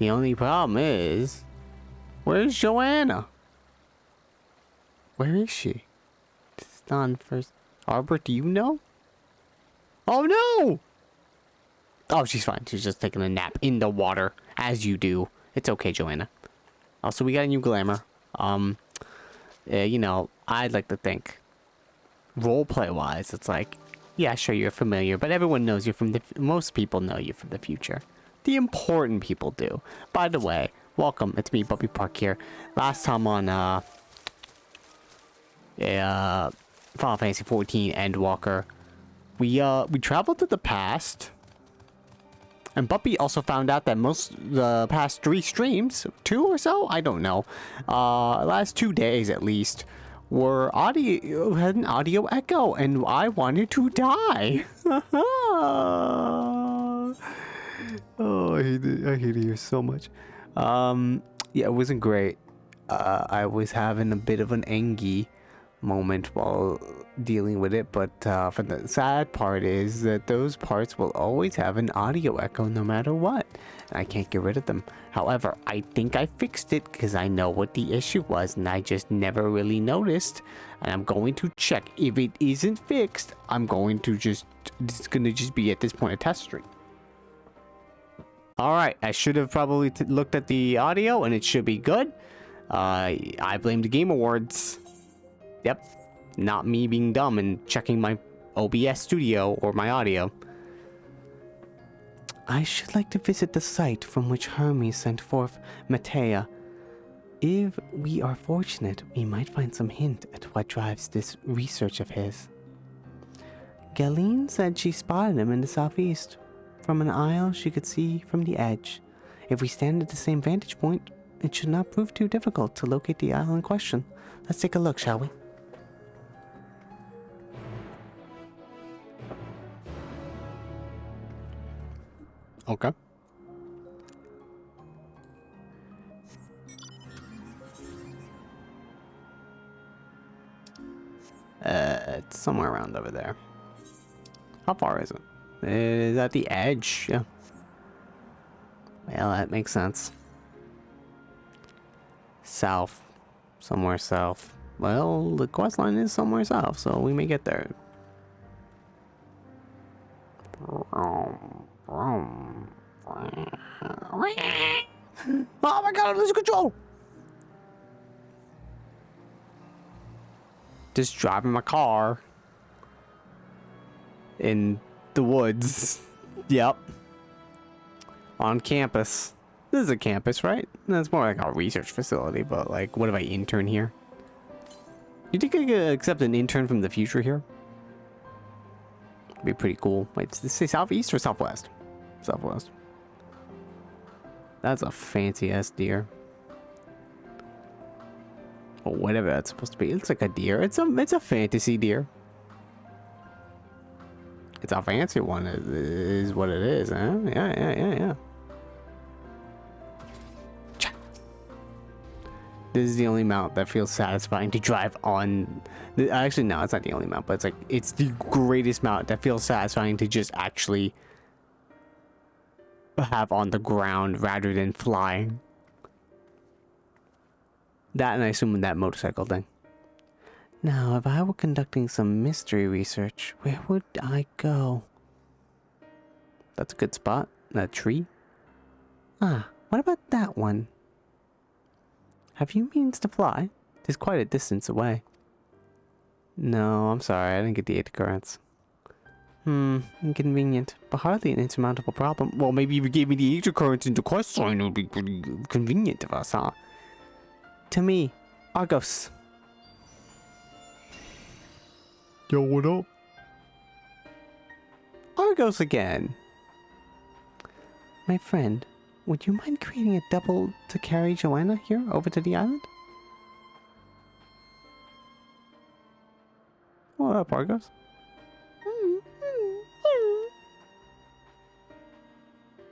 The only problem is, where's Joanna? Where is she? It's on first. Arbor, do you know? Oh no! Oh, she's fine. She's just taking a nap in the water, as you do. It's okay, Joanna. Also, we got a new glamour. You know, I'd like to think, roleplay-wise, it's like, yeah, sure, you're familiar, but everyone knows you're from the... Most people know you from the future. The important people do. By the way, welcome. It's me, Bubby Park here. Last time on, Final Fantasy XIV Endwalker, we traveled to the past, and Buppy also found out that the past 3 streams, 2 or so, I don't know, last 2 days at least, had an audio echo, and I wanted to die. Oh, I hate it here so much. Yeah, it wasn't great. I was having a bit of an angy moment while dealing with it, but for the sad part is that those parts will always have an audio echo no matter what. I can't get rid of them. However, I think I fixed it because I know what the issue was and I just never really noticed, and I'm going to check. If it isn't fixed, I'm going to it's gonna just be at this point a test stream. Alright, I should have probably looked at the audio and it should be good. I blame the Game Awards. Yep, not me being dumb and checking my OBS studio or my audio. I should like to visit the site from which Hermes sent forth Matea. If we are fortunate, we might find some hint at what drives this research of his. Galeen said she spotted him in the southeast. From an isle she could see from the edge. If we stand at the same vantage point, it should not prove too difficult to locate the isle in question. Let's take a look, shall we? Okay. It's somewhere around over there. How far is it? It is at the edge, yeah. Well, that makes sense. South. Somewhere south. Well, the quest line is somewhere south, so we may get there. Oh my god, I'm losing control! Just driving my car in the woods. Yep. On campus. This is a campus, right? That's more like a research facility, but like, what if I intern here? You think I could accept an intern from the future here? Be pretty cool. Wait, does this say southeast or southwest? Southwest. That's a fancy ass deer. Or whatever that's supposed to be. It looks like a deer. It's a fantasy deer. It's a fancy one is what it is, huh? Yeah. This is the only mount that feels satisfying to drive on. Actually, no, it's not the only mount, but it's like, it's the greatest mount that feels satisfying to just actually have on the ground rather than flying. That, and I assume that motorcycle thing. Now, if I were conducting some mystery research, where would I go? That's a good spot. That tree. Ah, what about that one? Have you means to fly? It's quite a distance away. No, I'm sorry, I didn't get the 8 occurrence. Inconvenient, but hardly an insurmountable problem. Well, maybe if you gave me the 8 occurrence in the quest line, it would be pretty convenient of us, huh? To me, Argos. Yo, what up? Argos again. My friend, would you mind creating a double to carry Joanna here over to the island? What up, Argos?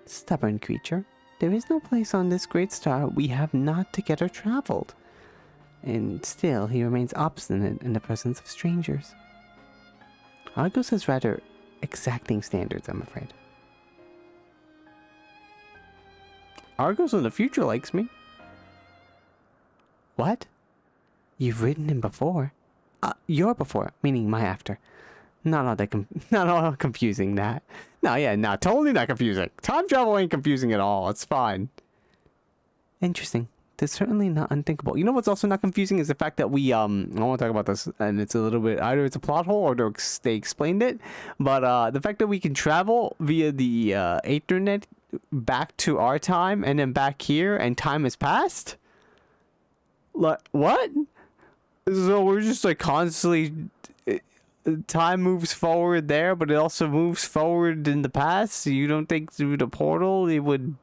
Stubborn creature. There is no place on this great star we have not together traveled. And still, he remains obstinate in the presence of strangers. Argos has rather exacting standards, I'm afraid. Argos in the future likes me. What? You've ridden him before? Your before, meaning my after. Not all confusing, that. No, yeah, no, totally not confusing. Time travel ain't confusing at all. It's fine. Interesting. That's certainly not unthinkable. You know what's also not confusing is the fact that we, I want to talk about this, and it's a little bit, either it's a plot hole or they explained it, but the fact that we can travel via the Ethernet back to our time and then back here and time has passed? Like, what? So we're just like constantly, time moves forward there, but it also moves forward in the past. So you don't think through the portal it would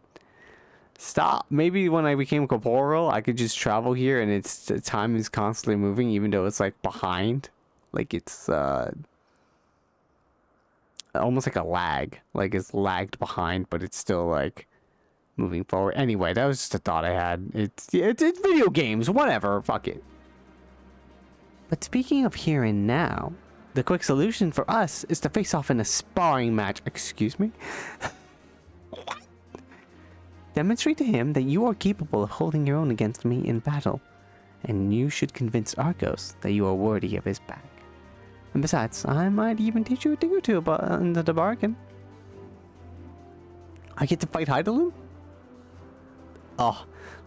stop? Maybe when I became corporeal, I could just travel here and the time is constantly moving, even though it's like behind. Like it's almost like a lag. Like it's lagged behind, but it's still like moving forward. Anyway, that was just a thought I had. It's video games, whatever. Fuck it. But speaking of here and now, the quick solution for us is to face off in a sparring match. Excuse me? Demonstrate to him that you are capable of holding your own against me in battle, and you should convince Argos that you are worthy of his back. And besides, I might even teach you a thing or two about under the bargain. I get to fight Hydaelyn? Oh,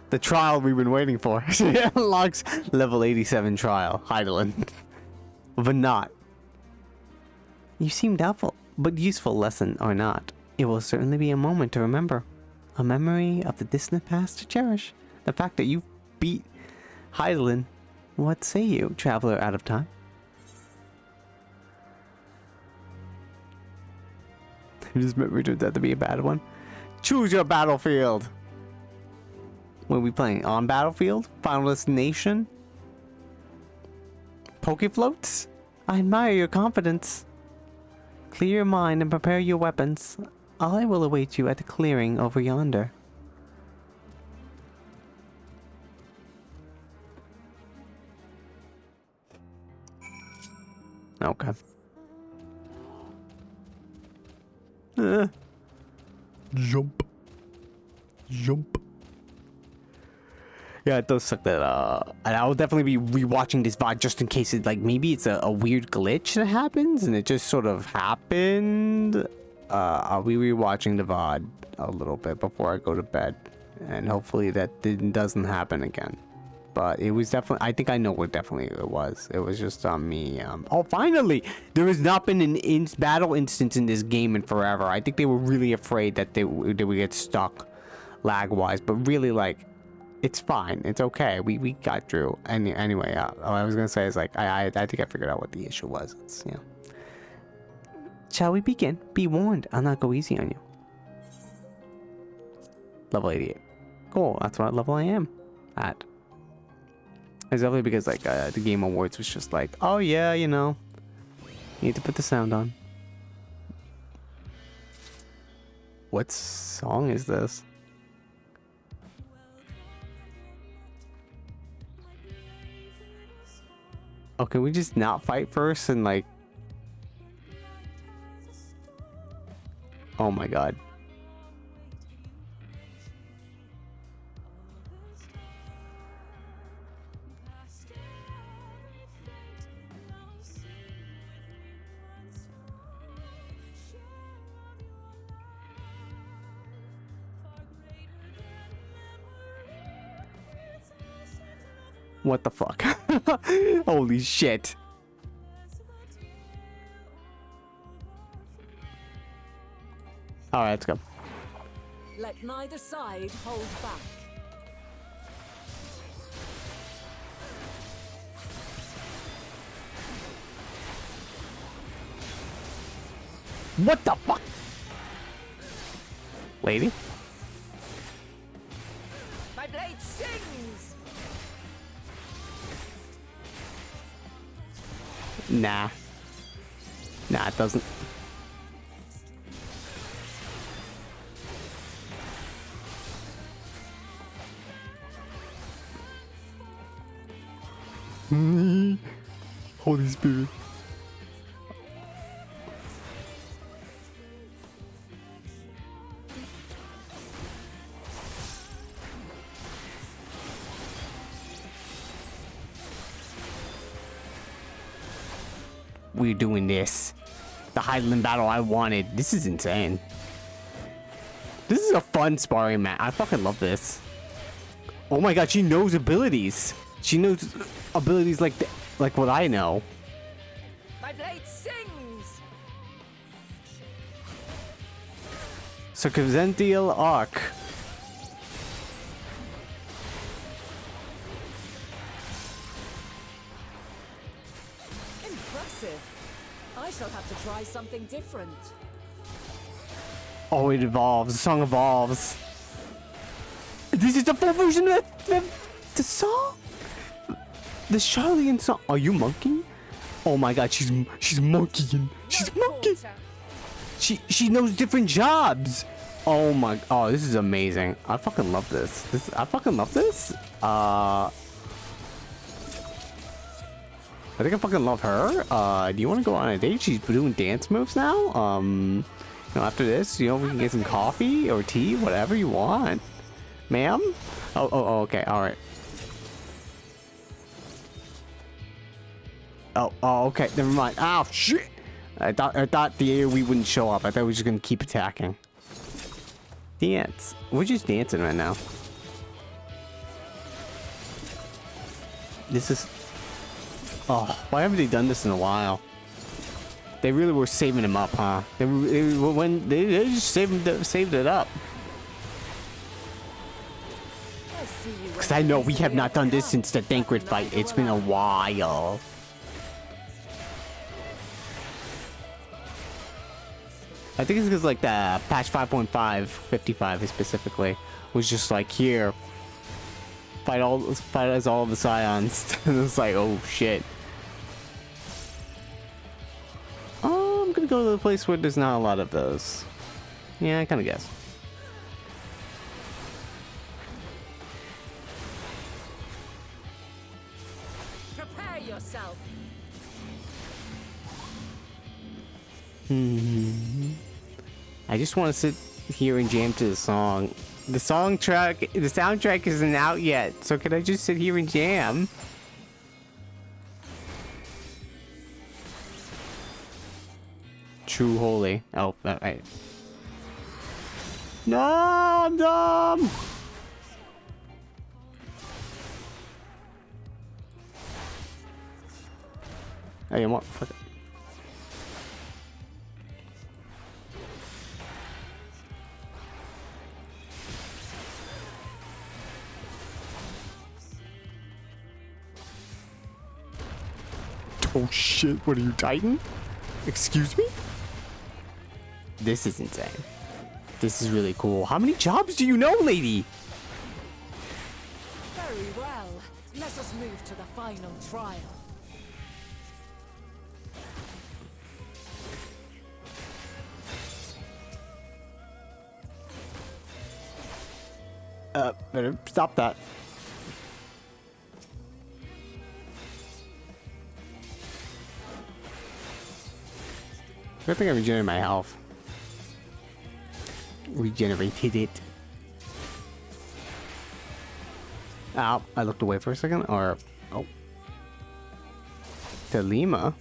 the trial we've been waiting for. Unlocks level 87 trial, Hydaelyn. But not. You seem doubtful, but useful lesson or not, it will certainly be a moment to remember. A memory of the distant past to cherish. The fact that you beat Hydaelyn. What say you, traveler out of time? This memory turns out to be a bad one. Choose your battlefield. What are we playing? On Battlefield? Final Destination? Pokefloats? I admire your confidence. Clear your mind and prepare your weapons. I will await you at the clearing over yonder. Okay. Jump. Yeah, it does suck that, and I will definitely be rewatching this VOD just in case it, like, maybe it's a weird glitch that happens and it just sort of happened. I'll be rewatching the VOD a little bit before I go to bed, and hopefully that doesn't happen again. But it was definitely, I think I know what definitely it was. It was just on me. Oh, finally! There has not been an battle instance in this game in forever. I think they were really afraid that they would get stuck lag-wise, but really, like, it's fine. It's okay. We got through. Anyway, what I was gonna say is, like, I think I figured out what the issue was. It's, you know. Shall we begin? Be warned, I'll not go easy on you. Level 88. Cool, that's what level I am at. It's definitely because, like, the Game Awards was just like, oh yeah, you know, you need to put the sound on. What song is this? Oh, can we just not fight first and, like... Oh my god. What the fuck? Holy shit. Alright, let's go. Let neither side hold back. What the fuck? Lady? My blade sings! Nah. Nah, it doesn't. Holy Spirit. we're doing this. The Highland battle I wanted. This is insane. This is a fun sparring match. I fucking love this. Oh my god, she knows abilities. She knows abilities like what I know. My blade sings. Circumvential arc. Impressive. I shall have to try something different. Oh, it evolves. The song evolves. This is the full version of the song. The Charlian song. Are you monkeying? Oh my god, she's monkeying. She's monkeying. She knows different jobs. Oh my. Oh, this is amazing. I fucking love this. I fucking love this. I think I fucking love her. Do you want to go on a date? She's doing dance moves now. You know, after this, you know, we can get some coffee or tea, whatever you want, ma'am. Oh, okay, all right. Oh, okay, never mind. Oh shit! I thought the AoE wouldn't show up. I thought we were just gonna keep attacking. Dance. We're just dancing right now. This is. Oh, why haven't they done this in a while? They really were saving him up, huh? They just saved it up. Because I know we have not done this since the Thancred fight. It's been a while. I think it's because like the patch 5.5, 55 specifically, was just like here, fight as all of the scions. And it's like, oh shit. I'm gonna go to the place where there's not a lot of those. Yeah, I kind of guess. Prepare yourself. I just want to sit here and jam to the song. The soundtrack isn't out yet, so can I just sit here and jam? True holy. Oh, right. No, I'm dumb. Hey, what? Fuck it. Oh shit, what are you, Titan? Excuse me? This is insane. This is really cool. How many jobs do you know, lady? Very well. Let us move to the final trial. Better stop that. I think I regenerated my health. Regenerated it. Ow, I looked away for a second, or... Oh. Delima?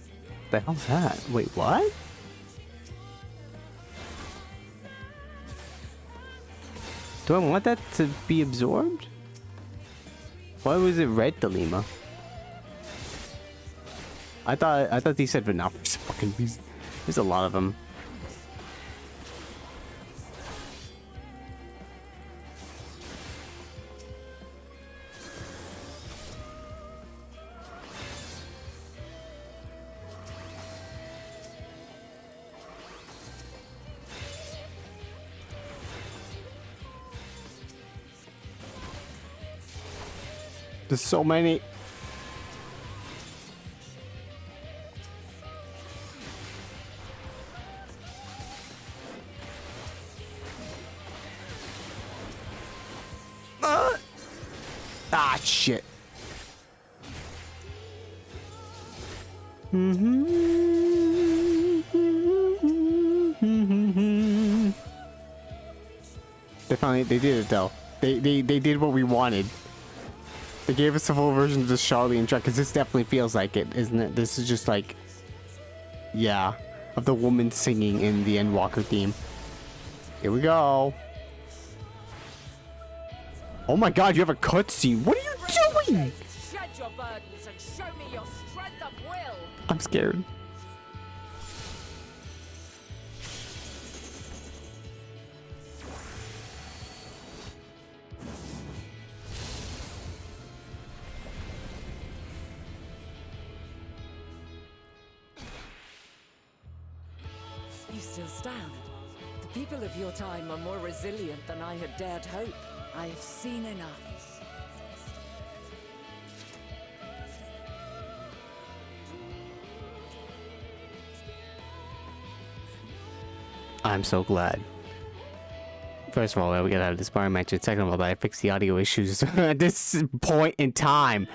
The hell's that? Wait, what? Do I want that to be absorbed? Why was it red Delima? I thought they said enough for some fucking reason. There's a lot of them. There's so many. Ah, shit. They did it though. They did what we wanted. They gave us a full version of the Charlian track, because this definitely feels like it, isn't it? This is just like yeah, of the woman singing in the Endwalker theme. Here we go. Oh my god, you have a cutscene. What are you doing? Shed your burdens and show me your strength of will. I'm scared. You still stand. The people of your time are more resilient than I had dared hope. I have seen enough. I'm so glad. First of all, we gotta have this bar match. And second of all, that I fixed the audio issues at this point in time.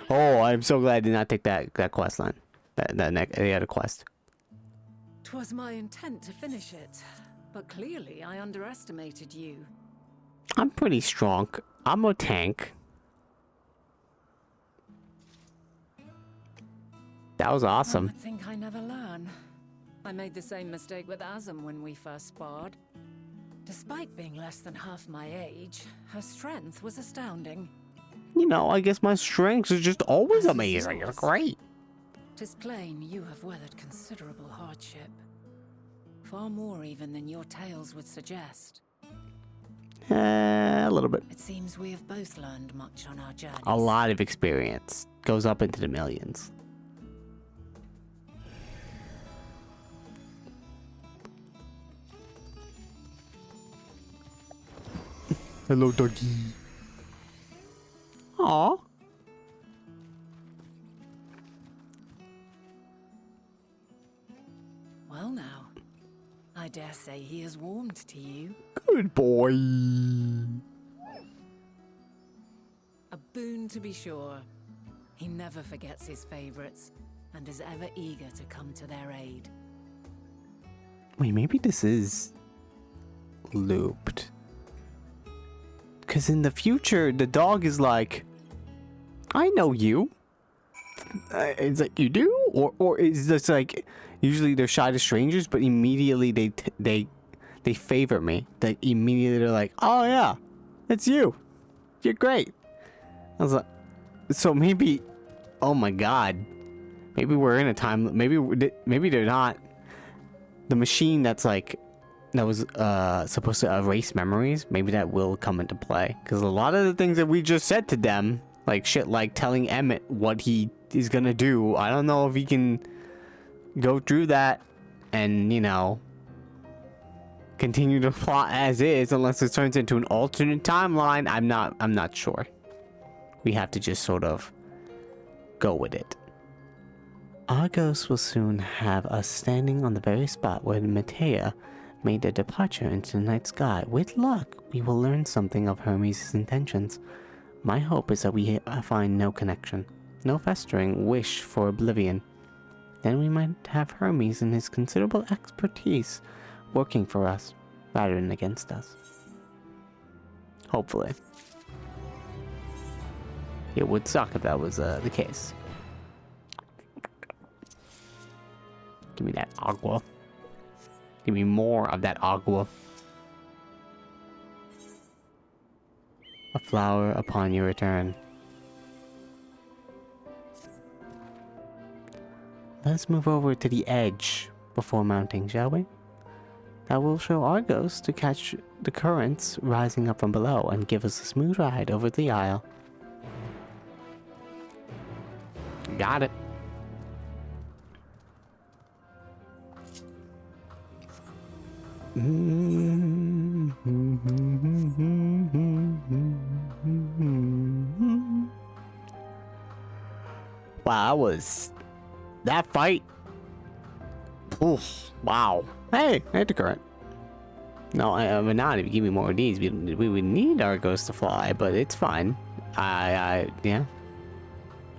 Oh, I'm so glad I did not take that quest line. The other quest. 'Twas my intent to finish it, but clearly I underestimated you. I'm pretty strong. I'm a tank. That was awesome. I think I never learn. I made the same mistake with Azam when we first sparred. Despite being less than half my age, her strength was astounding. You know, I guess my strengths are just always amazing. You're great. 'Tis plain you have weathered considerable hardship. Far more even than your tales would suggest. A little bit. It seems we have both learned much on our journeys. A lot of experience. Goes up into the millions. Hello, doggy. Aw. Well now, I dare say he has warmed to you. Good boy. A boon to be sure. He never forgets his favorites, and is ever eager to come to their aid. Wait, maybe this is looped. Because in the future, the dog is like, I know you. It's like, you do? Or is this like, usually they're shy to strangers, but immediately they favor me. They immediately they're like, oh yeah, it's you. You're great. I was like, so maybe, oh my god. Maybe we're in a time, maybe they're not. The machine that's like, that was supposed to erase memories, maybe that will come into play. Because a lot of the things that we just said to them, like shit like telling Emmett what he is gonna do, I don't know if he can go through that and, you know, continue to plot as is unless it turns into an alternate timeline. I'm not sure. We have to just sort of go with it. Argos will soon have us standing on the very spot where Matea made their departure into the night sky. With luck, we will learn something of Hermes' intentions. My hope is that we find no connection, no festering wish for oblivion. Then we might have Hermes and his considerable expertise working for us, rather than against us. Hopefully. It would suck if that was the case. Give me that agua. Give me more of that agua. A flower upon your return. Let's move over to the edge before mounting, shall we? That will show Argos to catch the currents rising up from below and give us a smooth ride over the isle. Got it. Wow, that fight. Oof, wow. Hey, I had the current. No, I mean, not if you give me more of these. We would need Argos to fly, but it's fine. Yeah.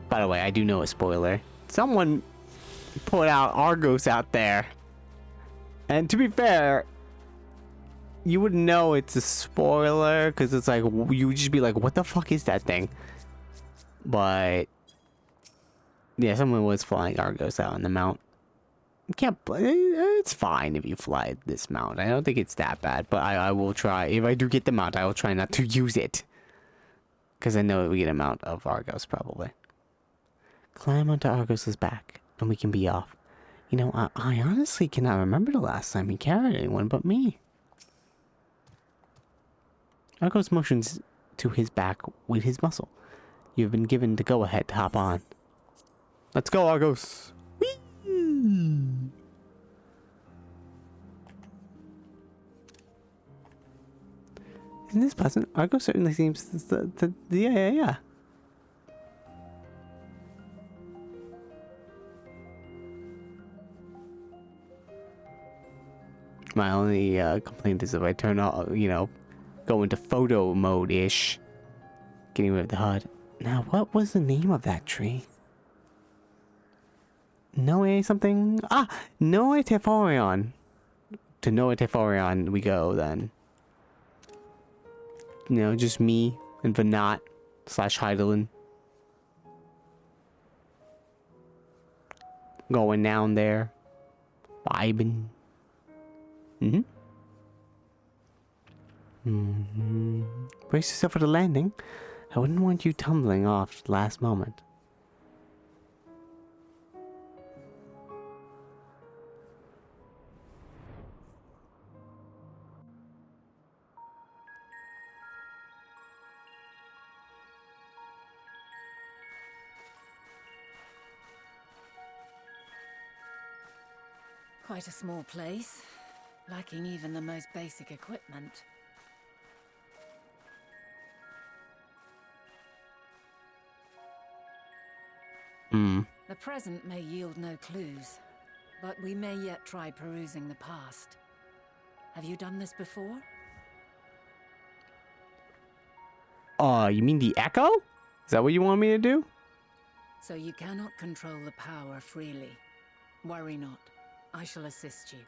By the way, I do know a spoiler. Someone put out Argos out there. And to be fair, you wouldn't know it's a spoiler because it's like, you would just be like, what the fuck is that thing? But yeah, someone was flying Argos out on the mount. can't. It's fine if you fly this mount. I don't think it's that bad, but I will try. If I do get the mount, I will try not to use it. Because I know we get a mount of Argos, probably. Climb onto Argos's back, and we can be off. You know, I honestly cannot remember the last time he carried anyone but me. Argos motions to his back with his muscle. You've been given the go-ahead to hop on. Let's go, Argos! Whee! Isn't this pleasant? Argos certainly seems yeah. My only complaint is if I turn off, go into photo mode-ish. Getting rid of the HUD. Now, what was the name of that tree? Noe something? Noe Teforion. To Noe Teforion we go, then. Just me and Vanat / Heidelin. Going down there. Vibing. Brace yourself for the landing. I wouldn't want you tumbling off last moment. Quite a small place, lacking even the most basic equipment. The present may yield no clues, but we may yet try perusing the past. Have you done this before? You mean the Echo? Is that what you want me to do? So you cannot control the power freely. Worry not. I shall assist you.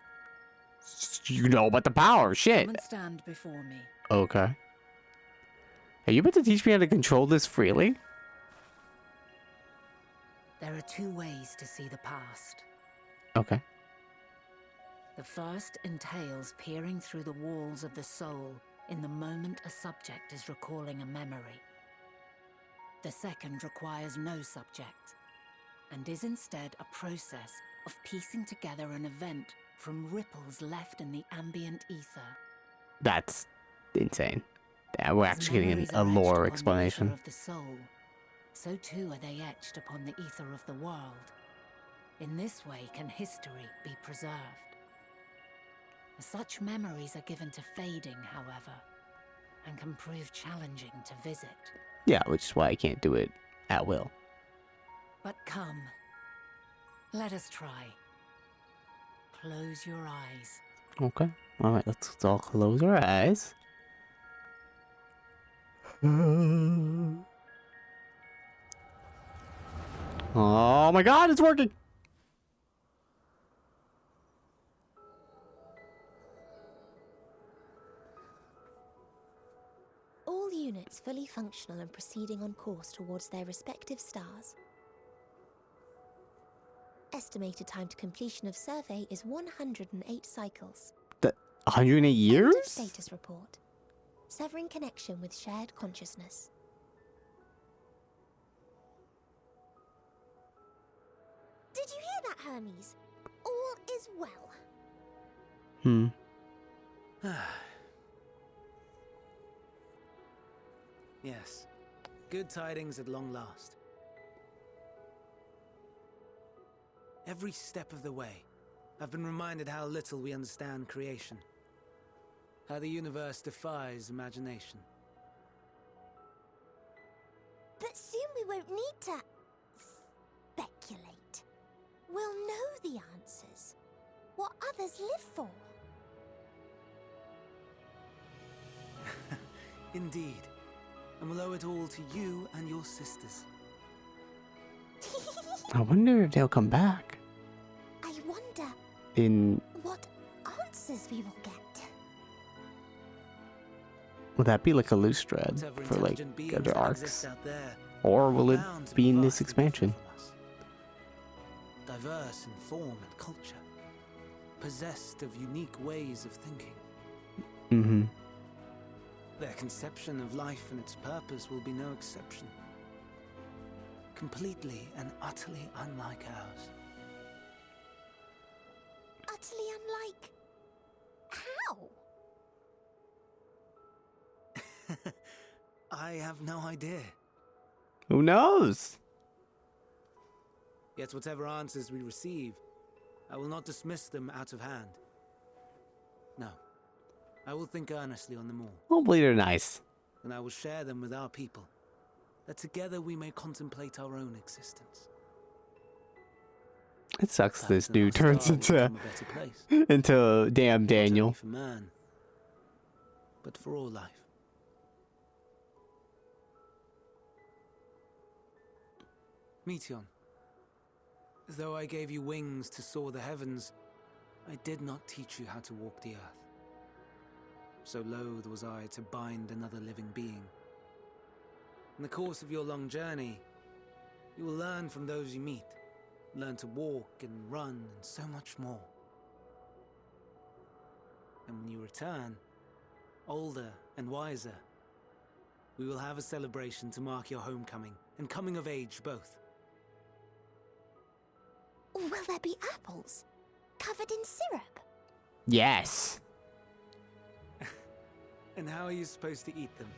You know about the power, shit. Come and stand before me. Okay. Are you about to teach me how to control this freely? There are two ways to see the past. Okay. The first entails peering through the walls of the soul in the moment a subject is recalling a memory. The second requires no subject, and is instead a process of piecing together an event from ripples left in the ambient ether. That's insane. Yeah, we're actually getting a lore explanation. Of the soul, so too are they etched upon the ether of the world. In this way can history be preserved. Such memories are given to fading, however, and can prove challenging to visit. Yeah, which is why I can't do it at will. But come, let us try. Close your eyes. Okay. Alright, let's all close our eyes. Oh my god, it's working! All units fully functional and proceeding on course towards their respective stars. Estimated time to completion of survey is 108 cycles. 108 years? End of status report. Severing connection with shared consciousness. Did you hear that, Hermes? All is well. Yes. Good tidings at long last. Every step of the way, I've been reminded how little we understand creation. How the universe defies imagination. But soon we won't need to speculate. We'll know the answers. What others live for. Indeed. And we'll owe it all to you and your sisters. I wonder if they'll come back. I wonder what answers we will get. Will that be like a loose thread Whatever for like intelligent beings other that arcs? exist out there, Or will it bound to be in vastly this expansion? different from us. Diverse in form and culture, possessed of unique ways of thinking. Mm-hmm. Their conception of life and its purpose will be no exception. Completely and utterly unlike ours. Utterly unlike... how? I have no idea. Who knows? Yet whatever answers we receive, I will not dismiss them out of hand. No. I will think earnestly on them all. Hopefully they're nice. And I will share them with our people, that together we may contemplate our own existence. It sucks Perhaps this then our dude turns star will into become a better place. into damn Not only Daniel. for man, but for all life. Meteon, though I gave you wings to soar the heavens, I did not teach you how to walk the earth. So loath was I to bind another living being. In the course of your long journey, you will learn from those you meet, learn to walk and run and so much more. And when you return, older and wiser, we will have a celebration to mark your homecoming and coming of age both. Will there be apples? Covered in syrup? Yes. And how are you supposed to eat them?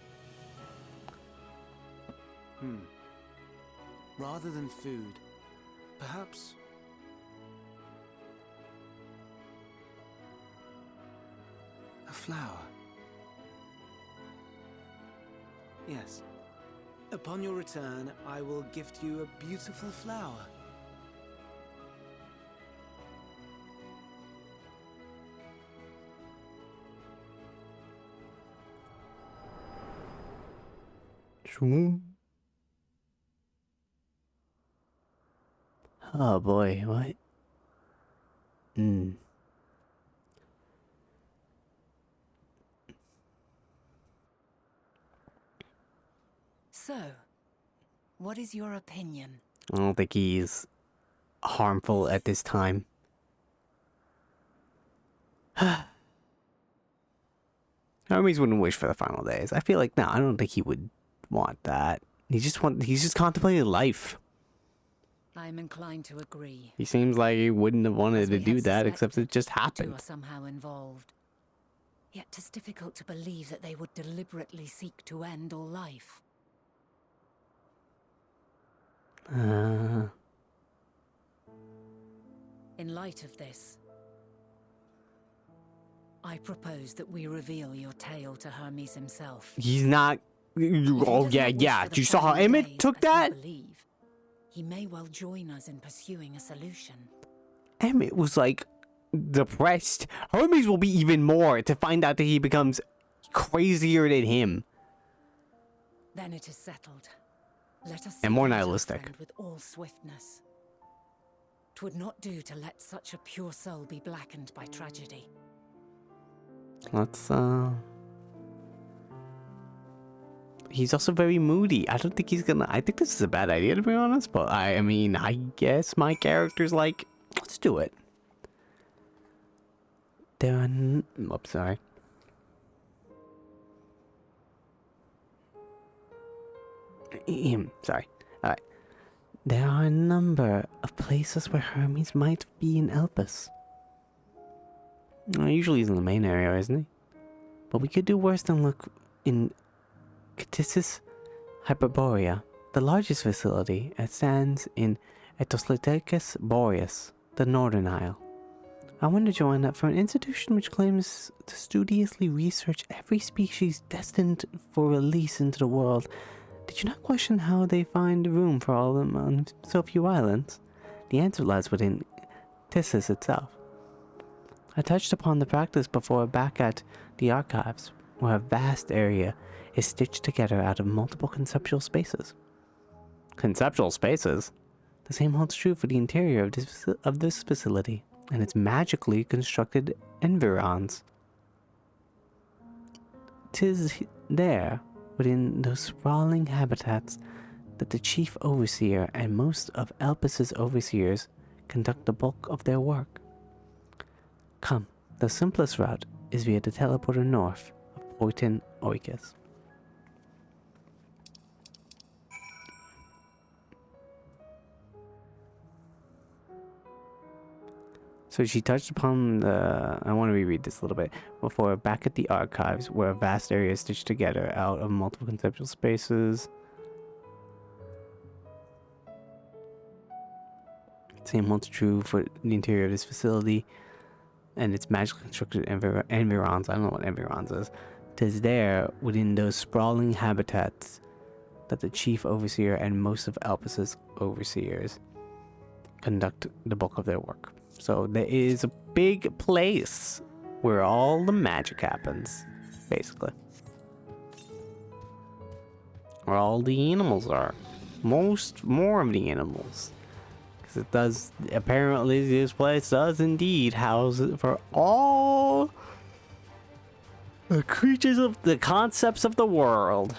Rather than food, perhaps... a flower. Yes. Upon your return, I will gift you a beautiful flower. Oh boy, what? So, what is your opinion? I don't think he's harmful at this time. Hermes wouldn't wish for the final days. I feel like no, I don't think he would want that. He's just contemplating life. I am inclined to agree. He seems like he wouldn't have wanted As to we do had that, except suspected, it just the two happened. are somehow involved. Yet 'tis difficult to believe that they would deliberately seek to end all life. In light of this, I propose that we reveal your tale to Hermes himself. He's not. If he Oh does yeah, not wish yeah. for the You saw how final Emmett days, took as we that? believe, he may well join us in pursuing a solution. Emmett was like depressed. Hermes will be even more to find out that he becomes crazier than him. Then it is settled. Let us And more seek out our nihilistic. friend with all swiftness. 'Twould not do to let such a pure soul be blackened by tragedy. Let's He's also very moody. I don't think he's gonna. I think this is a bad idea, to be honest. But I mean, I guess my character's like, let's do it. There are. Oops, sorry. Sorry. Alright. There are a number of places where Hermes might be in Elpis. Usually he's in the main area, isn't he? But we could do worse than look in Ctissis Hyperborea, the largest facility. It stands in Etoslithecus Boreas, the Northern Isle. I want to join up for an institution which claims to studiously research every species destined for release into the world. Did you not question how they find room for all of them on so few islands? The answer lies within Ctissis itself. I touched upon the practice before back at the archives, where a vast area is stitched together out of multiple conceptual spaces. Conceptual spaces? The same holds true for the interior of this facility and its magically constructed environs. 'Tis there, within those sprawling habitats, that the chief overseer and most of Elpis's overseers conduct the bulk of their work. Come, the simplest route is via the teleporter north of Boyton Oikis. So she touched upon the... I want to reread this a little bit. Before, back at the archives, where a vast area is stitched together out of multiple conceptual spaces. Same holds true for the interior of this facility and its magically constructed environs. I don't know what environs is. 'Tis there, within those sprawling habitats, that the chief overseer and most of Albus's overseers conduct the bulk of their work. So there is a big place where all the magic happens, basically. Where all the animals are. More of the animals. Because it does, apparently this place does indeed house it for all the creatures of the concepts of the world.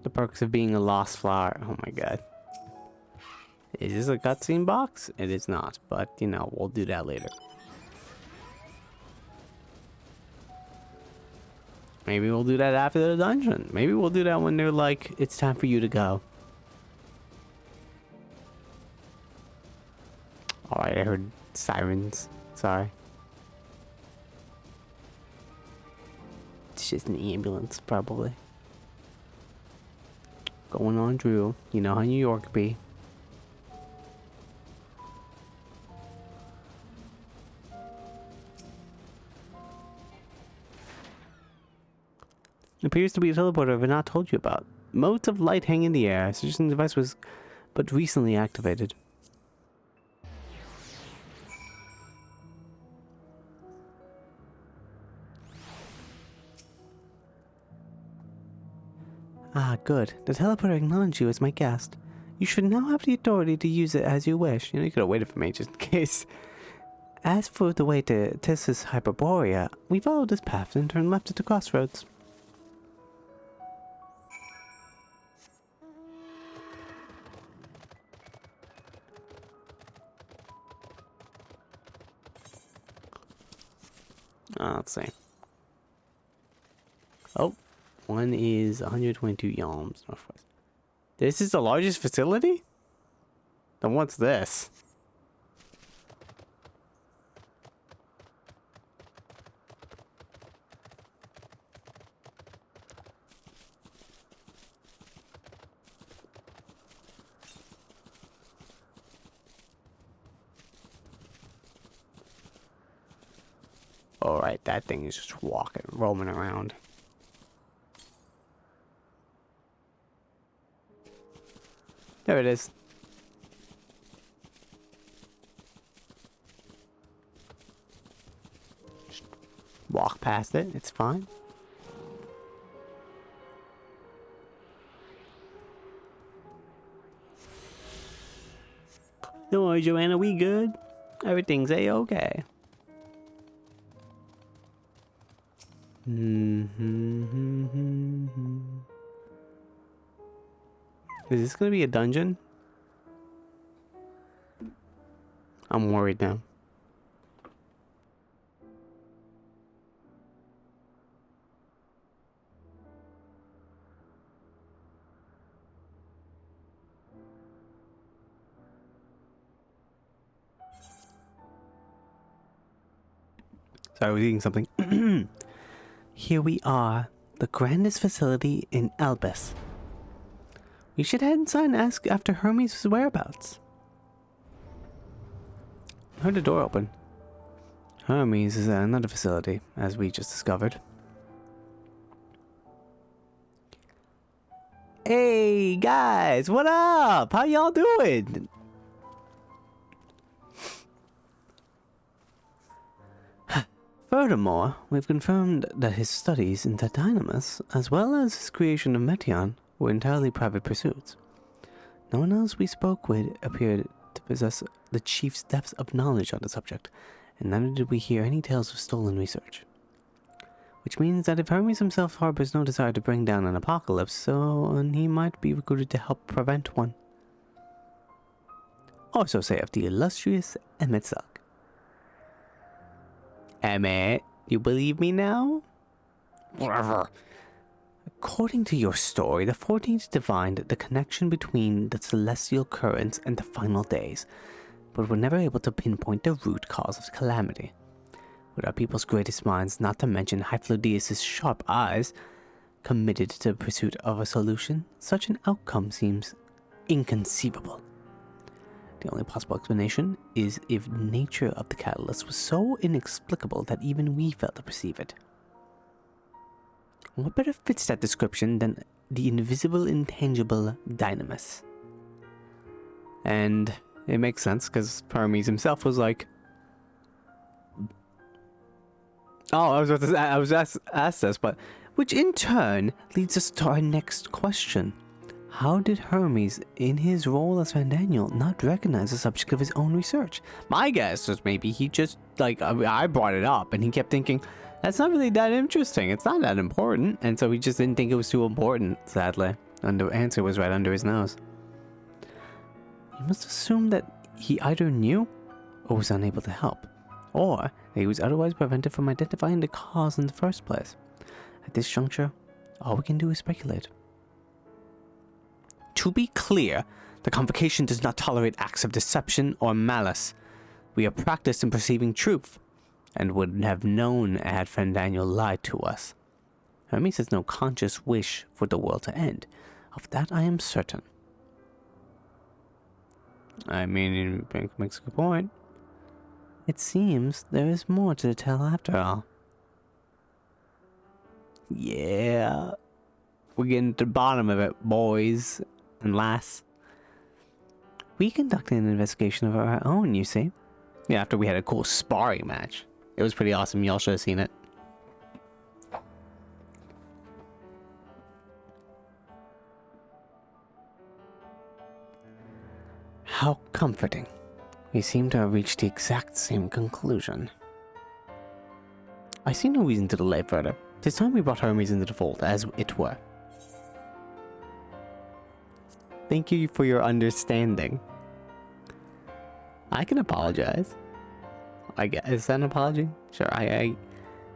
The perks of being a lost flower. Oh my god. Is this a cutscene box? It is not, but you know, we'll do that later. Maybe we'll do that after the dungeon. Maybe we'll do that when they're like, it's time for you to go. Alright, I heard sirens. Sorry. It's just an ambulance, probably. Going on, Drew. You know how New York be. It appears to be a teleporter I've not told you about. Motes of light hang in the air. Suggesting the device was but recently activated. Ah, good. The teleporter acknowledged you as my guest. You should now have the authority to use it as you wish. You know, you could have waited for me just in case. As for the way to Tissus Hyperborea, we followed this path and turned left at the crossroads. Let's see. Oh. One is 122 yalms northwest. This is the largest facility? Then what's this? Alright, that thing is just roaming around. There it is. Just walk past it. It's fine. Don't worry, Joanna. We good. Everything's a-okay. Is this gonna be a dungeon? I'm worried now. Sorry, I was eating something. Here we are, the grandest facility in Albus. We should head inside and ask after Hermes' whereabouts. I heard the door open. Hermes is at another facility, as we just discovered. Hey guys, what up? How y'all doing? Furthermore, we've confirmed that his studies in Titanimus, as well as his creation of Meteon, were entirely private pursuits. No one else we spoke with appeared to possess the chief's depth of knowledge on the subject, and neither did we hear any tales of stolen research. Which means that if Hermes himself harbors no desire to bring down an apocalypse, so he might be recruited to help prevent one. Also say of the illustrious Emmett Silk. Emmett, you believe me now? Whatever. According to your story, the 14th divined the connection between the celestial currents and the final days, but were never able to pinpoint the root cause of the calamity. With our people's greatest minds, not to mention Hyphlodius' sharp eyes, committed to the pursuit of a solution, such an outcome seems inconceivable. The only possible explanation is if the nature of the catalyst was so inexplicable that even we failed to perceive it. What better fits that description than the invisible, intangible dynamis? And it makes sense, because Hermes himself was like, oh, I was asked this, but which in turn leads us to our next question. How did Hermes, in his role as Van Daniel, not recognize the subject of his own research? My guess is maybe he just, I brought it up, and he kept thinking, that's not really that interesting, it's not that important, and so he just didn't think it was too important, sadly. And the answer was right under his nose. You must assume that he either knew, or was unable to help, or that he was otherwise prevented from identifying the cause in the first place. At this juncture, all we can do is speculate. To be clear, the Convocation does not tolerate acts of deception or malice. We are practiced in perceiving truth, and would have known had Van Daniel lied to us. Hermes has no conscious wish for the world to end. Of that I am certain. I mean, it makes a good point. It seems there is more to tell after all. Yeah. We're getting to the bottom of it, boys and lass. We conducted an investigation of our own, you see. Yeah, after we had a cool sparring match. It was pretty awesome. Y'all should have seen it. How comforting. We seem to have reached the exact same conclusion. I see no reason to delay further. Tis time we brought Hermes into the fold, as it were. Thank you for your understanding. I can apologize. I guess, is that an apology? Sure, I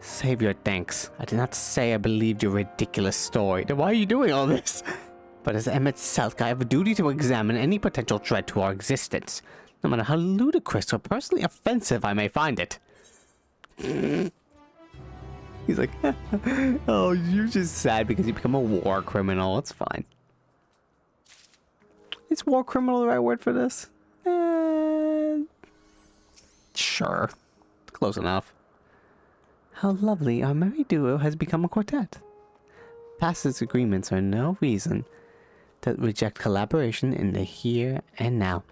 save your thanks. I did not say I believed your ridiculous story. Then why are you doing all this? But as Emmett Selk, I have a duty to examine any potential threat to our existence, no matter how ludicrous or personally offensive I may find it. He's like, oh, you're just sad because you become a war criminal. It's fine. Is war criminal the right word for this? Sure. Close enough. How lovely our merry duo has become a quartet. Past disagreements are no reason to reject collaboration in the here and now.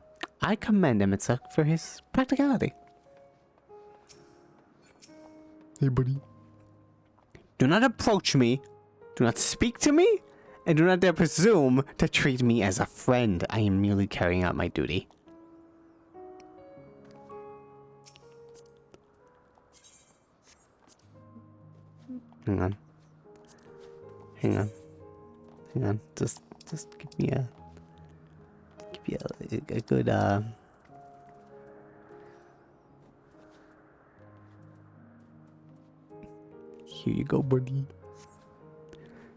I commend Emmett Selk for his practicality. Hey, buddy. Do not approach me, do not speak to me, and do not dare presume to treat me as a friend. I am merely carrying out my duty. Hang on. Hang on. Hang on. Just give me a good, Here you go, buddy.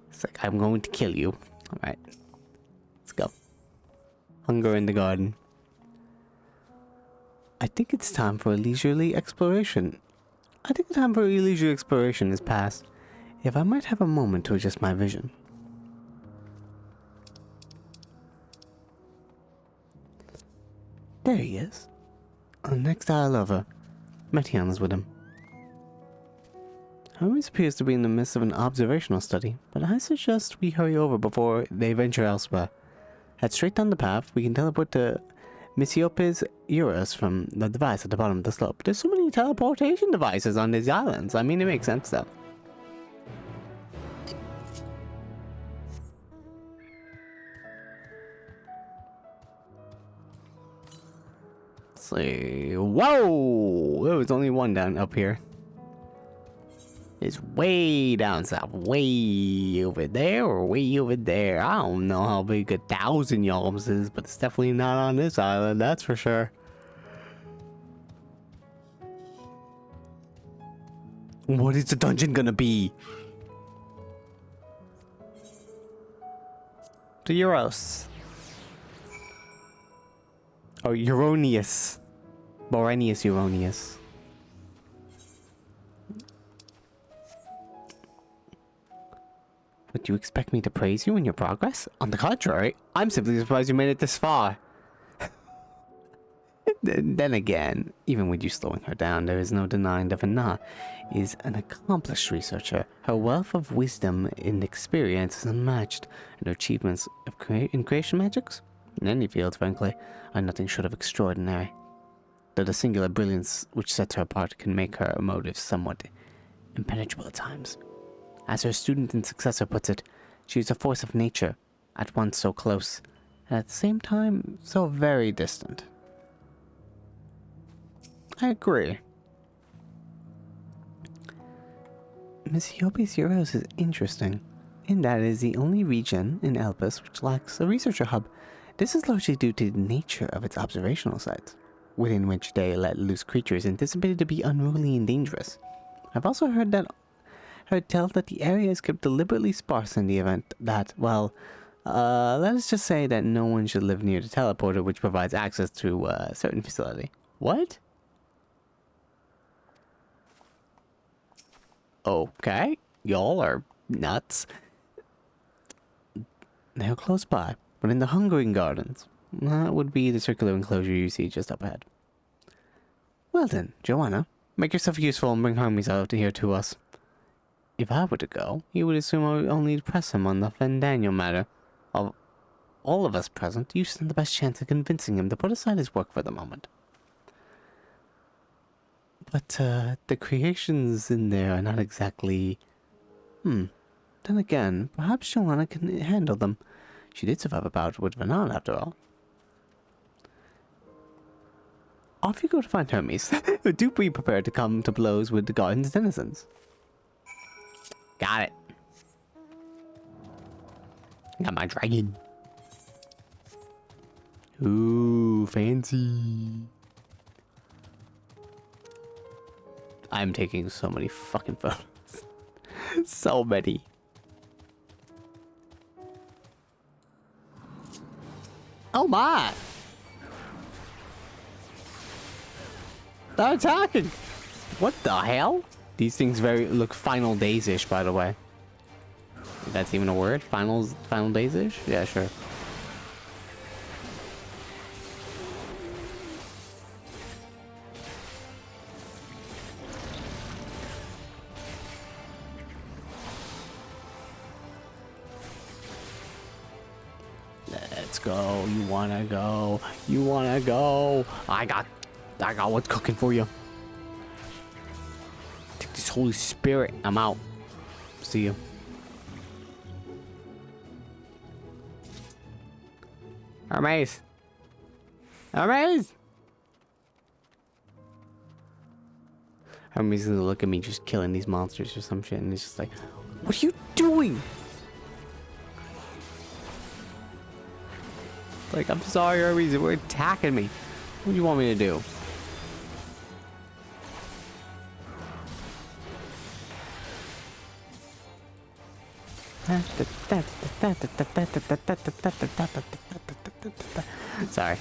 It's like, I'm going to kill you. Alright. Let's go. Hunger in the garden. I think it's time for a leisurely exploration. I think the time for a leisurely exploration is past. If I might have a moment to adjust my vision. There he is. Our next isle over. Metion is with him. Hermes appears to be in the midst of an observational study, but I suggest we hurry over before they venture elsewhere. Head straight down the path. We can teleport to Misiopes Eurus from the device at the bottom of the slope. There's so many teleportation devices on these islands. I mean, it makes sense though. see. Whoa! There was only one down up here. It's way down south. Way over there or way over there. I don't know how big 1,000 yalms is, but it's definitely not on this island, that's for sure. What is the dungeon gonna be? To Euros. Oh, Euronius. Borenius Euronius. Would you expect me to praise you in your progress? On the contrary, I'm simply surprised you made it this far. Then again, even with you slowing her down, there is no denying that Vana is an accomplished researcher. Her wealth of wisdom and experience is unmatched, and her achievements in creation magics, in any field, frankly, are nothing short of extraordinary. Though the singular brilliance which sets her apart can make her motives somewhat impenetrable at times. As her student and successor puts it, she is a force of nature, at once so close, and at the same time so very distant. I agree. Missiopi's Euros is interesting, in that it is the only region in Elpis which lacks a researcher hub. This is largely due to the nature of its observational sites, within which they let loose creatures anticipated to be unruly and dangerous. I've also heard tell that the area is kept deliberately sparse in the event that, well, let us just say that no one should live near the teleporter which provides access to a certain facility. What? Okay, y'all are nuts. They're close by, but in the Hungering Gardens. That would be the circular enclosure you see just up ahead. Well then, Joanna, make yourself useful and bring Hermes out here to us. If I were to go, you would assume I would only press him on the Fendaniel matter. Of all of us present, you stand the best chance of convincing him to put aside his work for the moment. But, the creations in there are not exactly... Then again, perhaps Joanna can handle them. She did survive a bout with Vanan, after all. Off you go to find Hermes. Do be prepared to come to blows with the garden's denizens. Got it. Got my dragon. Ooh, fancy. I'm taking so many fucking photos. So many. Oh my! They're attacking! What the hell? These things look Final Days-ish, by the way. If that's even a word? Final Days-ish? Yeah, sure. Let's go. You wanna go? You wanna go? I got what's cooking for you. Take this Holy Spirit. I'm out. See you. Hermes. Hermes. Hermes is gonna look at me just killing these monsters or some shit, and he's just like, "What are you doing?" Like, I'm sorry, Hermes, we're attacking me. What do you want me to do? Sorry.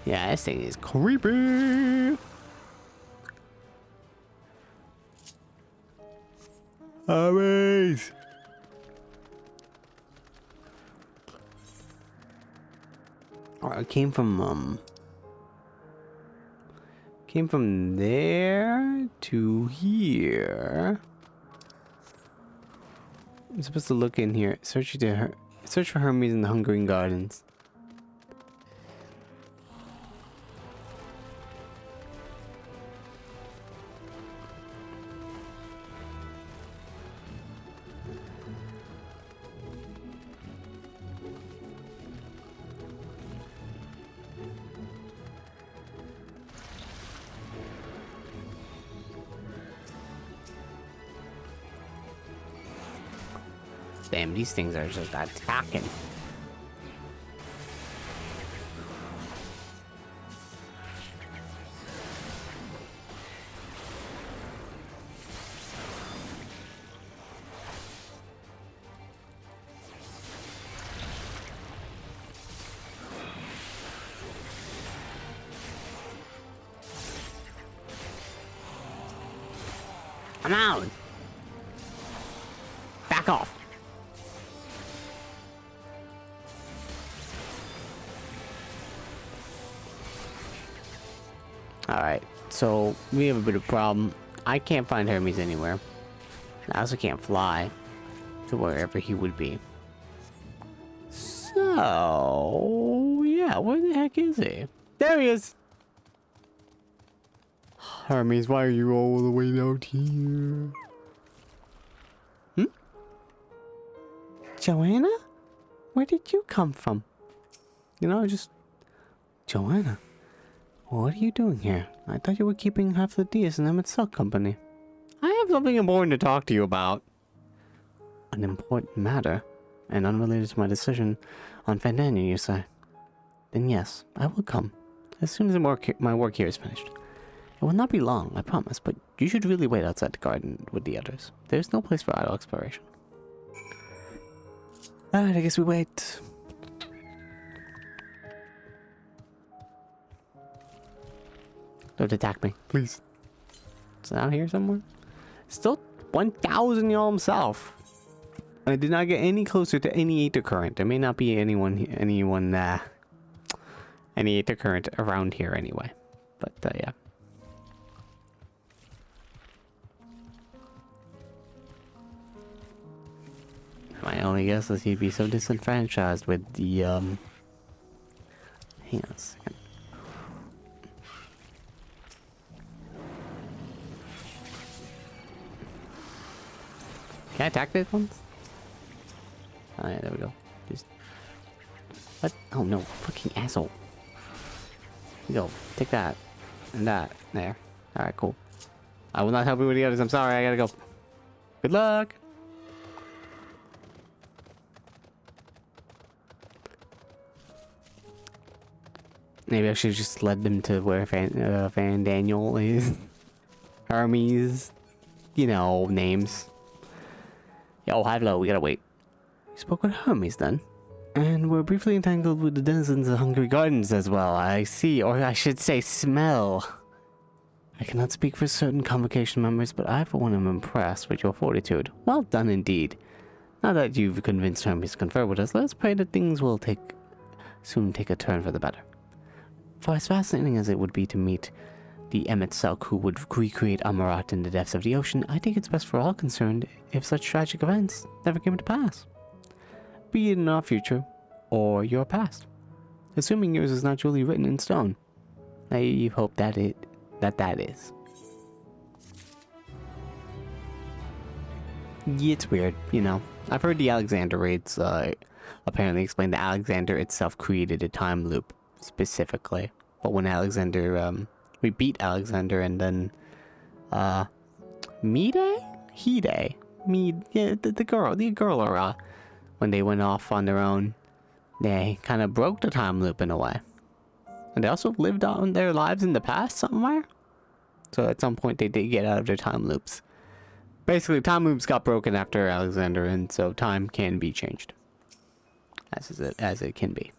Yeah, this thing is creepy. Hermes. Alright, came from there to here. I'm supposed to look in here. Search for Hermes in the Hungering Gardens. Damn, these things are just attacking. Come on! Back off! Alright, so we have a bit of a problem. I can't find Hermes anywhere. I also can't fly to wherever he would be. So, yeah, where the heck is he? There he is! Hermes, why are you all the way out here? Joanna? Where did you come from? You know, just... Joanna, what are you doing here? I thought you were keeping half the DS&M at Silk Company. I have something important to talk to you about. An important matter? And unrelated to my decision on Fandania, you say? Then yes, I will come. As soon as my work here is finished. It will not be long, I promise, but you should really wait outside the garden with the others. There's no place for idle exploration. Alright, I guess we wait. Don't attack me, please. It's out here somewhere. Still 1,000 y'all himself. I did not get any closer to any Aether Current. There may not be any Aether Current around here anyway. But, yeah. My only guess is he'd be so disenfranchised with the, hang on a second. Can I attack this once? Oh yeah, there we go. Just... What? Oh no, fucking asshole. Here you go, take that. And that. There. Alright, cool. I will not help you with the others, I'm sorry, I gotta go. Good luck! Maybe I should just led them to where Van Daniel is. Hermes. You know, names. Yo, hello, we gotta wait. You spoke with Hermes then? And we're briefly entangled with the denizens of Hungry Gardens as well. I see, or I should say smell. I cannot speak for certain convocation members, but I for one am impressed with your fortitude. Well done indeed. Now that you've convinced Hermes to confer with us, let's pray that things will soon take a turn for the better. For as fascinating as it would be to meet the Emmet Selk who would recreate Amarat in the depths of the ocean, I think it's best for all concerned if such tragic events never came to pass. Be it in our future or your past. Assuming yours is not truly written in stone. I hope that that is. Yeah, it's weird, you know. I've heard the Alexander raids apparently explain that Alexander itself created a time loop specifically. But when Alexander, we beat Alexander and then, Hide? Yeah, the girl Aura, when they went off on their own, they kind of broke the time loop in a way. And they also lived on their lives in the past somewhere. So at some point they did get out of their time loops. Basically, time loops got broken after Alexander, and so time can be changed. As it can be.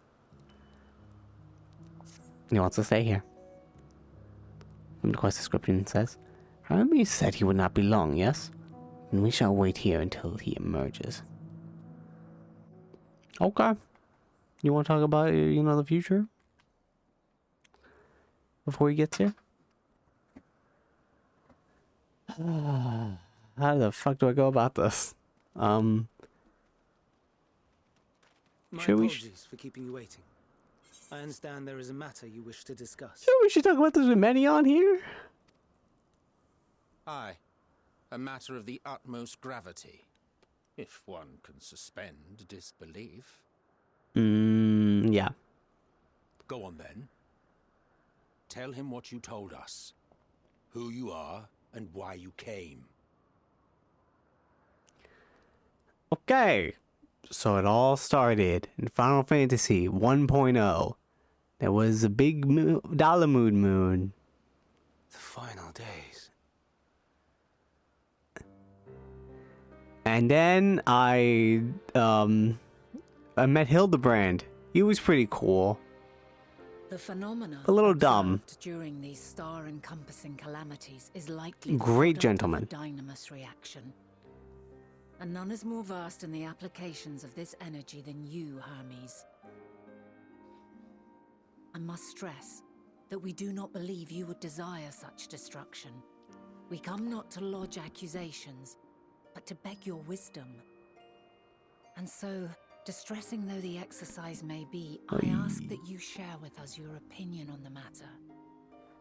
He wants to stay here. From the quest description it says, Hermes said he would not be long, yes? And we shall wait here until he emerges. Okay. You want to talk about, the future? Before he gets here? How the fuck do I go about this? My apologies for keeping you waiting. I understand there is a matter you wish to discuss. Sure, we should talk about this with Manny on here. Aye. A matter of the utmost gravity. If one can suspend disbelief. Yeah. Go on then. Tell him what you told us. Who you are and why you came. Okay. So it all started in Final Fantasy 1.0. There was a big Dalamud moon. The final days. And then I met Hildebrand. He was pretty cool. The phenomena A little dumb. observed during these star-encompassing calamities is likely the Great product gentleman. of a dynamis reaction. And none is more versed in the applications of this energy than you, Hermes. I must stress that we do not believe you would desire such destruction. We come not to lodge accusations, but to beg your wisdom. And so, distressing though the exercise may be, I ask that you share with us your opinion on the matter,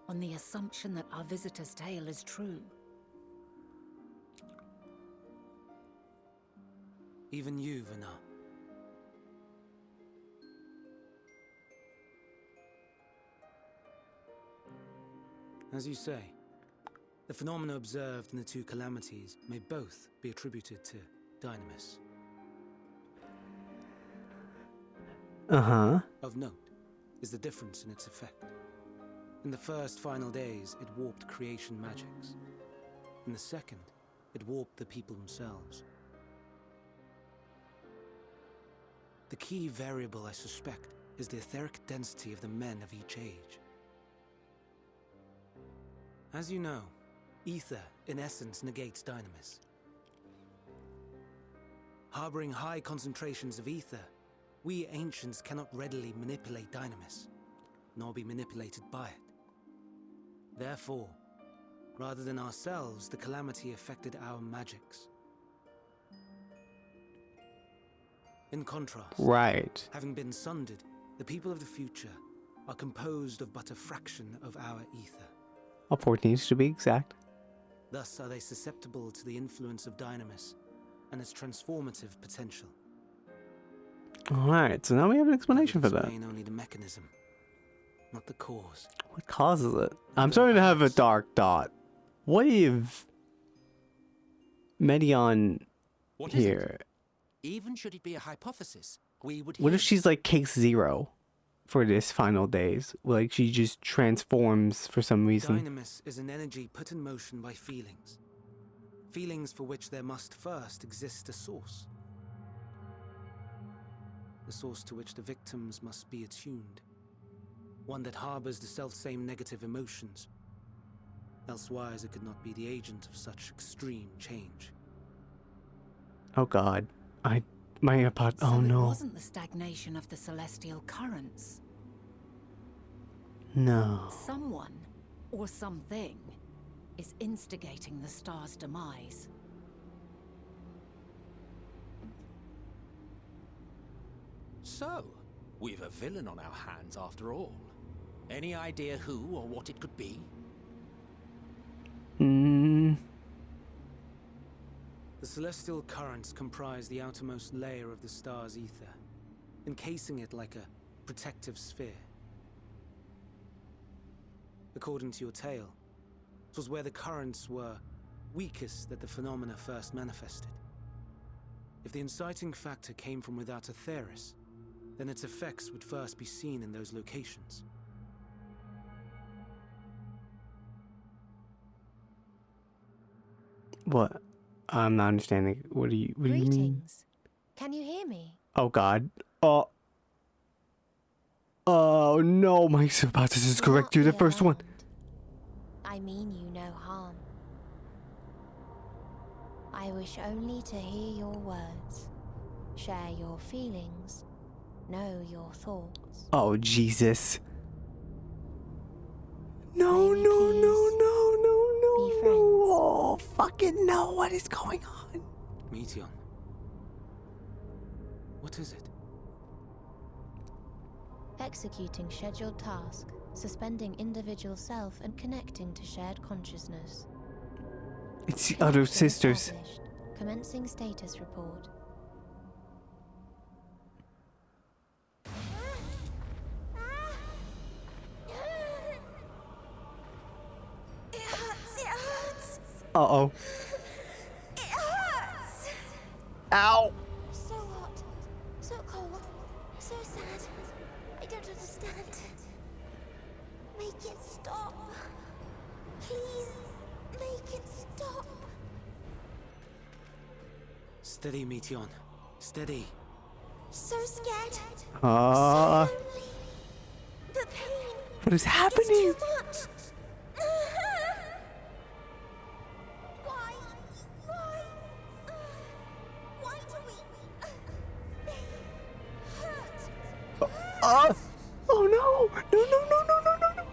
on the assumption that our visitor's tale is true. Even you, Vana. As you say, the phenomena observed in the two calamities may both be attributed to dynamis. Uh-huh. Of note is the difference in its effect. In the first final days, it warped creation magics. In the second, it warped the people themselves. The key variable, I suspect, is the etheric density of the men of each age. As you know, ether, in essence, negates dynamis. Harboring high concentrations of ether, we ancients cannot readily manipulate dynamis, nor be manipulated by it. Therefore, rather than ourselves, the calamity affected our magics. In contrast, Right. having been sundered, the people of the future are composed of but a fraction of our ether. All 14 to be exact. Thus are they susceptible to the influence of dynamis and its transformative potential. Alright, so now we have an explanation for that. Explain only the mechanism, not the cause. What causes it? I'm starting to have a dark thought. What if Medion What is it? here? Even should it be a hypothesis, we would What hear if she's like case zero for this final days? Like she just transforms for some reason. Dynamis is an energy put in motion by feelings. Feelings for which there must first exist a source. The source to which the victims must be attuned. One that harbors the self-same negative emotions. Elsewise, it could not be the agent of such extreme change. Oh god. My AirPod. So Oh it no. wasn't the stagnation of the celestial currents. No. Someone, or something, is instigating the star's demise. So, we've a villain on our hands after all. Any idea who or what it could be? The celestial currents comprise the outermost layer of the star's ether, encasing it like a protective sphere. According to your tale, it was where the currents were weakest that the phenomena first manifested. If the inciting factor came from without a Theris, then its effects would first be seen in those locations. What? I'm not understanding. What do you mean? Greetings. Can you hear me? Oh god. Oh no, my hypothesis is Do correct. not You're the be first one. alarmed. I mean you no harm. I wish only to hear your words, share your feelings, know your thoughts. Oh Jesus. No, May we no, no, please no, no, no, be no. friends? Oh, fucking no. What is going on? Meteon. What is it? Executing scheduled task, suspending individual self and connecting to shared consciousness. It's the other Connection sisters. established. Commencing status report. It hurts. Uh-oh. It hurts. Ow. So what? So cold. So sad. I don't understand. Make it stop. Please, make it stop. Steady, Meteon. Steady. So scared. So Ah, lonely. The pain. what is It's happening? too much. Why? Why? Why do we? They hurt. Oh no! No, no, no, no, no, no, no!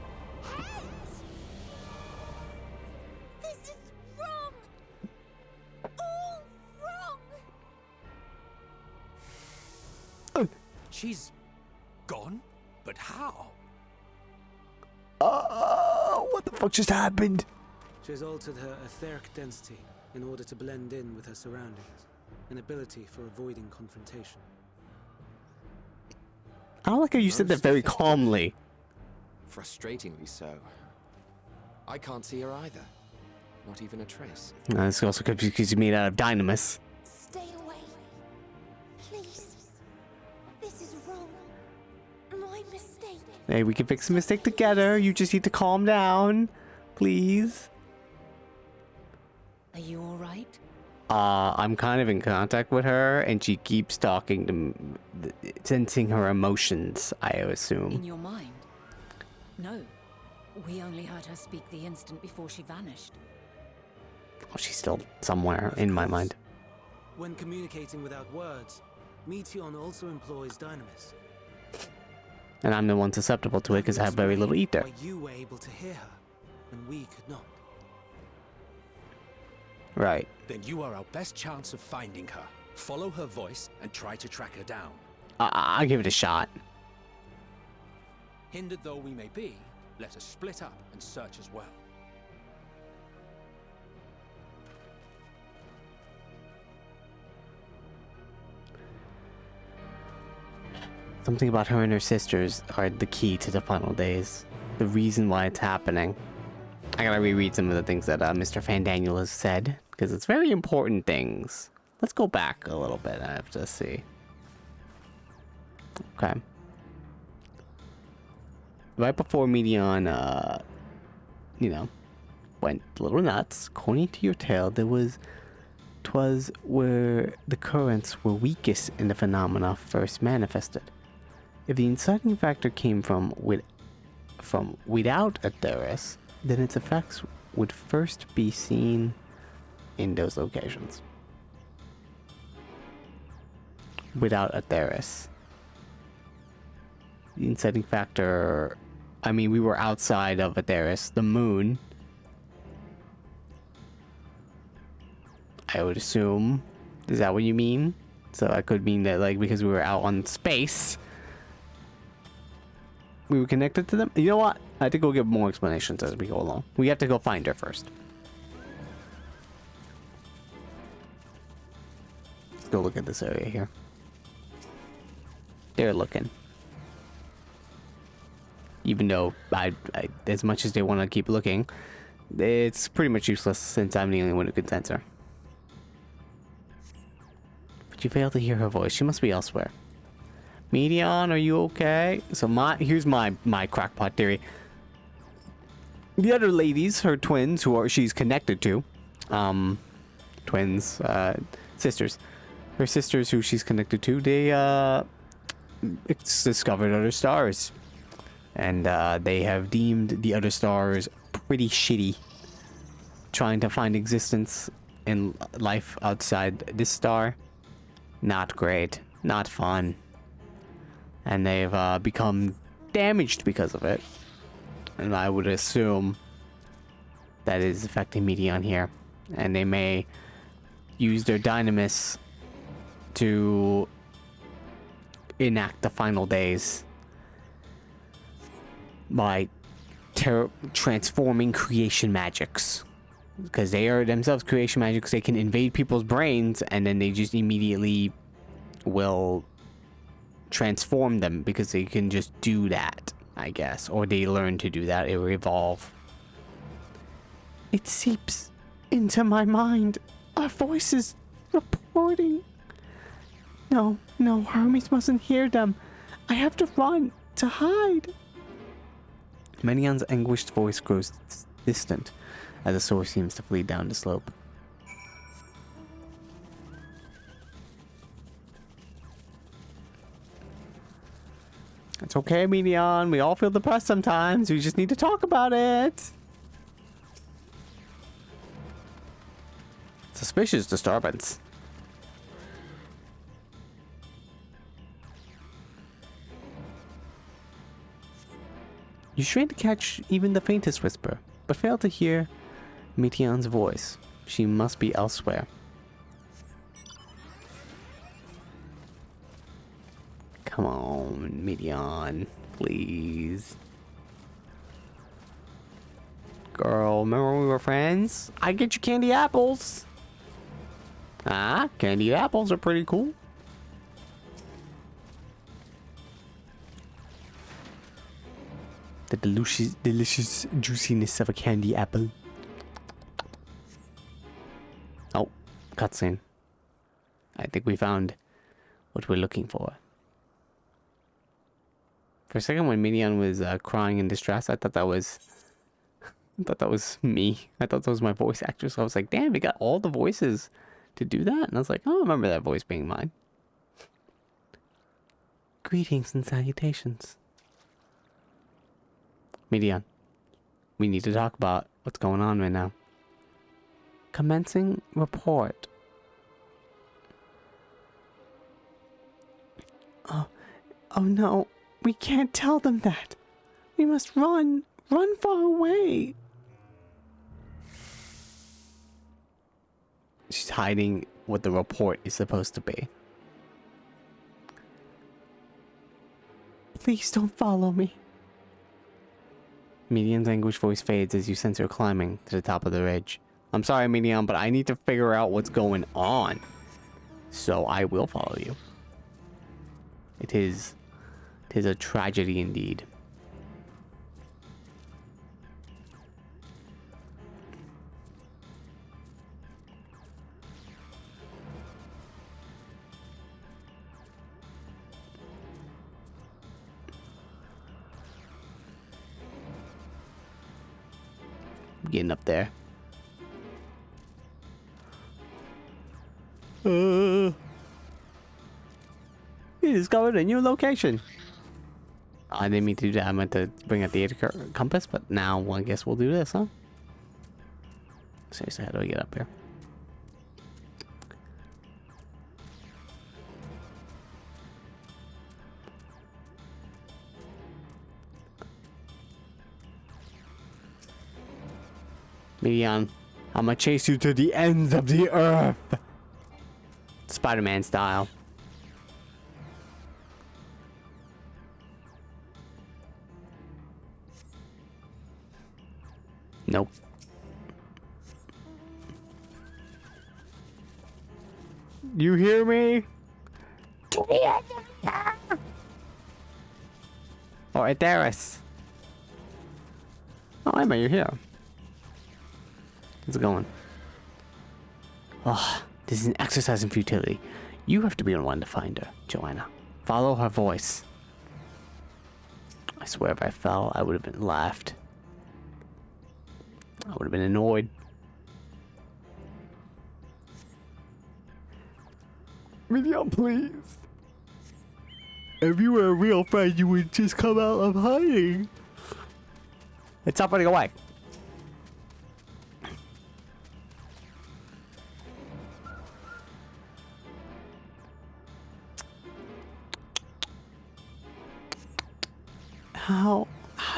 Hurt. This is wrong. All wrong. She's gone? But how? What the fuck just happened? She has altered her etheric density in order to blend in with her surroundings, an ability for avoiding confrontation. I don't like how you said that very calmly. Frustratingly so. I can't see her either. Not even a trace. It's also because you made out of dynamis. Stay away. Please. This is wrong. My mistake. Hey, we can fix the mistake together. You just need to calm down. Please. Are you all right? I'm kind of in contact with her, and she keeps talking to sensing her emotions, I In assume. your mind? No. We only heard her speak the instant before she vanished. Oh, she's still somewhere in my mind. When communicating without words, Meteon also employs dynamis. And I'm the one susceptible to it because I have very little ether. Why you were able to hear her, and we could not. Right. Then you are our best chance of finding her. Follow her voice and try to track her down. I'll give it a shot. Hindered though we may be, let us split up and search as well. Something about her and her sisters are the key to the final days. The reason why it's happening. I gotta reread some of the things that Mr. Fandaniel has said, because it's very important things. Let's go back a little bit. I have to see. Okay. Right before Meteon, went a little nuts, according to your tale, twas where the currents were weakest in the phenomena first manifested. If the inciting factor came from without Atheris, then its effects would first be seen in those locations. Without Atheris. The inciting factor... I mean, we were outside of Atheris, the moon. I would assume. Is that what you mean? So I could mean that, like, because we were out on space, we were connected to them. You know what? I think we'll get more explanations as we go along. We have to go find her first. Let's go look at this area here. They're looking. Even though, I as much as they want to keep looking, it's pretty much useless since I'm the only one who can sense her. But you fail to hear her voice. She must be elsewhere. Meteon, are you okay? So here's my crackpot theory. The other ladies, her twins, she's connected to, sisters. Her sisters who she's connected to, they discovered other stars. And they have deemed the other stars pretty shitty. Trying to find existence in life outside this star. Not great. Not fun. And they've become damaged because of it. And I would assume that is affecting Meteon here. And they may use their dynamis to enact the final days by transforming creation magics. Because they are themselves creation magics, they can invade people's brains and then they just immediately will transform them because they can just do that, I guess. Or they learn to do that, or evolve. It seeps into my mind. Our voices reporting. No, no, Hermes mustn't hear them. I have to run, to hide. Menion's anguished voice grows distant as the source seems to flee down the slope. It's okay, Menion. We all feel depressed sometimes. We just need to talk about it. Suspicious disturbance. You strain to catch even the faintest whisper, but fail to hear Meteon's voice. She must be elsewhere. Come on, Meteon, please. Girl, remember when we were friends? I get you candy apples. Ah, candy apples are pretty cool. The delicious juiciness of a candy apple. Oh, cutscene. I think we found what we're looking for. For a second, when Minion was crying in distress, I thought that was me. I thought that was my voice actress. I was like, damn, we got all the voices to do that. And I was like, oh, I remember that voice being mine. Greetings and salutations. Medion, we need to talk about what's going on right now. Commencing report. Oh no, we can't tell them that. We must run far away. She's hiding what the report is supposed to be. Please don't follow me. Medion's anguished voice fades as you sense her climbing to the top of the ridge. I'm sorry, Medion, but I need to figure out what's going on. So I will follow you. It is a tragedy indeed. Getting up there. We discovered a new location. I didn't mean to do that. I meant to bring out the compass, but now well, I guess we'll do this, huh? Seriously, how do I get up here? Medion, I'm gonna chase you to the ends of the earth. Spider-Man style. Nope. You hear me? To the end of the earth. Or Atheris. Oh, Emma, you're here. How's it going? Oh, this is an exercise in futility. You have to be the one to find her, Joanna. Follow her voice. I swear if I fell, I would have been laughed. I would have been annoyed. Medion, please. If you were a real friend, you would just come out of hiding. It's not running away. How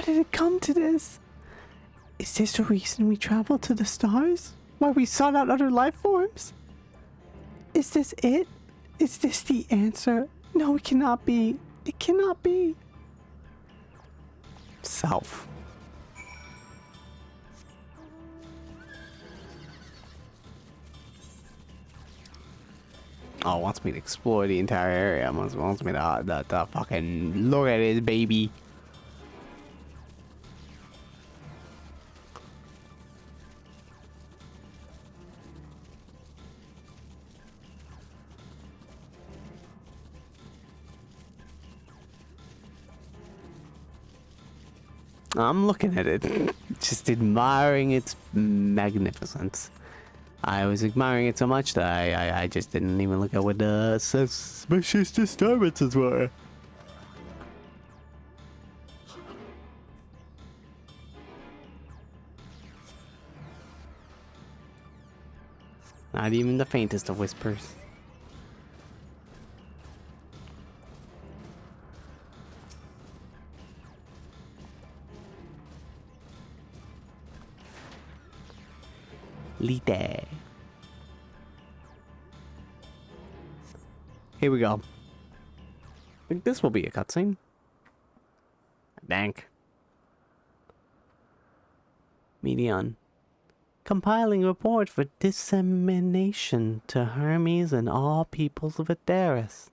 did it come to this? Is this the reason we traveled to the stars? Why we sought out other life forms? Is this it? Is this the answer? No, it cannot be. It cannot be. Self. Oh, wants me to explore the entire area. Wants me to fucking look at this baby. I'm looking at it, just admiring its magnificence. I was admiring it so much that I just didn't even look at what the suspicious disturbances were. Not even the faintest of whispers. Lite. Here we go. I think this will be a cutscene. Bank. Medion. Compiling report for dissemination to Hermes and all peoples of Atheris.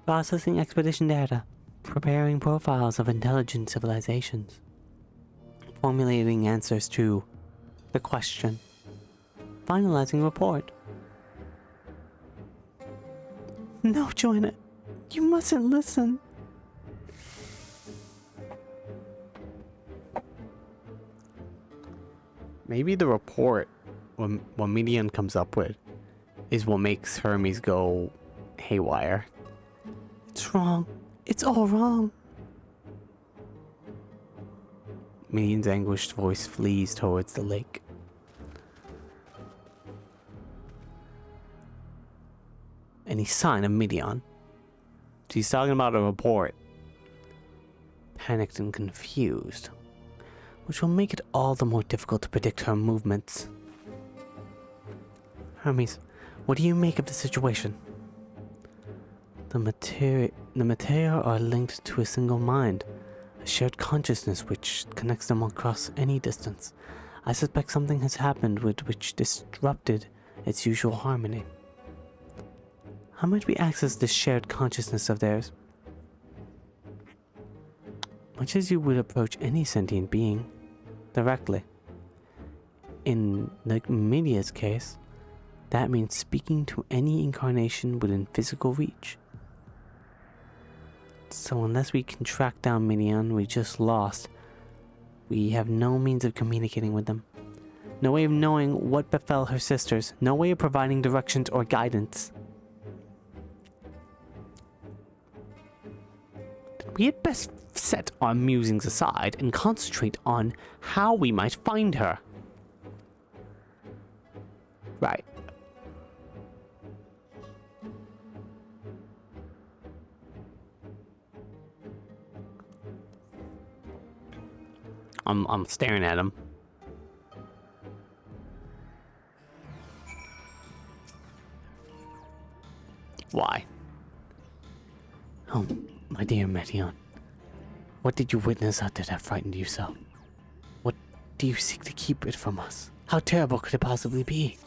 Processing expedition data. Preparing profiles of intelligent civilizations. Formulating answers to the question. Finalizing report. No, Joanna. You mustn't listen. Maybe the report, what Median comes up with, is what makes Hermes go haywire. It's wrong. It's all wrong. Median's anguished voice flees towards the lake. Any sign of Median? She's talking about a report. Panicked and confused, which will make it all the more difficult to predict her movements. Hermes, what do you make of the situation? The materia are linked to a single mind, a shared consciousness which connects them across any distance. I suspect something has happened which disrupted its usual harmony. How might we access this shared consciousness of theirs? Much as you would approach any sentient being, directly. In the Media's case, that means speaking to any incarnation within physical reach. So unless we can track down Median we just lost, we have no means of communicating with them. No way of knowing what befell her sisters, no way of providing directions or guidance. We had best set our musings aside and concentrate on how we might find her. Right. I'm staring at him. Why? Oh, my dear Medion. What did you witness out there that frightened you so? What do you seek to keep it from us? How terrible could it possibly be?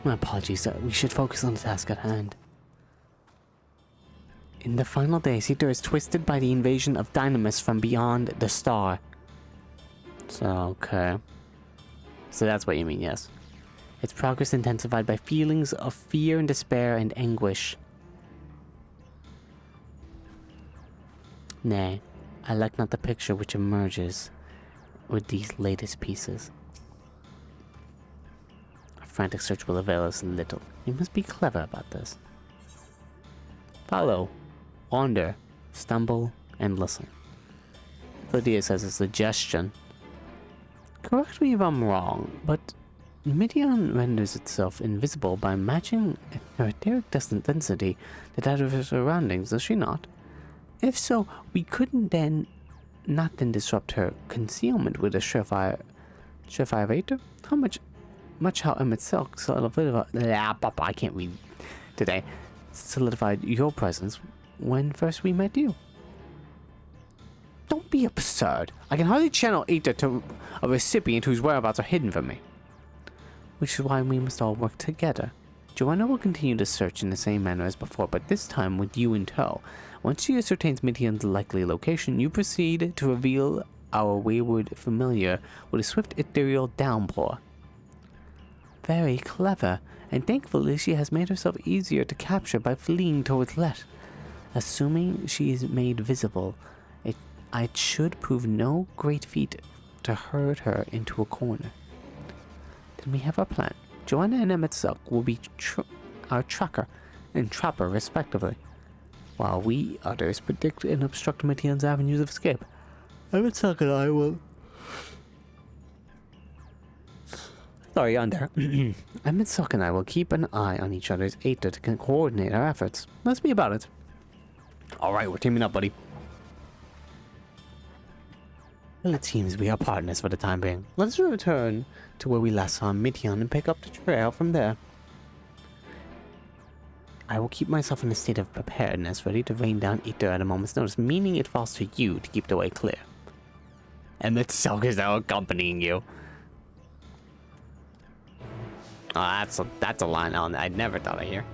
My apologies, we should focus on the task at hand. In the final days, Ether is twisted by the invasion of Dynamis from beyond the star. So, okay. So that's what you mean, yes. Its progress intensified by feelings of fear and despair and anguish. Nay, I like not the picture which emerges with these latest pieces. A frantic search will avail us little. You must be clever about this. Follow, wander, stumble, and listen. Lydia says a suggestion. Correct me if I'm wrong, but Midian renders itself invisible by matching her etheric density to that of her surroundings, does she not? If so, we couldn't then not disrupt her concealment with a surefire Vader? How much how Emmett Silk solidified I can't read today. Solidified your presence when first we met you. Don't be absurd. I can hardly channel ether to a recipient whose whereabouts are hidden from me. Which is why we must all work together. Joanna will continue to search in the same manner as before, but this time with you in tow. Once she ascertains Midian's likely location, you proceed to reveal our wayward familiar with a swift ethereal downpour. Very clever, and thankfully she has made herself easier to capture by fleeing towards Let. Assuming she is made visible, it should prove no great feat to herd her into a corner. Then we have our plan. Joanna and Emet will be our tracker and trapper respectively, while we others predict and obstruct Meteon's avenues of escape. Emet and I will... Sorry, on there. Emet and I will keep an eye on each other's Aether to coordinate our efforts. Let's be about it. Alright, we're teaming up, buddy. Well, it seems we are partners for the time being. Let's return to where we last saw Meteon and pick up the trail from there. I will keep myself in a state of preparedness, ready to rain down Aether at a moment's notice, meaning it falls to you to keep the way clear. And that Selk is now accompanying you. Oh, that's a line I never thought I'd hear.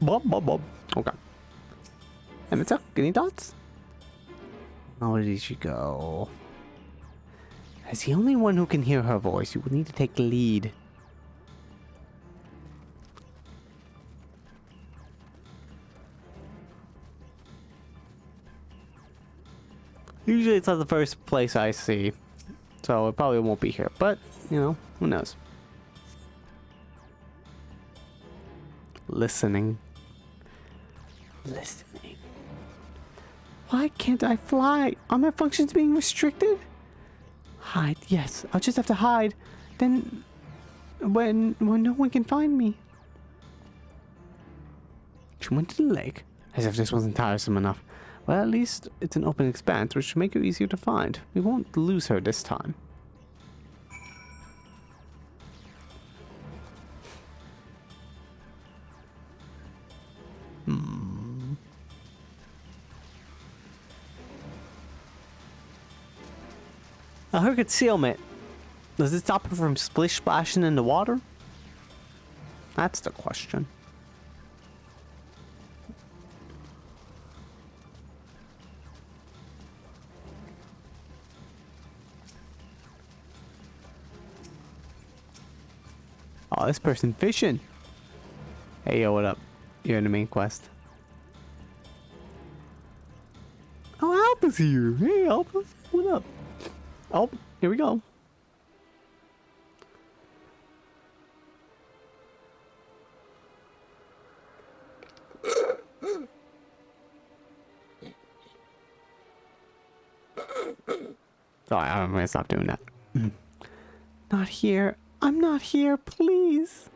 Bob. Okay. Emet, any thoughts? Where did she go? As the only one who can hear her voice, you will need to take the lead. Usually it's not the first place I see, so it probably won't be here, but, you know, who knows. Listening. Why can't I fly? Are my functions being restricted? Hide, yes. I'll just have to hide. Then, when no one can find me. She went to the lake, as if this wasn't tiresome enough. Well, at least it's an open expanse, which should make her easier to find. We won't lose her this time. Her concealment. Does it stop her from splish splashing in the water? That's the question. Oh, this person fishing. Hey, yo, what up? You're in the main quest. Oh, Alpa's here. Hey, Alpa. What up? Oh, here we go. Sorry, I'm gonna stop doing that. Not here. I'm not here, please.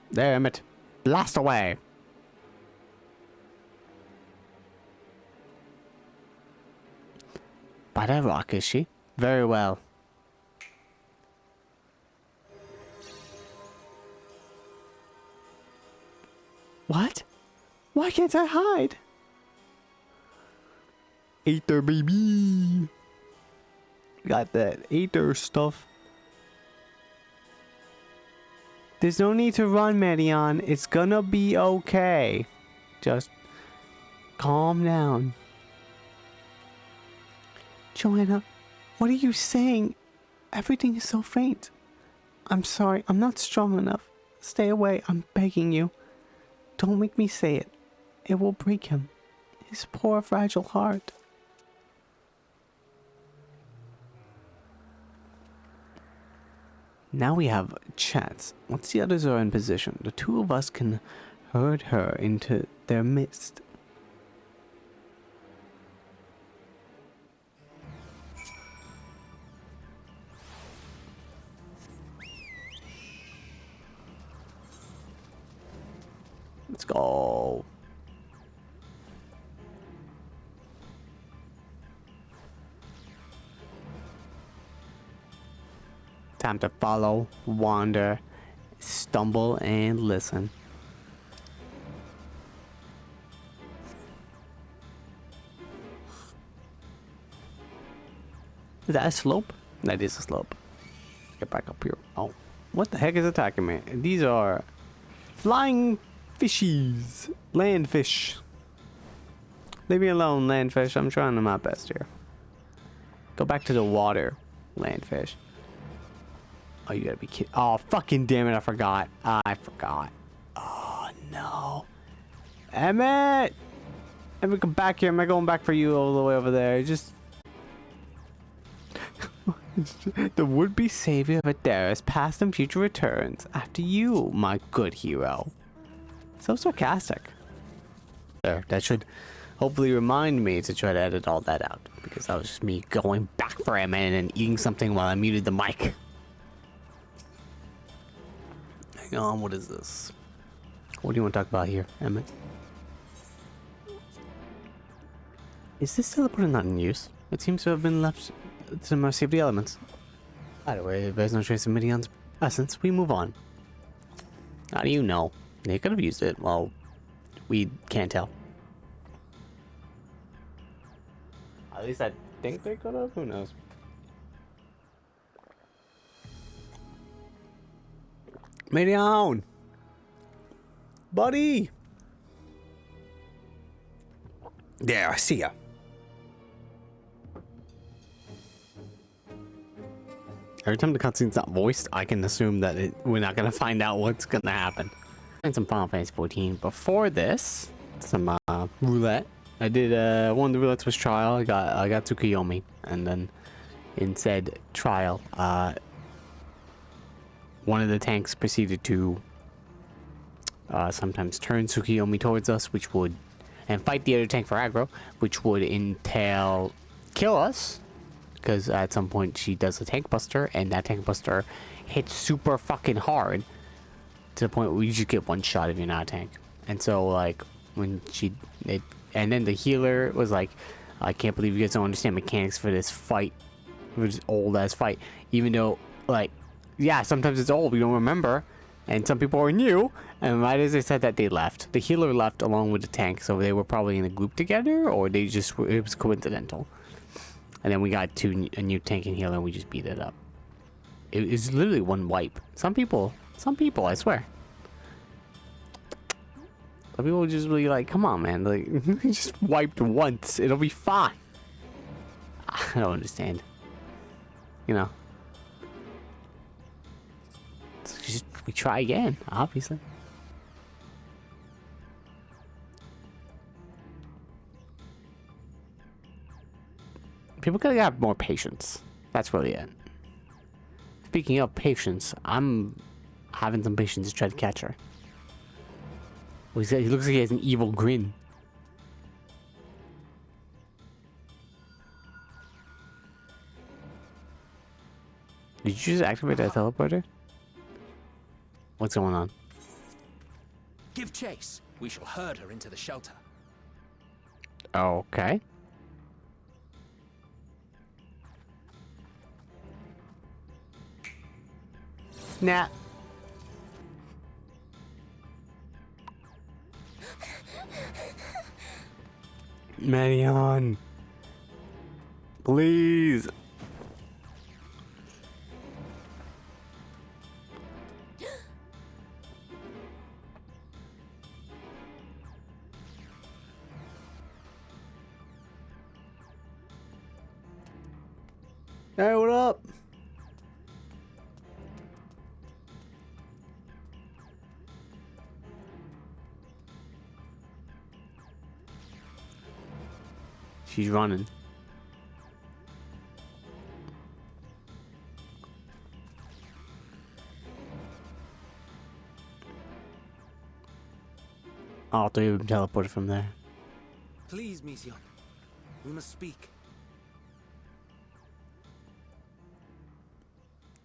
There, Emmett. Blast away. By that rock, is she? Very well. What? Why can't I hide? Aether, baby. Got that Aether stuff. There's no need to run, Medion. It's gonna be okay. Just calm down. Joanna, what are you saying? Everything is so faint. I'm sorry, I'm not strong enough. Stay away, I'm begging you. Don't make me say it. It will break him. His poor, fragile heart. Now we have chance. Once the others are in position, the two of us can herd her into their midst. Let's go. Time to follow, wander, stumble, and listen. Is that a slope? That is a slope. Get back up here. Oh, What the heck is attacking me? These are flying fishies. Land fish. Leave me alone, land fish. I'm trying my best here. Go back to the water, land fish. Oh, you gotta be kidding. Oh, fucking damn it. I forgot. I forgot. Oh, no. Emmett! Emmett, come back here. I'm not going back for you all the way over there. Just... The would-be savior of Adaris, past and future returns. After you, my good hero. So sarcastic. There, that should hopefully remind me to try to edit all that out. Because that was just me going back for a minute and eating something while I muted the mic. Hang on, what is this? What do you want to talk about here, Emmett? Is this teleporter not in use? It seems to have been left to the mercy of the elements. Either way, if there's no trace of Midion's essence, we move on. How do you know? They could have used it. Well, we can't tell. At least I think they could have. Who knows? Midion! Buddy! There, I see ya. Every time the cutscene's not voiced, I can assume that we're not gonna find out what's gonna happen. And some Final Fantasy 14. Before this, some roulette. I did one of the roulettes was trial. I got Tsukuyomi, and then in said trial, one of the tanks proceeded to sometimes turn Tsukuyomi towards us, which would and fight the other tank for aggro, which would entail kill us. Because at some point she does a tank buster, and that tank buster hits super fucking hard to the point where you just get one shot if you're not a tank. And so, like, when and then the healer was like, I can't believe you guys don't understand mechanics for this fight, for this old ass fight. Even though, like, yeah, sometimes it's old, we don't remember, and some people are new. And right as they said that, they left. The healer left along with the tank, so they were probably in a group together, or they just it was coincidental. And then we got a new tank and healer, and we just beat it up. It was literally one wipe. Some people, I swear. Some people just really like, come on, man. Like, just wiped once. It'll be fine. I don't understand. You know. Just, we try again, obviously. People gotta have more patience. That's really it. Speaking of patience, I'm having some patience to try to catch her. Well, he looks like he has an evil grin. Did you just activate that teleporter? What's going on? Give chase. We shall herd her into the shelter. Okay. Snap. Marion. Please. Hey, what up? She's running. All three of them teleported from there. Please, Mission. We must speak.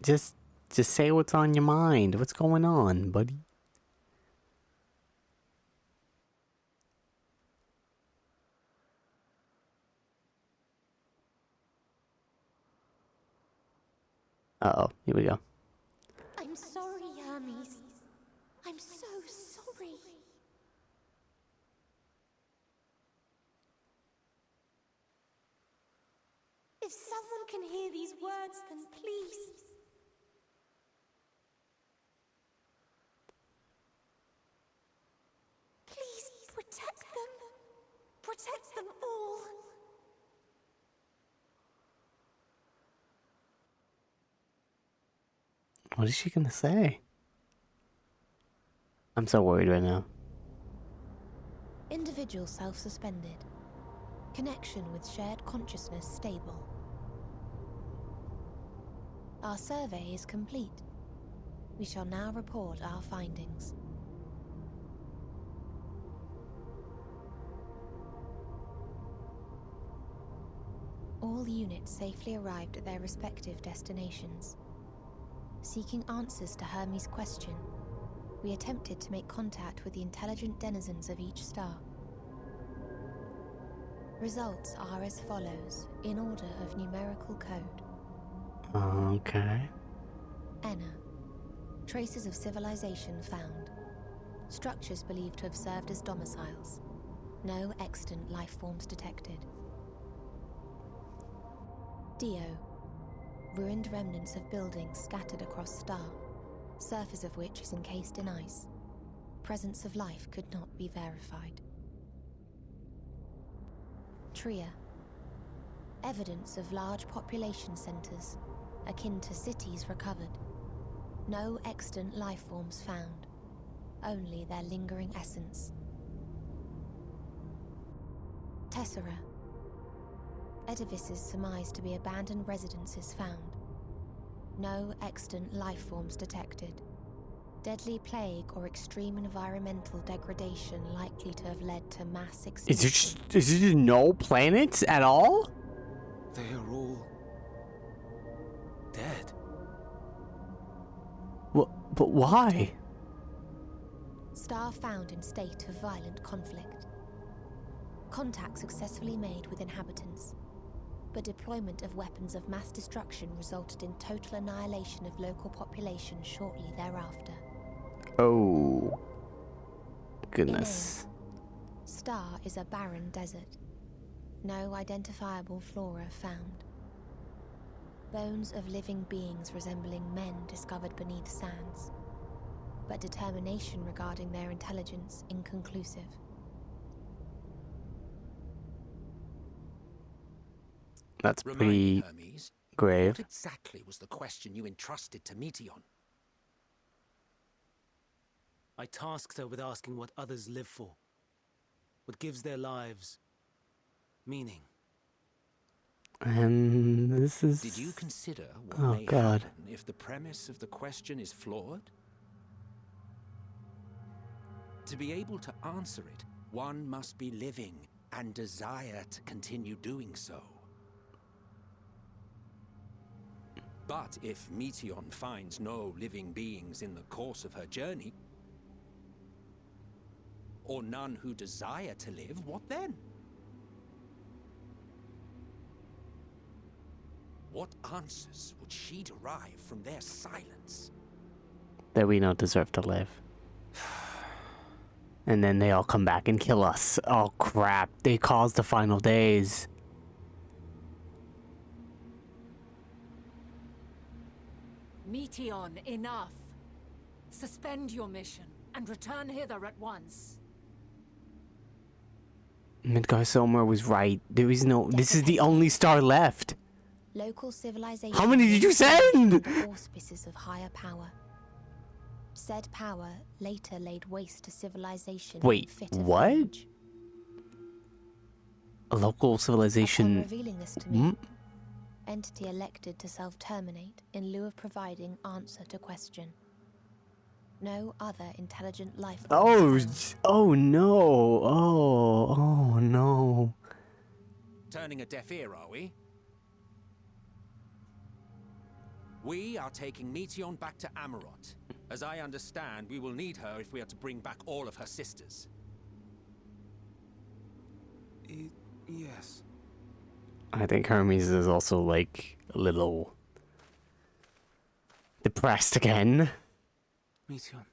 Just say what's on your mind. What's going on, buddy? Uh-oh, here we go. I'm sorry, Hermes. I'm so sorry. If someone can hear these words, then please. protect them all. What is she gonna say? I'm so worried right now. Individual self-suspended. Connection with shared consciousness stable. Our survey is complete. We shall now report our findings. All units safely arrived at their respective destinations. Seeking answers to Hermes' question, we attempted to make contact with the intelligent denizens of each star. Results are as follows, in order of numerical code. Okay. Enna. Traces of civilization found. Structures believed to have served as domiciles. No extant life forms detected. Dio. Ruined remnants of buildings scattered across star, surface of which is encased in ice. Presence of life could not be verified. Tria. Evidence of large population centers, akin to cities recovered. No extant life forms found, only their lingering essence. Tessera. Edifices surmised to be abandoned residences found. No extant life forms detected. Deadly plague or extreme environmental degradation likely to have led to mass extinction. Is there no planets at all? They are all dead. But why? Star found in state of violent conflict. Contact successfully made with inhabitants, but deployment of weapons of mass destruction resulted in total annihilation of local population shortly thereafter. Oh, goodness. Star is a barren desert. No identifiable flora found. Bones of living beings resembling men discovered beneath sands, but determination regarding their intelligence inconclusive. That's Remind pretty me, Hermes, grave. what exactly was the question you entrusted to Meteon? I tasked her with asking what others live for. What gives their lives meaning. And this is... Did you consider what Oh, may God. happen if the premise of the question is flawed? To be able to answer it, one must be living and desire to continue doing so. But if Meteon finds no living beings in the course of her journey, or none who desire to live, what then? What answers would she derive from their silence? That we don't deserve to live. And then they all come back and kill us. Oh, crap. They caused the final days. Meteon, enough. Suspend your mission and return hither at once. Midgar Somer was right. There is no... This is the only star left. Local civilization. How many did you send? Under auspices of higher power. Said power later laid waste to civilization. Wait, in fit of what? rage. A local civilization... Upon revealing this to me, entity elected to self-terminate in lieu of providing answer to question. No other intelligent life Oh, forms found. oh no. Oh no. Turning a deaf ear, are we? We are taking Meteon back to Amarot. As I understand, we will need her if we are to bring back all of her sisters. Yes. I think Hermes is also like a little depressed again. Meteon.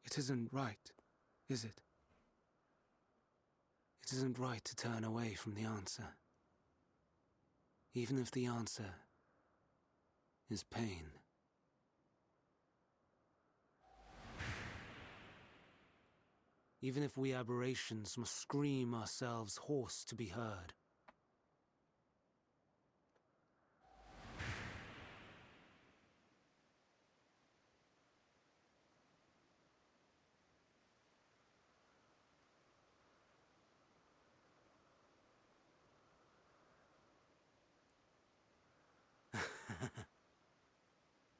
It isn't right, is it? It isn't right to turn away from the answer. Even if the answer is pain. Even if we aberrations must scream ourselves hoarse to be heard.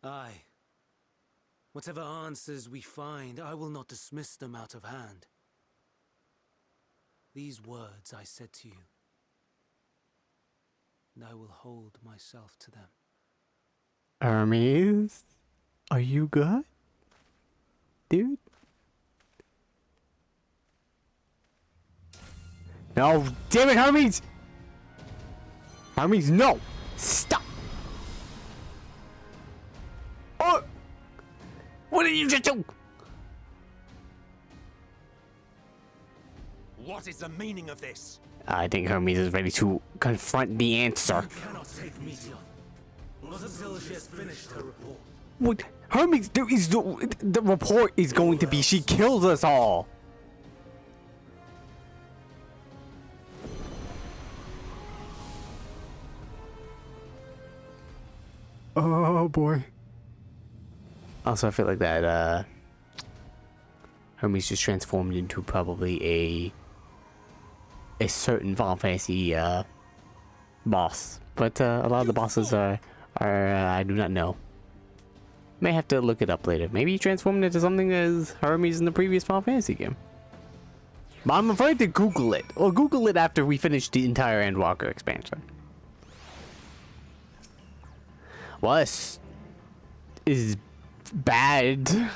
Aye. Whatever answers we find, I will not dismiss them out of hand. These words I said to you, and I will hold myself to them. Hermes, are you good? Dude? No, damn it, Hermes! Hermes, no! Stop! Oh! What did you just do? What is the meaning of this? I think Hermes is ready to confront the answer. You cannot take Meteon. Not until she has finished her report. What? Hermes, there is the report is going to be she kills us all. Oh boy. Also, I feel like that Hermes just transformed into probably a certain Final Fantasy boss, but a lot of the bosses are I do not know. May have to look it up later. Maybe he transformed into something as Hermes in the previous Final Fantasy game. But I'm afraid to Google it. Or Google it after we finish the entire Endwalker expansion. Well, this is bad.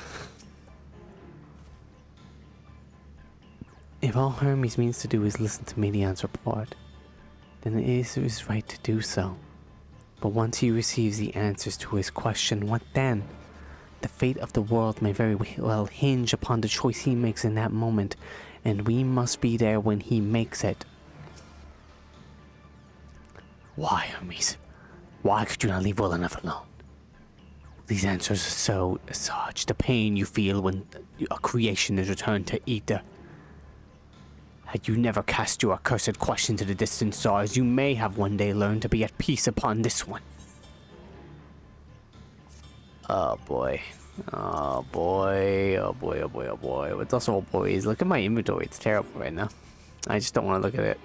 If all Hermes means to do is listen to Medion's report, then it is his right to do so. But once he receives the answers to his question, what then? The fate of the world may very well hinge upon the choice he makes in that moment, and we must be there when he makes it. Why, Hermes? Why could you not leave well enough alone? These answers are so such the pain you feel when a creation is returned to ether. Had you never cast your accursed question to the distant stars, you may have one day learned to be at peace upon this one. Oh boy. Oh boy. Oh boy, oh boy, oh boy. What's also oh boy is look at my inventory. It's terrible right now. I just don't want to look at it.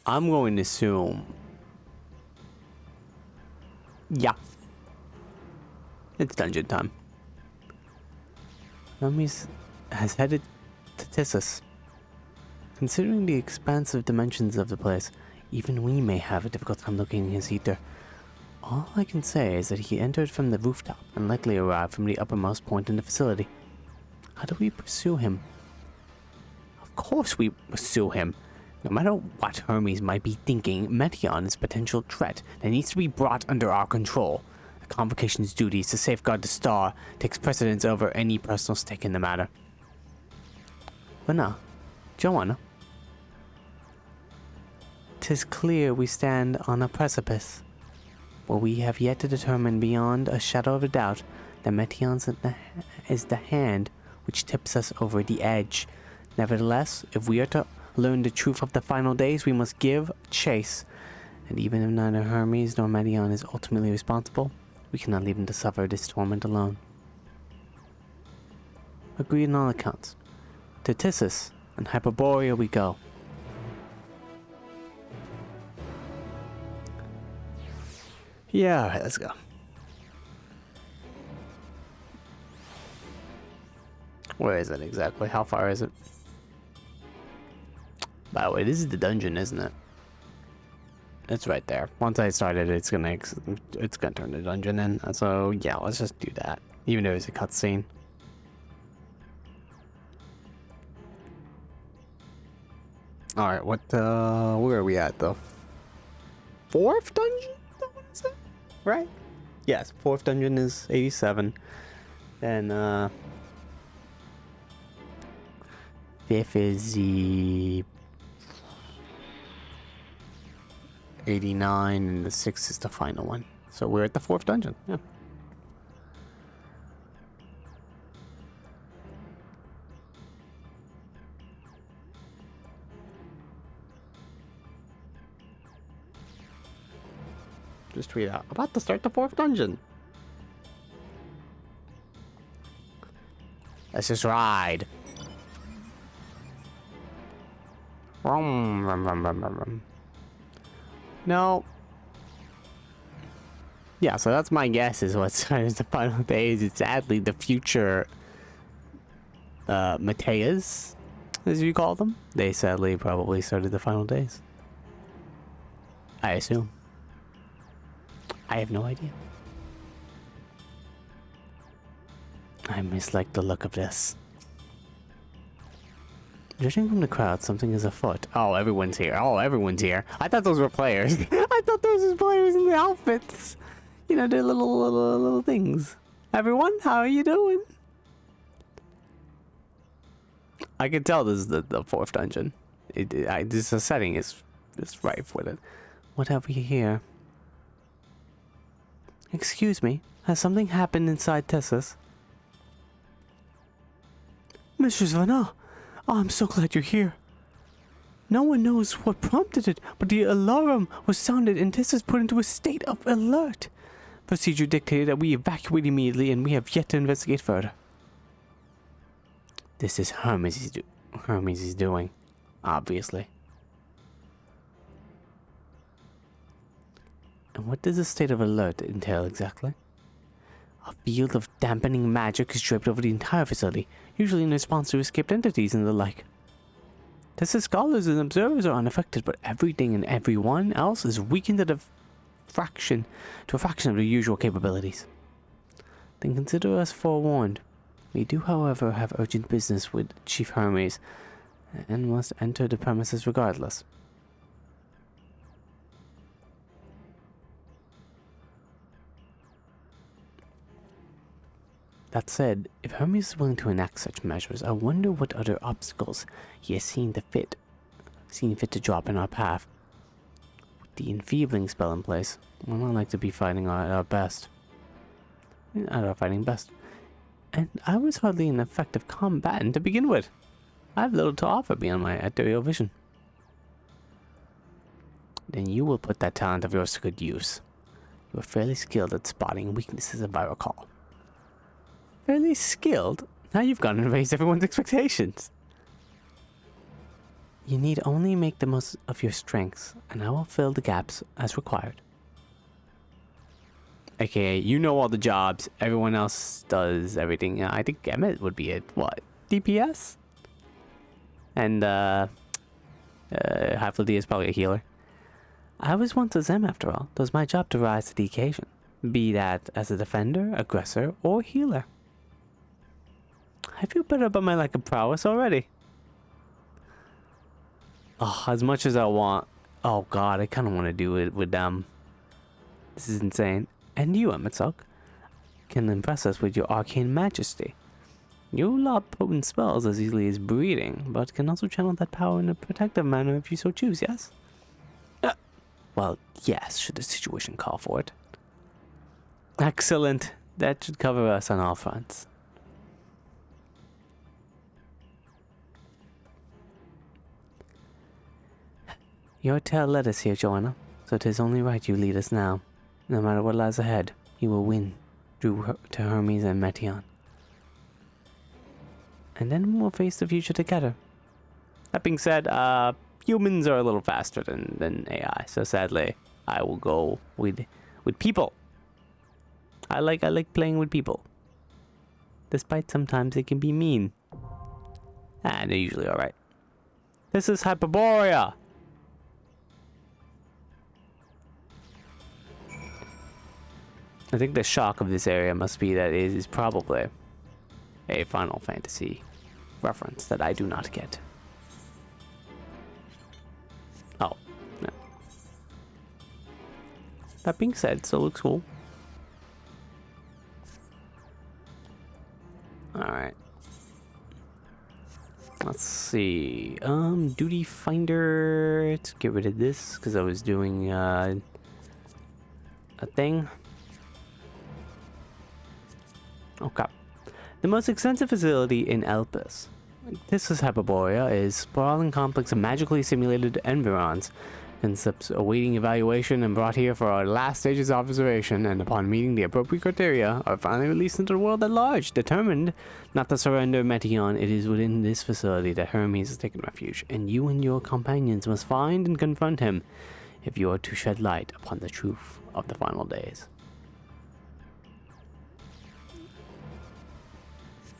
I'm going to assume. Yeah. It's dungeon time. Hermes has headed to Tissus. Considering the expansive dimensions of the place, even we may have a difficult time locating his ether. All I can say is that he entered from the rooftop and likely arrived from the uppermost point in the facility. How do we pursue him? Of course we pursue him. No matter what Hermes might be thinking, Meteon is a potential threat that needs to be brought under our control. The Convocation's duties to safeguard the star takes precedence over any personal stake in the matter. But now, Joanna, 'tis clear we stand on a precipice, where we have yet to determine beyond a shadow of a doubt that Meteon's is the hand which tips us over the edge. Nevertheless, if we are to learn the truth of the final days, we must give chase. And even if neither Hermes nor Meteon is ultimately responsible, we cannot leave him to suffer this torment alone. Agreed on all accounts. To Tissus and Hyperborea we go. Yeah, alright, let's go. Where is it exactly? How far is it? By the way, this is the dungeon, isn't it? It's right there. Once I started, it's gonna turn the dungeon in. So yeah, let's just do that. Even though it's a cutscene. All right, what? Where are we at? The fourth dungeon? What is it? Right? yes, fourth dungeon is 87. Then fifth is the 89, and the sixth is the final one. So we're at the fourth dungeon. Yeah. Just tweet out about to start the fourth dungeon. Let's just ride. Rum, rum, rum, rum, rum, rum. No. Yeah, so that's my guess is what's the final days. It's sadly the future Mateas, as you call them. They sadly probably started the final days. I assume. I have no idea. I mislike the look of this. Judging from the crowd, something is afoot. Oh, everyone's here. Oh, everyone's here. I thought those were players. I thought those were players in the outfits. You know, their little things. Everyone, how are you doing? I can tell this is the fourth dungeon. This setting is rife with it. What have we here? Excuse me, has something happened inside Tessus? Mistress Vanna, I'm so glad you're here. No one knows what prompted it, but the alarm was sounded and Tessus put into a state of alert. Procedure dictated that we evacuate immediately, and we have yet to investigate further. This is Hermes' doing, obviously. And what does the state of alert entail exactly? A field of dampening magic is draped over the entire facility, usually in response to escaped entities and the like. Tessus scholars and observers are unaffected, but everything and everyone else is weakened to a fraction of their usual capabilities. Then consider us forewarned. We do, however, have urgent business with Chief Hermes, and must enter the premises regardless. That said, if Hermes is willing to enact such measures, I wonder what other obstacles he has seen fit to drop in our path. With the enfeebling spell in place, we don't like to be fighting at our best. At our fighting best. And I was hardly an effective combatant to begin with. I have little to offer beyond my ethereal vision. Then you will put that talent of yours to good use. You are fairly skilled at spotting weaknesses, if I recall. Fairly skilled? Now you've gone and raised everyone's expectations. You need only make the most of your strengths, and I will fill the gaps as required. AKA, you know all the jobs, everyone else does everything. I think Emmett would be at, what, DPS? And, Half-Lady is probably a healer. I was once a Zem after all. It was my job to rise to the occasion. Be that as a defender, aggressor, or healer. I feel better about my lack of prowess already. Oh, as much as I want. Oh god, I kind of want to do it with them. This is insane. And you, Emetsuck, can impress us with your arcane majesty. You lob potent spells as easily as breathing, but can also channel that power in a protective manner if you so choose, yes? Well, yes, should the situation call for it. Excellent. That should cover us on all fronts. Your tale led us here, Joanna, so 'tis only right you lead us now. No matter what lies ahead, you will win through to Hermes and Metion. And then we'll face the future together. That being said, humans are a little faster than AI, so sadly, I will go with people. I like playing with people. Despite sometimes it can be mean. They're usually alright. This is Hyperborea! I think the shock of this area must be that it is probably a Final Fantasy reference that I do not get. Oh, no. That being said, it still looks cool. Let's see. Duty finder. Let's get rid of this because I was doing a thing. Okay. The most extensive facility in Elpis. This is Hyperborea, is sprawling complex of magically simulated environs. Concepts awaiting evaluation and brought here for our last stages of observation, and upon meeting the appropriate criteria, are finally released into the world at large. Determined not to surrender Meteon, it is within this facility that Hermes has taken refuge, and you and your companions must find and confront him if you are to shed light upon the truth of the final days.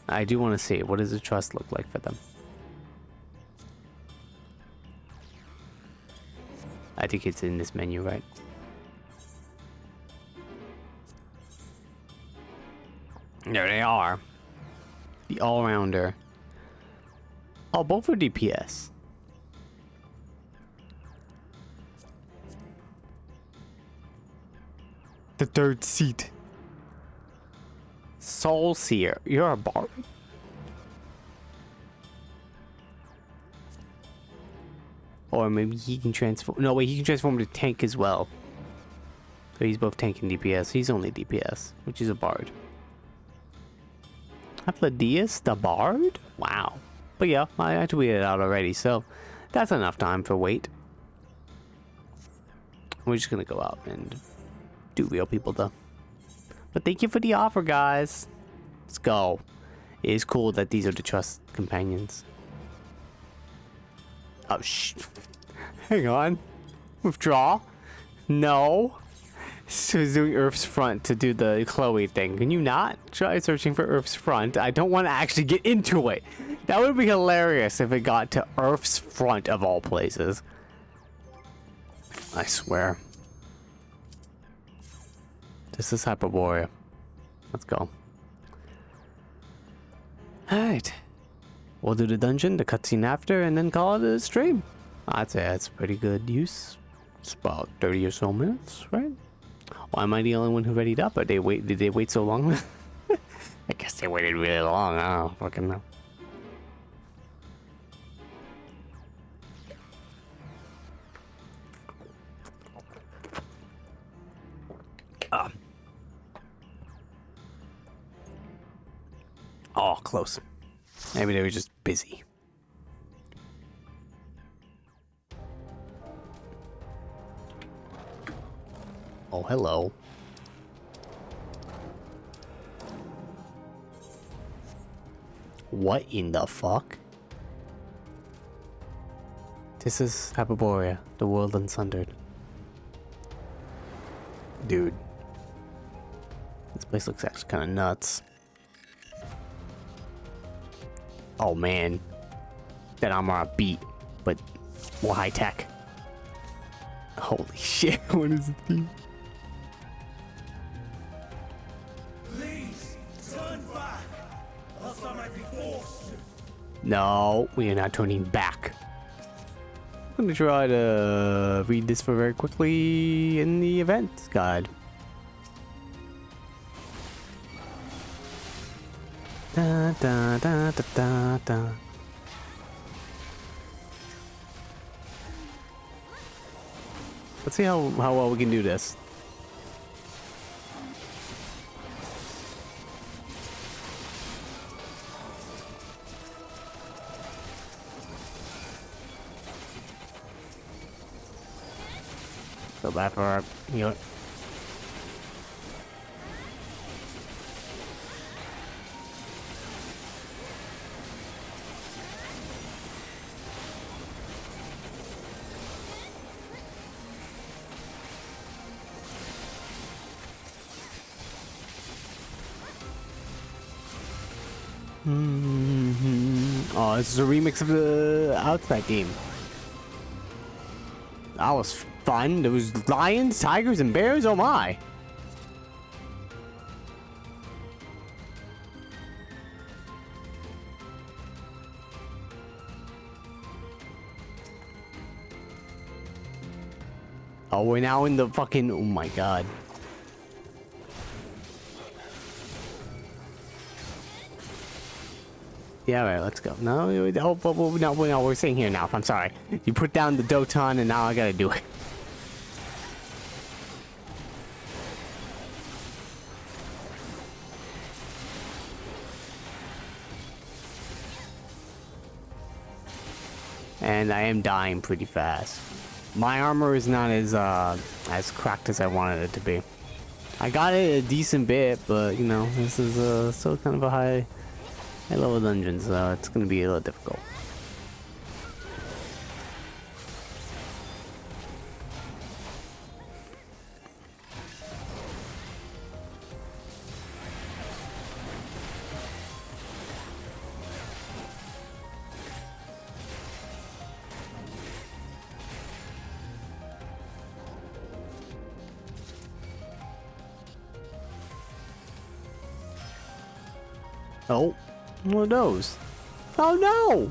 I do want to see, what does the trust look like for them? I think it's in this menu, right? There they are. The all-rounder. Oh, both are DPS. The third seat. Soul Seer. You're a bard. Or maybe he can transform. No, wait, he can transform to tank as well. So he's both tank and DPS. He's only DPS, which is a bard. Apladius, the bard? Wow. But yeah, I tweeted it out already, so that's enough time for wait. We're just gonna go out and do real people though. But thank you for the offer, guys. Let's go. It is cool that these are the trust companions. Oh, hang on. Withdraw? No. So he's doing Earth's front to do the Chloe thing. Can you not try searching for Earth's front? I don't want to actually get into it. That would be hilarious if it got to Earth's front of all places. I swear. This is Hyperborea. Let's go. Alright. We'll do the dungeon, the cutscene after, and then call it a stream. I'd say that's pretty good use. It's about 30 or so minutes, right? Why am I the only one who readied up? Did they wait so long? I guess they waited really long. I don't fucking know. Oh, close. Maybe they were just busy. Oh, hello. What in the fuck? This is Hyperborea, the world unsundered. Dude. This place looks actually kind of nuts. Oh man, that armor I beat, but more high tech. Holy shit, what is this? Please turn back, else I might be forced to. No, we are not turning back. I'm gonna try to read this for very quickly in the events guide. Da, da, da, da, da, da. Let's see how well we can do this. Go back for our healer. Oh, this is a remix of the Outback game. That was fun. There was lions, tigers, and bears. Oh my! Oh, we're now in the fucking. Oh my god. Yeah, all right, let's go. No, no, we're staying here now. I'm sorry. You put down the Doton, and now I gotta do it. And I am dying pretty fast. My armor is not as cracked as I wanted it to be. I got it a decent bit, but you know, this is still kind of a high level dungeon, so it's gonna be a little difficult. Oh, one of those. Oh no!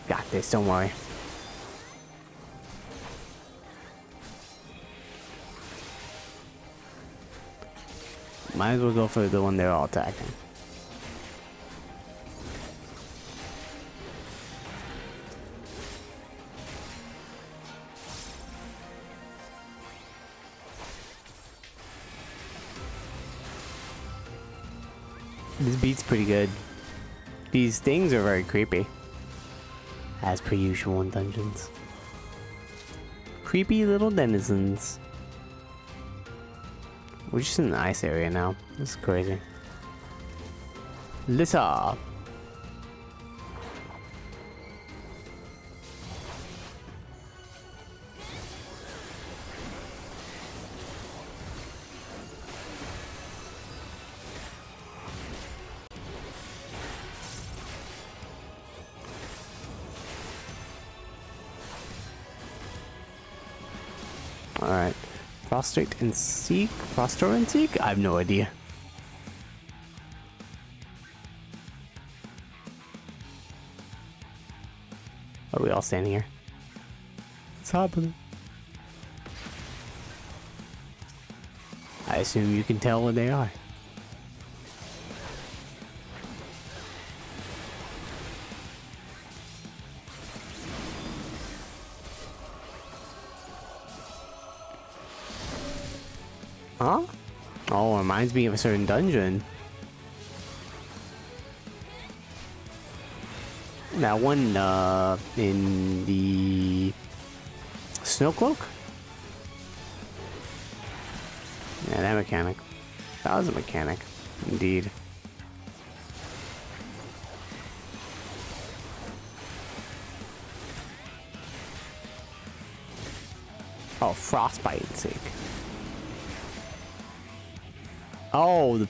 Got this, don't worry. Might as well go for the one they're all attacking. This beat's pretty good. These things are very creepy. As per usual in dungeons. Creepy little denizens. We're just in the ice area now. This is crazy. Lissa. Alright. Prostrate and seek? Prostor and seek? I have no idea. Are we all standing here? What's happening? I assume you can tell what they are. Huh? Oh, reminds me of a certain dungeon. That one, in the Snow Cloak? Yeah, that mechanic. That was a mechanic, indeed. Oh, frostbite's sake. Oh, the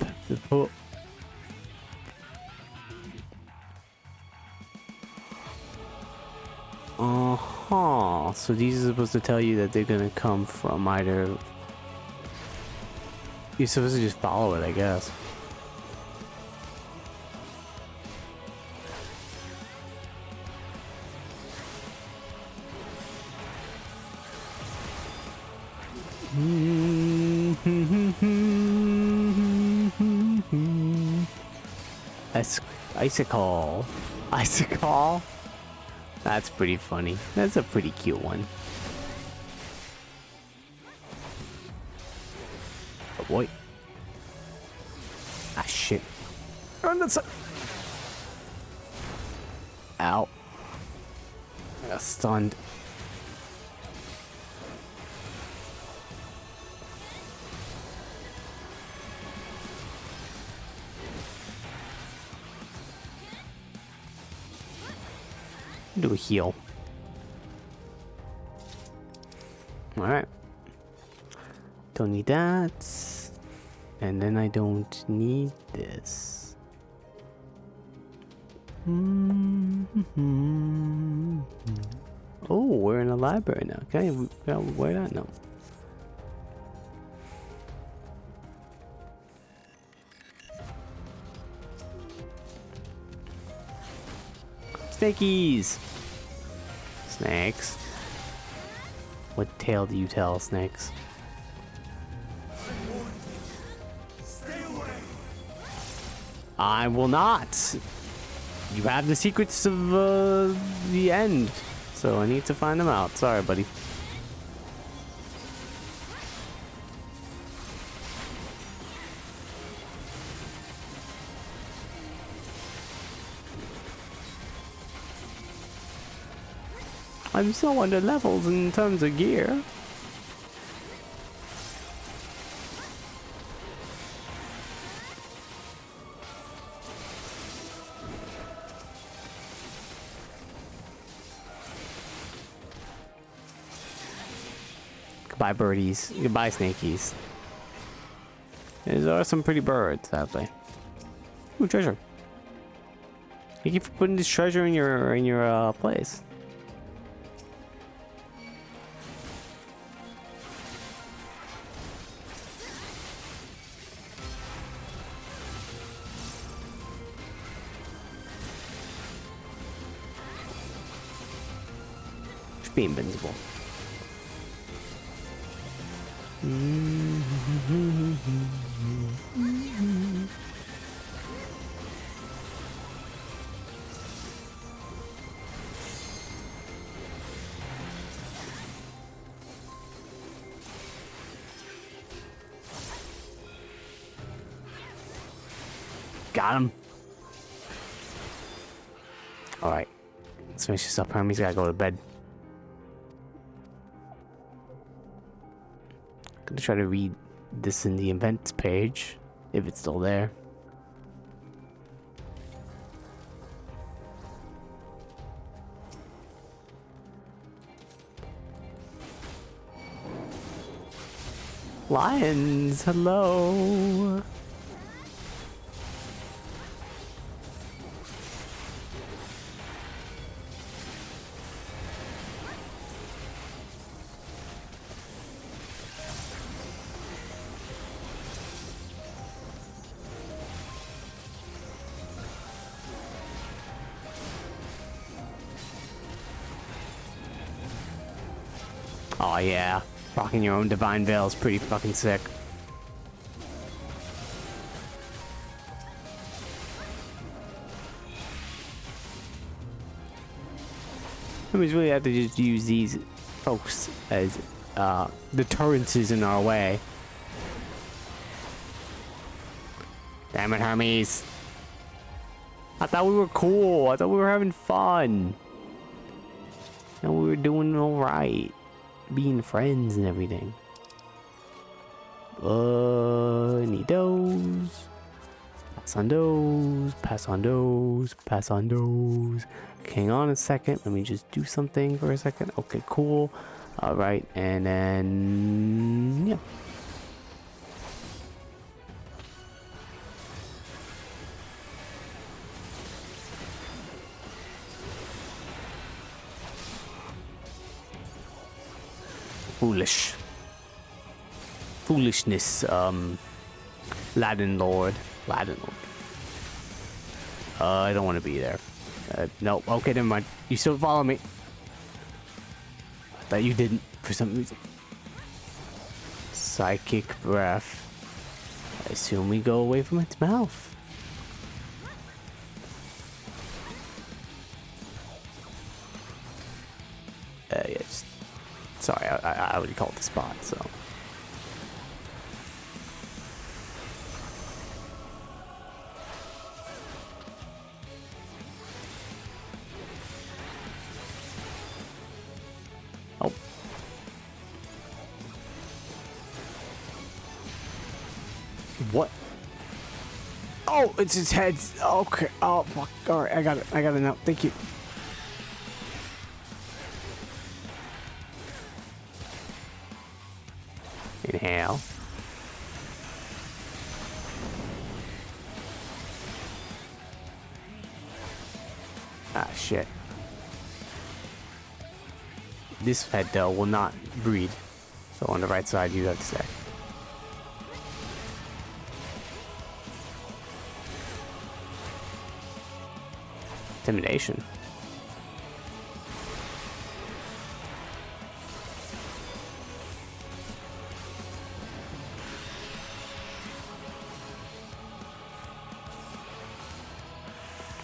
uh-huh. So these are supposed to tell you that they're gonna come from either. You're supposed to just follow it, I guess. Icicle. Icicle? That's pretty funny. That's a pretty cute one. Oh boy. Ah shit. On that side. Ow. I got stunned. Do a heal. Alright. Don't need that. And then I don't need this. Oh, we're in a library now. Okay, where that now? Snakies! Snakes. What tale do you tell, snakes? I will not! You have the secrets of the end, so I need to find them out. Sorry, buddy. I'm so under levels in terms of gear. Goodbye, birdies. Goodbye, snakies. There are some pretty birds out there. Ooh, treasure. Thank you for putting this treasure in your place. Just be invincible. Got him. Alright. Let's finish this up. Hermes gotta go to bed. Gonna try to read this in the events page, if it's still there. Lions, hello. Oh yeah, rocking your own divine veil is pretty fucking sick. We really have to just use these folks as deterrences in our way. Damn it, Hermes. I thought we were cool. I thought we were having fun. And we were doing alright. Being friends and everything. Need those. Pass on those. Pass on those. Pass on those. Hang on a second. Let me just do something for a second. Okay, cool. Alright, and then yeah. Foolishness, Latin Lord. I don't want to be there. No, okay, never mind. You still follow me. I thought you didn't, for some reason. Psychic breath. I assume we go away from its mouth. Yeah, just... Sorry, I already called the spot, so... Oh. What? Oh, it's his head. Okay. Oh, fuck. Alright, I got it now. Thank you. Inhale. shit. This head though will not breed. So on the right side you have to stay. Intimidation.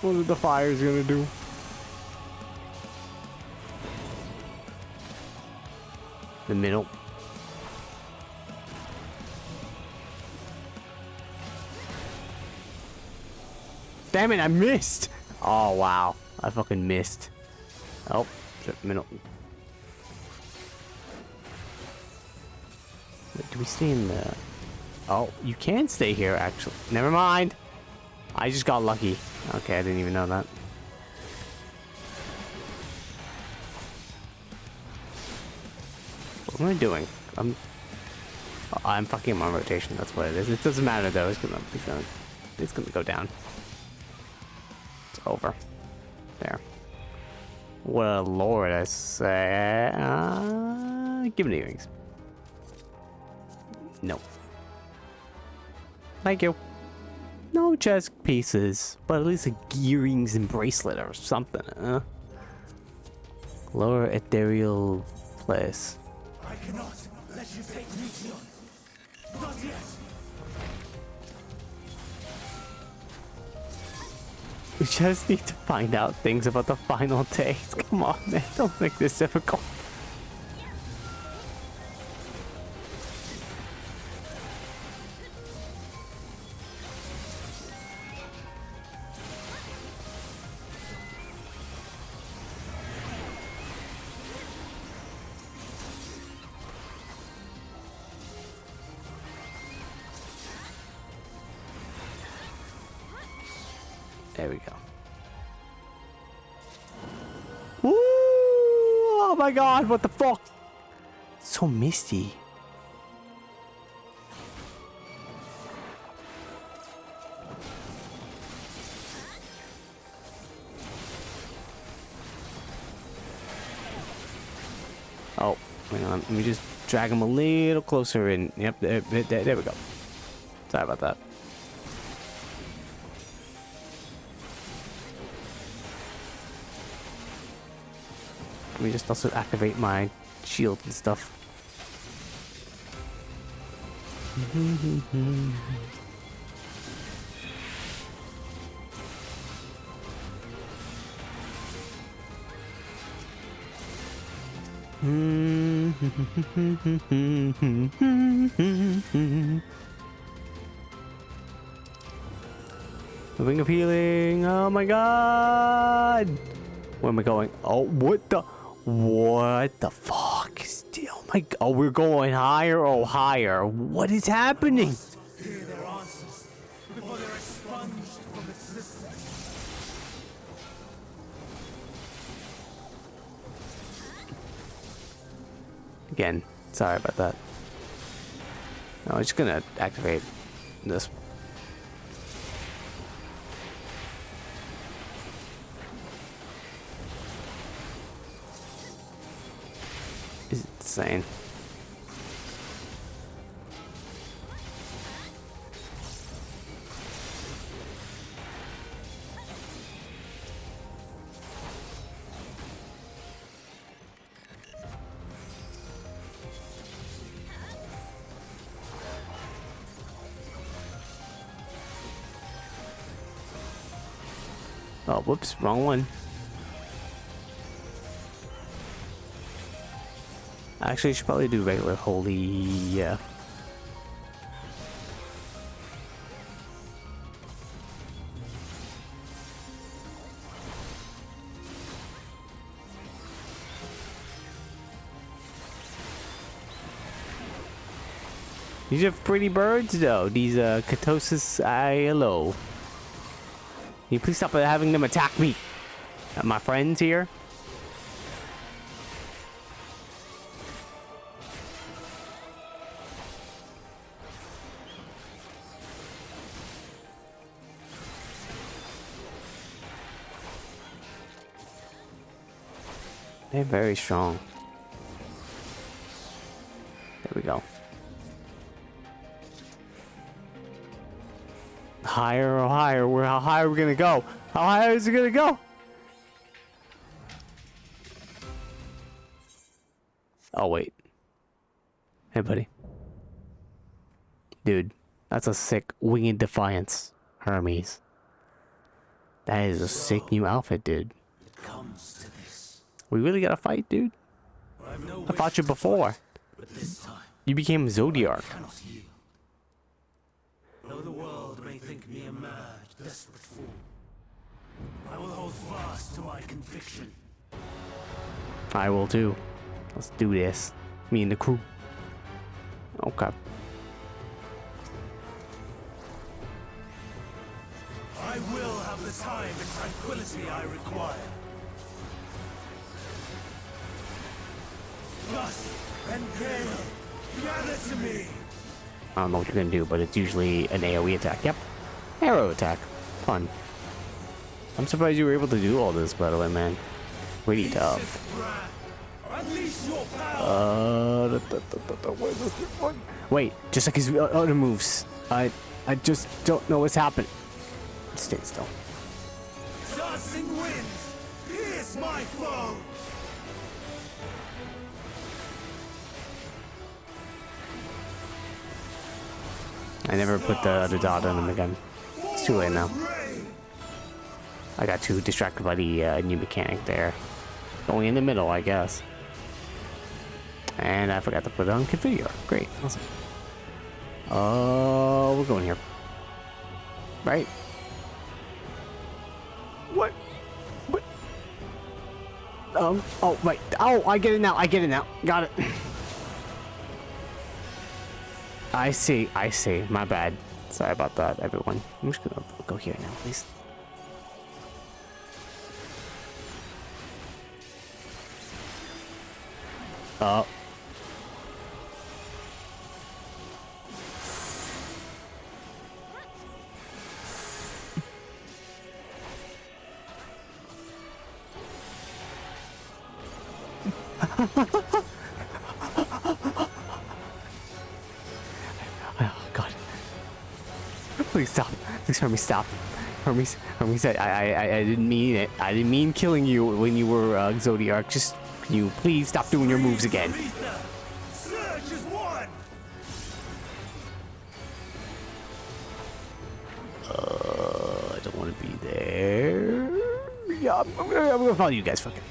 What are the fires gonna do? The middle. Damn it, I missed! Oh wow, I fucking missed. Oh, middle. Wait, do we stay in the... Oh, you can stay here actually. Never mind. I just got lucky. Okay, I didn't even know that. What am I doing? I'm fucking my rotation. That's what it is. It doesn't matter though. It's gonna go down. It's over. There. What a lord, I say. Give me the earrings. No. Thank you. No chess pieces, but at least a earrings and bracelet or something, huh? Lower ethereal place. I cannot let you take Meteon. Not yet. We just need to find out things about the final days. Come on, man. Don't make this difficult. There we go. Woo! Oh my god, what the fuck? So misty. Oh, hang on. Let me just drag him a little closer in. Yep, there we go. Sorry about that. Let me just also activate my shield and stuff. The Ring of Healing. Oh my god. Where am I going? Oh, what the? What the fuck? Oh my! Oh, we're going higher. Oh, higher. What is happening? Hear their answers before they're expunged from existence. Again, sorry about that. No, I'm just gonna activate this. It's insane. Oh, whoops, wrong one. Actually, I should probably do regular holy, yeah. These are pretty birds, though. These, Katosis ILO. Can you please stop having them attack me? My friends here? They're very strong. There we go. Higher or higher? How high are we gonna go? How high is it gonna go? Oh wait. Hey buddy. Dude, that's a sick winged defiance, Hermes. That is a sick new outfit, dude. It comes to this. We really gotta fight, dude. I've no I fought you before. but this time You became Zodiac. I cannot yield. Though the world may think me a mad, desperate fool, I will hold fast to my conviction. I will too. Let's do this. Me and the crew. Okay. I will have the time and tranquility I require. Dust and gale, gather to me. I don't know what you're gonna do, but it's usually an AoE attack. Yep. Arrow attack. Fun. I'm surprised you were able to do all this, by the way, man. Pretty tough. Unleash your power. What is this one? Wait, just like his other moves. I just don't know what's happening. Stay still. Dancing winds, pierce my foe. I never put the other dot on him again. It's too late now. I got too distracted by the new mechanic there. Going in the middle, I guess. And I forgot to put it on configure. Great, awesome. Oh, we're going here. Right? What? What? Oh, right. Oh, I get it now. I get it now. Got it. I see. My bad. Sorry about that, everyone. I'm just gonna go here now, please. Oh. Oh God! Please stop! Please, Hermes, stop! Hermes, I didn't mean it. I didn't mean killing you when you were Zodiac. Just can you please stop doing your moves again? Surge is one. I don't want to be there. Yeah, I'm gonna follow you guys. Fuck it.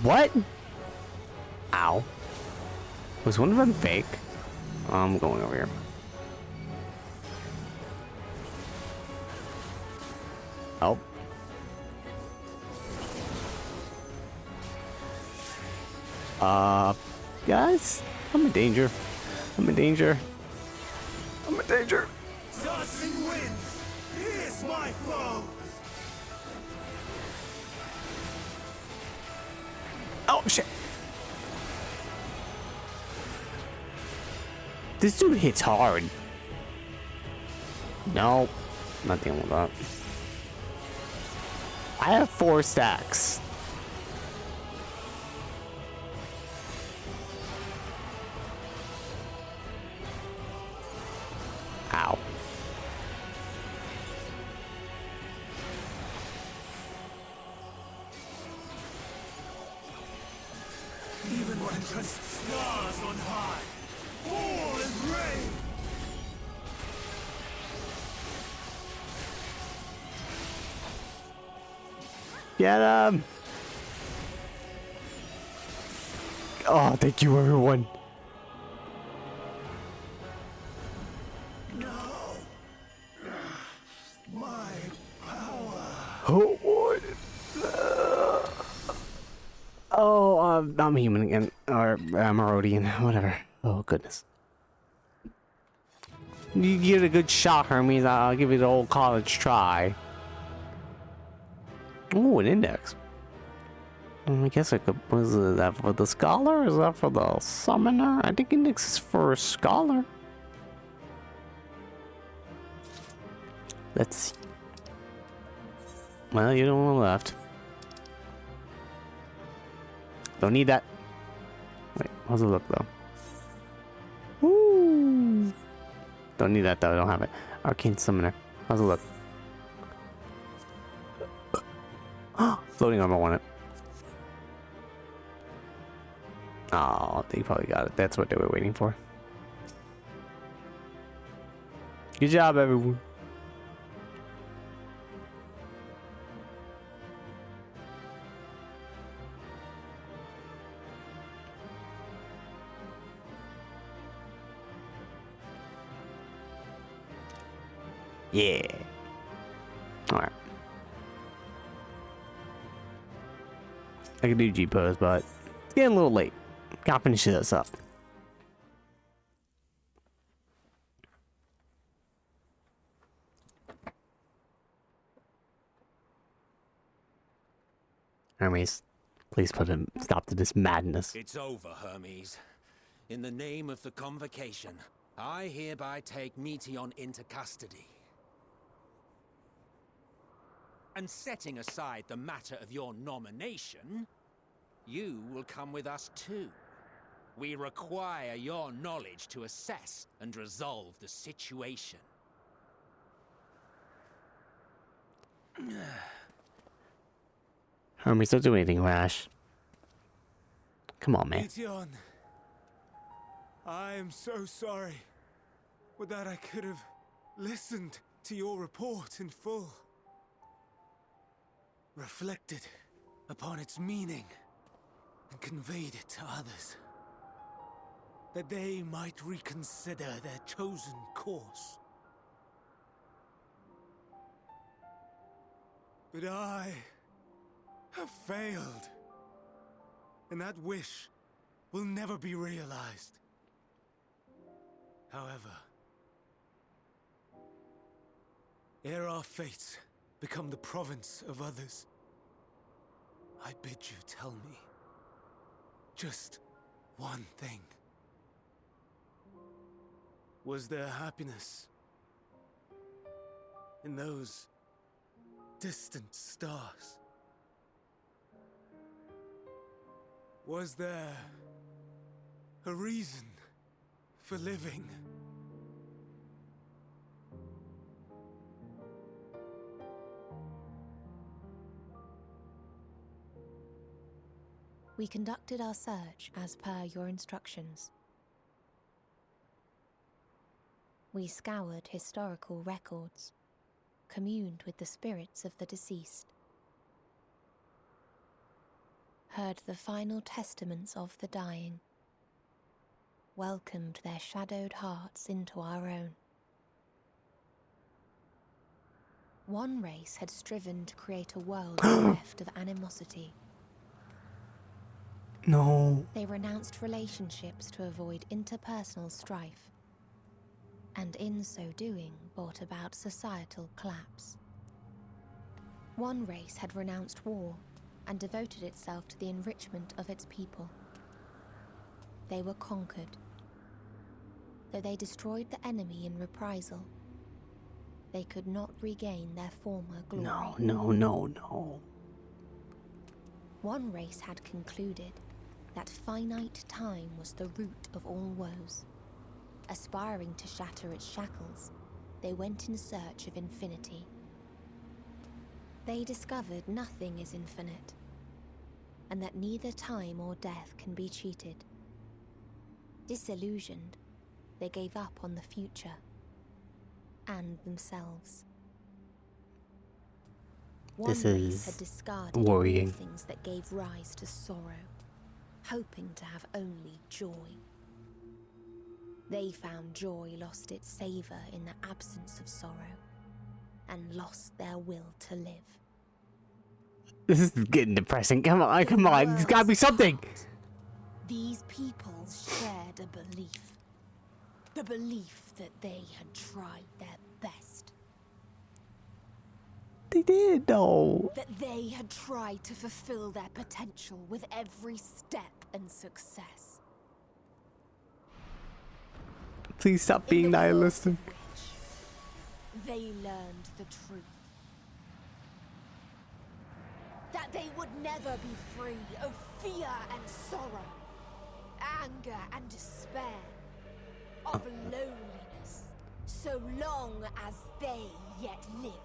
What? Ow. Was one of them fake? I'm going over here. Oh. Guys, I'm in danger. I'm in danger. I'm in danger. Dancing winds, pierce my foe. Oh shit. This dude hits hard. No, not dealing with that. I have 4 stacks. Ow. Even when stars on high, fall and rain. Get him! Oh, thank you, everyone. No. My power. Oh, boy. Oh, I'm human again. Or Merodian, whatever. Oh, goodness. You give it a good shot, Hermes. I'll give it an old college try. Ooh, an index. I guess I could. Was that for the scholar? Or is that for the summoner? I think it is for a scholar. Let's see. Well, you don't want left. Don't need that. Wait, how's it look though? Woo! Don't need that though. I don't have it. Arcane summoner. How's it look? Floating armor on it. Oh, they probably got it. That's what they were waiting for. Good job, everyone. Yeah. Alright. I can do G pose, but it's getting a little late. Gotta finish this up. Hermes, please put a stop to this madness. It's over, Hermes. In the name of the Convocation, I hereby take Meteion into custody. And setting aside the matter of your nomination, you will come with us too. We require your knowledge to assess and resolve the situation. Hermes, don't do anything rash. Come on, man. Meteion, I am so sorry. Would that I could have listened to your report in full. Reflected upon its meaning and conveyed it to others, that they might reconsider their chosen course. But I have failed, and that wish will never be realized. However, ere our fates become the province of others, I bid you tell me just one thing. Was there happiness in those distant stars? Was there a reason for living? We conducted our search as per your instructions. We scoured historical records, communed with the spirits of the deceased, heard the final testaments of the dying, welcomed their shadowed hearts into our own. One race had striven to create a world bereft of animosity. No. They renounced relationships to avoid interpersonal strife, and in so doing brought about societal collapse. One race had renounced war and devoted itself to the enrichment of its people. They were conquered. Though they destroyed the enemy in reprisal, they could not regain their former glory. No. One race had concluded that finite time was the root of all woes. Aspiring to shatter its shackles, they went in search of infinity. They discovered nothing is infinite, and that neither time or death can be cheated. Disillusioned, they gave up on the future and themselves. One This race is had discarded worrying. all things that gave rise to sorrow, hoping to have only joy. They found joy lost its savor in the absence of sorrow, and lost their will to live. This is getting depressing. Come on. There's gotta be something. These peoples shared a belief. The belief that they had tried their best. they did, though. That they had tried to fulfill their potential with every step and success. Please stop In being the course nihilistic. of which they learned the truth. That they would never be free of fear and sorrow, anger and despair, of loneliness, so long as they yet lived.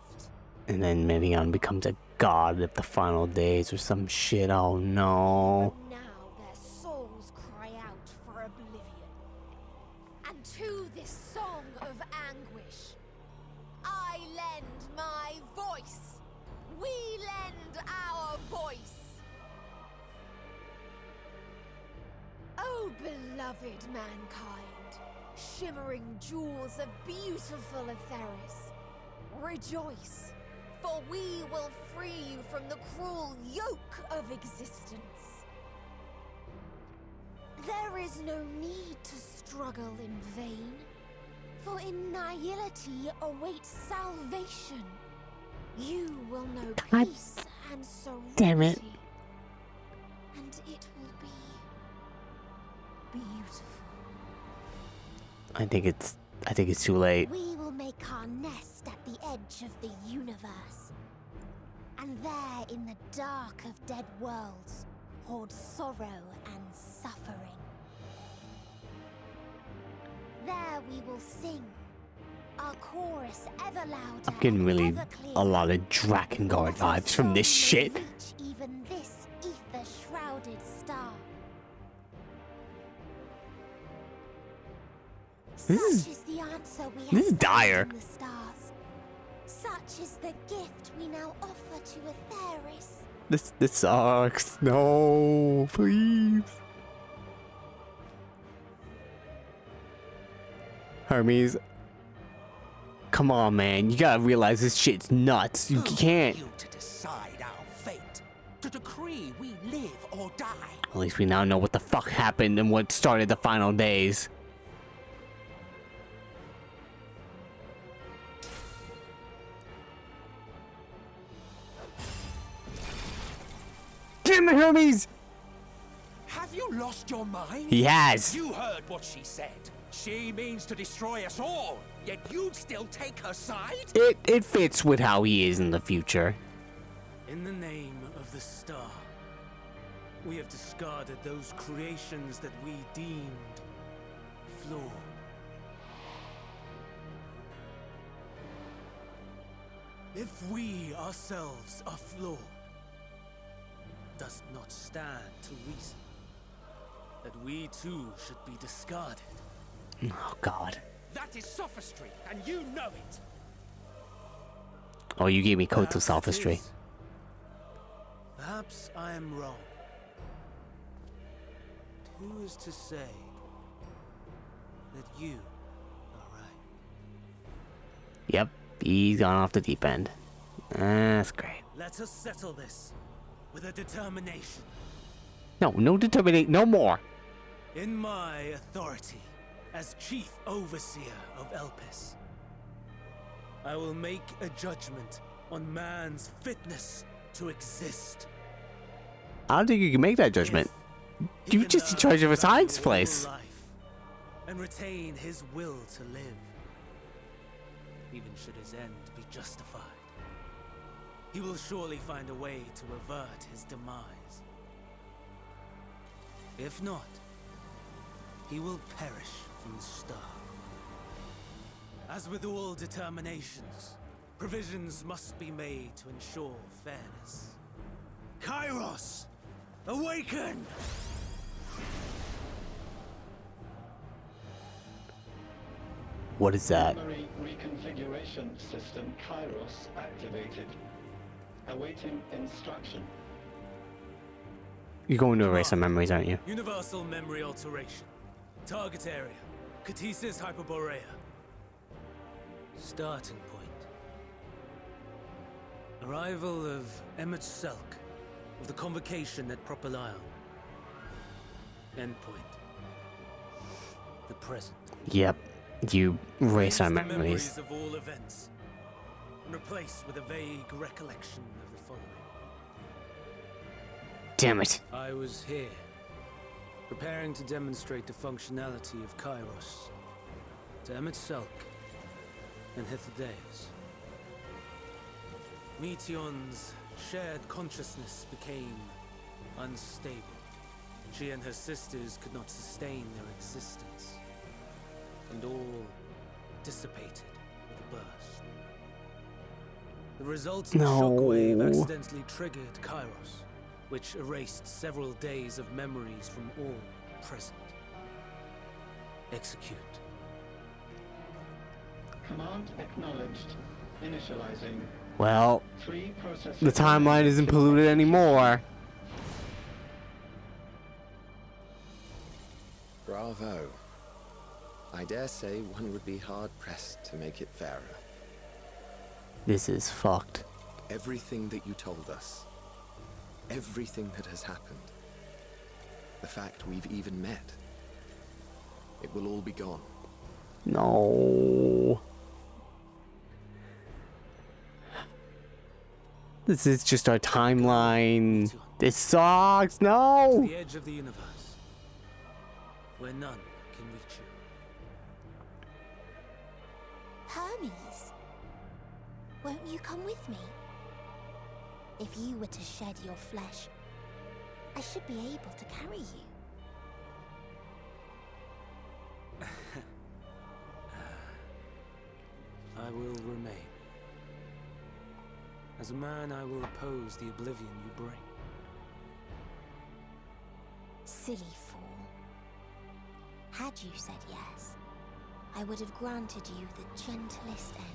And then Midian becomes a god of the final days or some shit. Oh no. But now their souls cry out for oblivion. And to this song of anguish, I lend my voice. We lend our voice. Oh, beloved mankind, shimmering jewels of beautiful Etheris, rejoice, for we will free you from the cruel yoke of existence. There is no need to struggle in vain, for in nihility awaits salvation. You will know God peace and serenity. damn it. And it will be beautiful. I think it's too late. We will make our nest at the edge of the universe. And there in the dark of dead worlds, hoard sorrow and suffering. There we will sing, our chorus ever louder. I'm getting and really ever clearer. a lot of Drakengard That our vibes from this song may shit. reach even this ether-shrouded star. This is- Such is the answer we this is have dire. found in the stars. Such is the gift we now offer to Etheris. This sucks. No, please. Hermes. Come on, man. You gotta realize this shit's nuts. You Who are can't. you to decide our fate? To decree we live or die? At least we now know what the fuck happened and what started the final days. Damn it, Hermes! Have you lost your mind? He has. You heard what she said. She means to destroy us all, yet you'd still take her side? It fits with how he is in the future. In the name of the star, we have discarded those creations that we deemed flawed. If we ourselves are flawed, does not stand to reason that we too should be discarded. Oh god. That is sophistry, and you know it. Oh, you gave me coats of Perhaps it sophistry. is. Perhaps I am wrong. But who is to say that you are right? Yep, he's gone off the deep end. That's great. Let us settle this with a determination. No determinate, no more. In my authority as Chief Overseer of Elpis, I will make a judgment on man's fitness to exist. I don't think you can make that judgment. He You're can just in earn charge of a a science valuable place. life and retain his will to live, even should his end be justified. He will surely find a way to avert his demise. If not, he will perish from the start. As with all determinations, provisions must be made to ensure fairness. Kairos, awaken! What is that? Memory reconfiguration system Kairos activated. Awaiting instruction. You're going to erase some memories, aren't you? Universal memory alteration. Target area. Catesis Hyperborea. Starting point. Arrival of Emmett Selk of the convocation at Propylion. Endpoint. The present. Yep. You erase our The memories. of all events. and replaced with a vague recollection of the following. Damn it. I was here, preparing to demonstrate the functionality of Kairos to Emmett Selk and Hithodeus. Meteon's shared consciousness became unstable. She and her sisters could not sustain their existence, and all dissipated with a burst. The resulting shockwave accidentally triggered Kairos, which erased several days of memories from all present. Execute. Command acknowledged. Initializing. Well, 3 processing. the timeline isn't polluted anymore. Bravo. I dare say one would be hard-pressed to make it fairer. This is fucked. Everything that you told us, everything that has happened, the fact we've even met, it will all be gone. No. This is just our timeline. This sucks. No. The edge of the universe, where none can reach you. Hermes, won't you come with me? If you were to shed your flesh, I should be able to carry you. I will remain. As a man, I will oppose the oblivion you bring. Silly fool. Had you said yes, I would have granted you the gentlest end.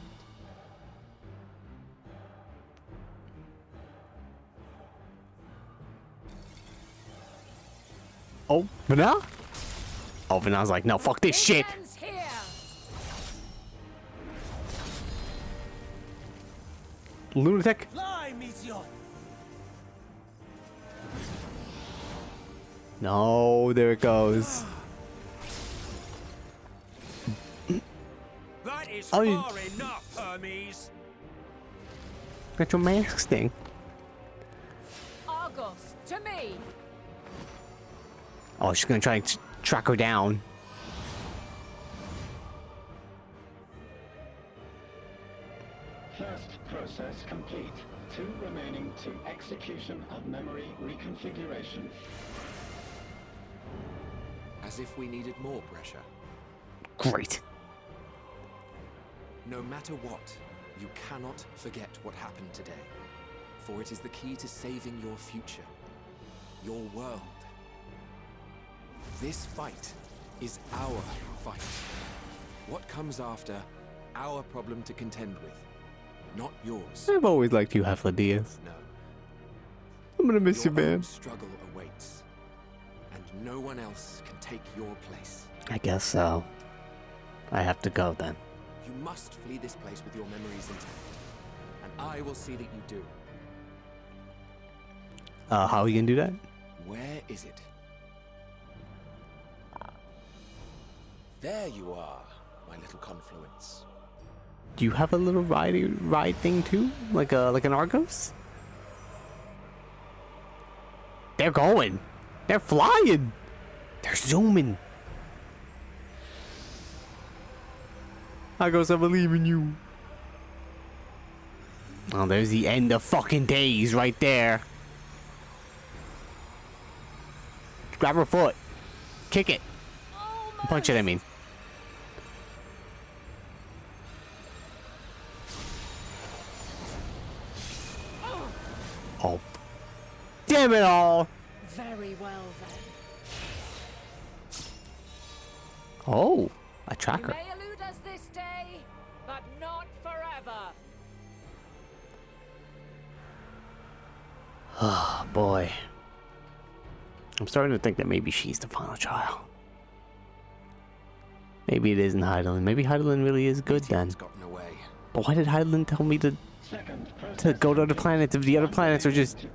Oh, Vanilla? Oh, Vanilla's like, no, fuck this shit. Lunatic. Fly, Meteon! No, there it goes. That is Oh, far enough, Hermes. Got your mask thing. Argos, to me! Oh, she's gonna try and track her down. First process complete. 2 remaining to execution of memory reconfiguration. As if we needed more pressure. Great. No matter what, you cannot forget what happened today. For it is the key to saving your future. Your world. This fight is our fight. What comes after, our problem to contend with. Not yours. I've always liked you, Hefla Diaz. No. I'm gonna miss you, Your own man. struggle awaits. And no one else can take your place. I guess so. I have to go then. You must flee this place with your memories intact. And I will see that you do. How are you gonna do that? Where is it? There you are, my little confluence. Do you have a little ride thing too? Like an Argos? They're going. They're flying. They're zooming. Argos, I believe in you. Oh, there's the end of fucking days right there. Grab her foot. Kick it. Punch it, I mean. Oh. Damn it all. Very well then. Oh, a You tracker. may elude us this day, but not forever. Oh, boy. I'm starting to think that maybe she's the final child. Maybe it isn't Heidelin. Maybe Heidelin really is good then. Meteor's gotten away. But why did Heidelin tell me to go to other planets if the other planets are just...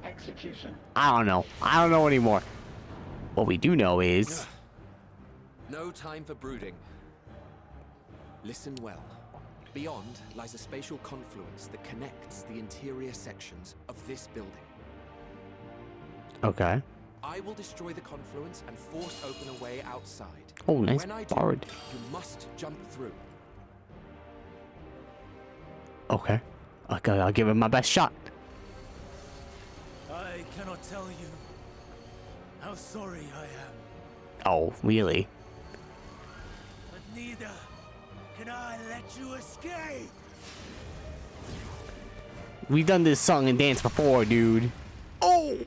I don't know. I don't know anymore. What we do know is... No time for brooding. Listen well. Beyond lies a spatial confluence that connects the interior sections of this building. Okay. I will destroy the confluence and force open a way outside. Oh, nice When I do, bard. you must jump through. Okay. Okay, I'll give it my best shot. I cannot tell you how sorry I am, Oh, really? but neither can I let you escape. We've done this song and dance before, dude. Oh!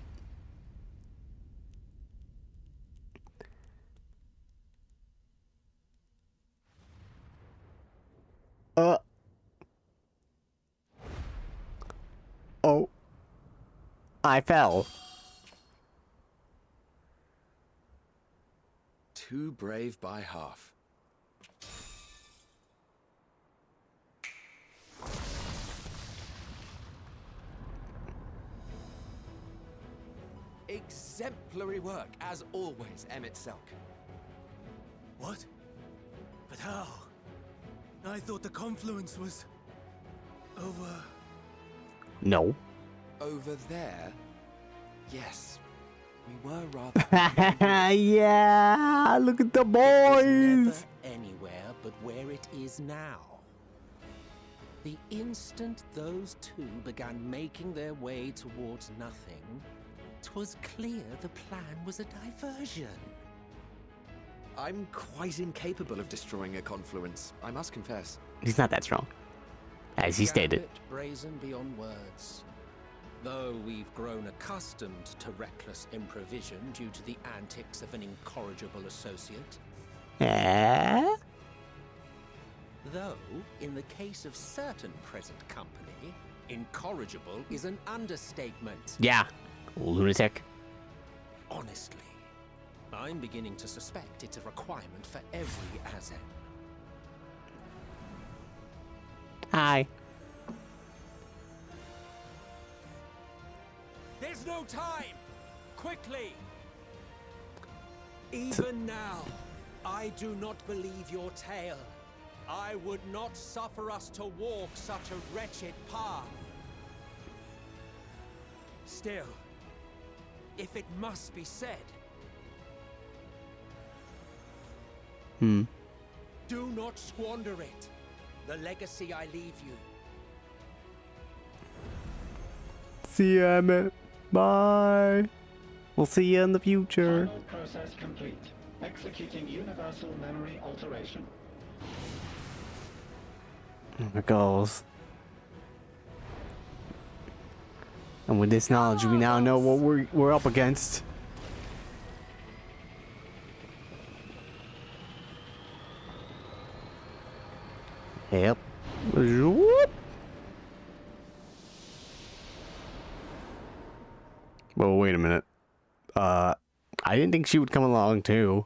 Oh. I fell. Too brave by half. Exemplary work, as always, Emmett Selk. What? But how? I thought the confluence was over. No. Over there? Yes. We were rather... Yeah, look at the It was boys. never anywhere but where it is now. The instant those two began making their way towards nothing, 'twas clear the plan was a diversion. I'm quite incapable of destroying a confluence, I must confess. He's not that strong, as he stated. Gambit brazen beyond words. Though we've grown accustomed to reckless improvision due to the antics of an incorrigible associate. Eh? Though, in the case of certain present company, incorrigible is an understatement. Yeah, lunatic. Honestly, I'm beginning to suspect it's a requirement for every Azen. Hi. There's no time! Quickly! Even now, I do not believe your tale. I would not suffer us to walk such a wretched path. Still, if it must be said, do not squander it. The legacy I leave you. See you, Emmett. Bye. We'll see you in the future. Final process complete. Executing universal memory alteration. There it goes. And with this knowledge, we now know what we're up against. Yep. Whoop. Well, wait a minute. I didn't think she would come along too.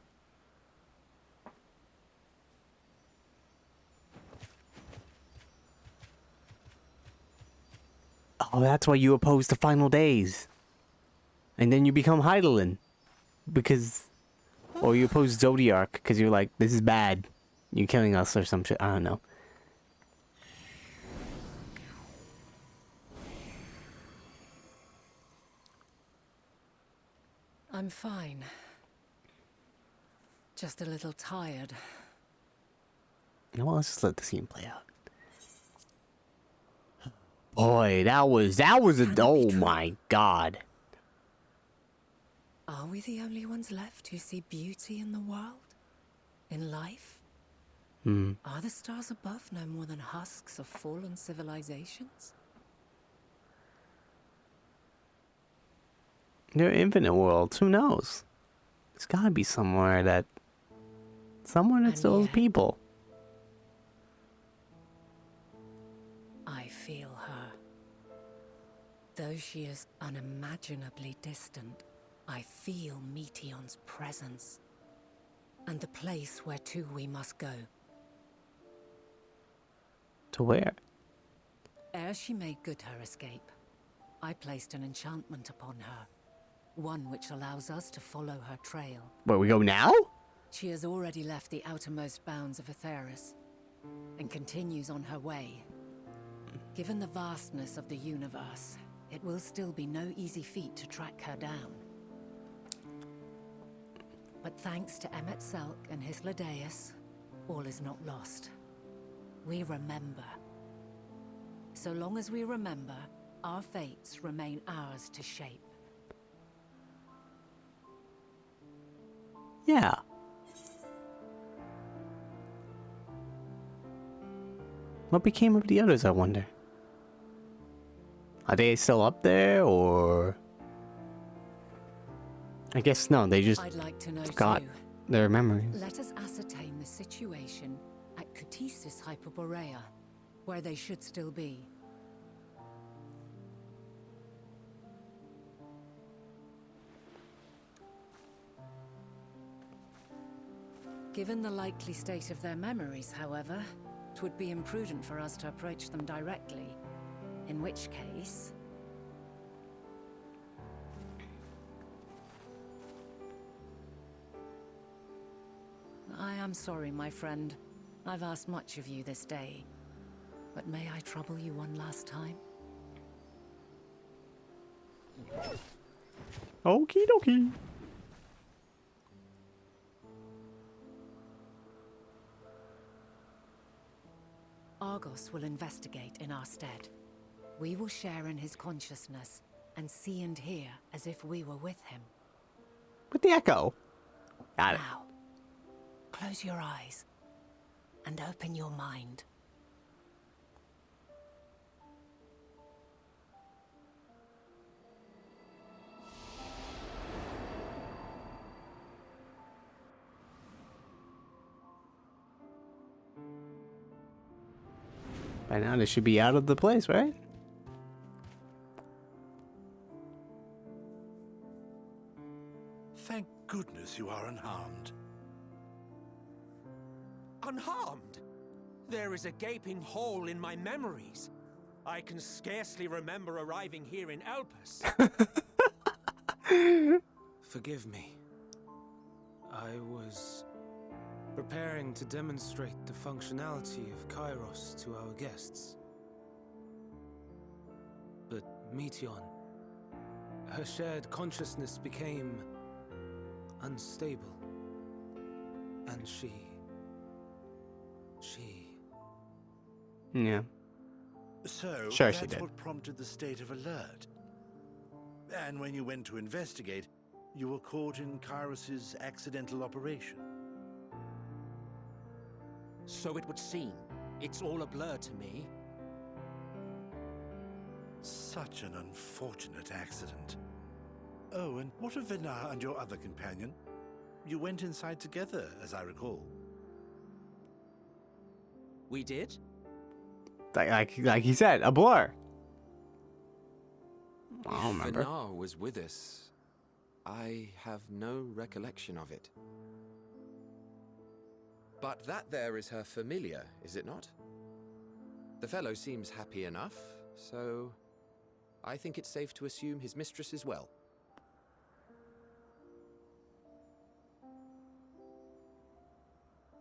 Oh, that's why you oppose the final days. And then you become Heidelin. Because... Or you oppose Zodiark, because you're like, this is bad. You're killing us or some shit. I don't know. I'm fine. Just a little tired. Well, let's just let the scene play out. Boy, that was a... Oh my god. Are we the only ones left who see beauty in the world? In life? Are the stars above no more than husks of fallen civilizations? They're infinite worlds. Who knows? There's gotta be somewhere that still has people. I feel her. Though she is unimaginably distant, I feel Meteon's presence. And the place where to we must go. To where? Ere she made good her escape, I placed an enchantment upon her. One which allows us to follow her trail. Where we go now? She has already left the outermost bounds of Aetheris. and continues on her way. Given the vastness of the universe, it will still be no easy feat to track her down. But thanks to Emmet Selk and Hysladeus, all is not lost. We remember. So long as we remember, our fates remain ours to shape. Yeah. What became of the others, I wonder? Are they still up there, or... I guess no, they just I'd like to know forgot too. their memories. Let us ascertain the situation at Cutisis Hyperborea, where they should still be. Given the likely state of their memories, however, it would be imprudent for us to approach them directly. In which case... I am sorry, my friend. I've asked much of you this day. But may I trouble you one last time? Okie dokie. Argos will investigate in our stead. We will share in his consciousness and see and hear as if we were with him. With the echo. Got it. Now, close your eyes and open your mind. By now they should be out of the place, right? Thank goodness you are unharmed. Unharmed? There is a gaping hole in my memories. I can scarcely remember arriving here in Elpis. Forgive me. I was preparing to demonstrate the functionality of Kairos to our guests. But Meteon, her shared consciousness became unstable. And she... Yeah. So, Sure she that's did. what prompted the state of alert. And when you went to investigate, you were caught in Kairos's accidental operation. So it would seem. It's all a blur to me. Such an unfortunate accident. Oh, and what of Vinar and your other companion? You went inside together, as I recall. We did? Like he said, a blur. I don't If remember. Vinar was with us, I have no recollection of it. But that there is her familiar, is it not? The fellow seems happy enough, so I think it's safe to assume his mistress is well.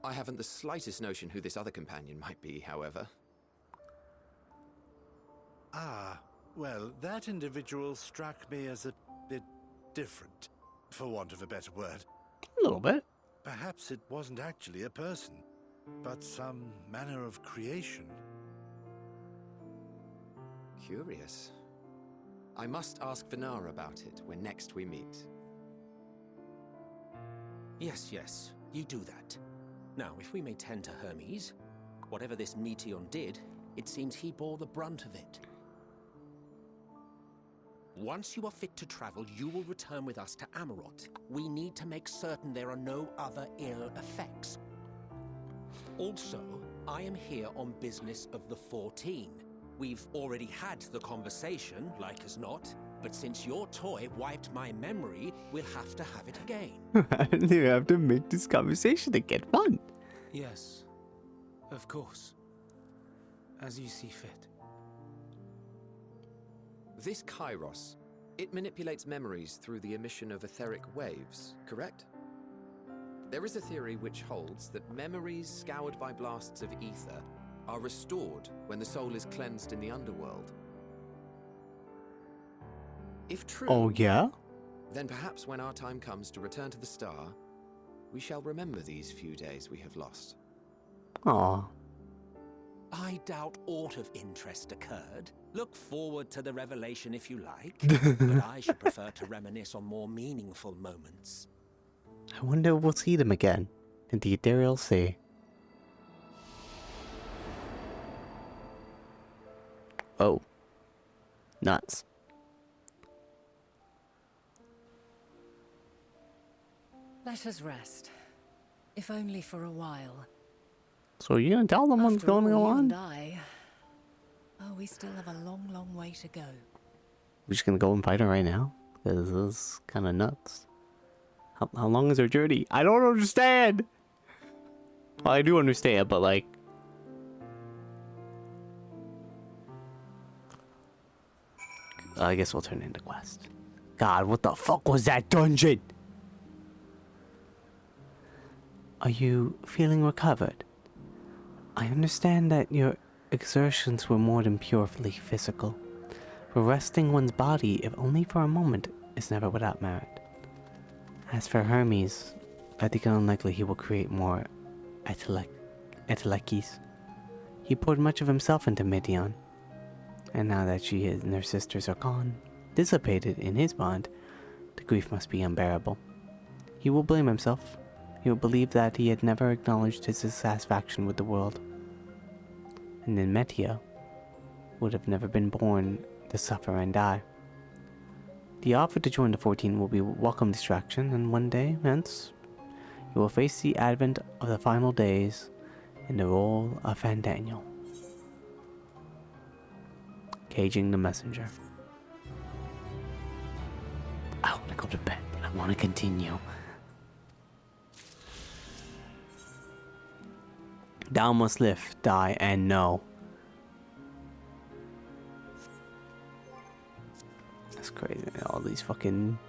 I haven't the slightest notion who this other companion might be, however. Ah, well, that individual struck me as a bit different, for want of a better word. A little bit. Perhaps it wasn't actually a person, but some manner of creation. Curious. I must ask Vinar about it when next we meet. Yes, you do that. Now, if we may tend to Hermes, whatever this Meteon did, it seems he bore the brunt of it. Once you are fit to travel, you will return with us to Amarot. We need to make certain there are no other ill effects. Also, I am here on business of the 14. We've already had the conversation, like as not, but since your toy wiped my memory, we'll have to have it again. You have to make this conversation to get fun. Yes, of course. As you see fit. This Kairos, it manipulates memories through the emission of etheric waves, correct? There is a theory which holds that memories scoured by blasts of ether are restored when the soul is cleansed in the underworld. If true, Oh, yeah? then perhaps when our time comes to return to the star, we shall remember these few days we have lost. Aw. I doubt aught of interest occurred. Look forward to the revelation if you like, but I should prefer to reminisce on more meaningful moments. I wonder if we'll see them again in the Ethereal Sea. Oh. Nuts. Let us rest, if only for a while. So you're gonna tell them what's After going all, you on? and I, we still have a long, long way to go. We're just gonna go and fight her right now? This is kind of nuts. How long is our journey? I don't understand! Well, I do understand, but like... I guess we'll turn into quest. God, what the fuck was that dungeon? Are you feeling recovered? I understand that your exertions were more than purely physical. But resting one's body, if only for a moment, is never without merit. As for Hermes, I think it unlikely he will create more Etelekis. He poured much of himself into Midian, and now that she and her sisters are gone, dissipated in his bond, the grief must be unbearable. He will blame himself. He will believe that he had never acknowledged his dissatisfaction with the world. And then Metia would have never been born to suffer and die. The offer to join the 14 will be a welcome distraction, and one day, hence, you will face the advent of the final days in the role of Fandaniel. Caging the messenger. I want to go to bed, but I want to continue. Thou must live, die, and know. That's crazy. All these fucking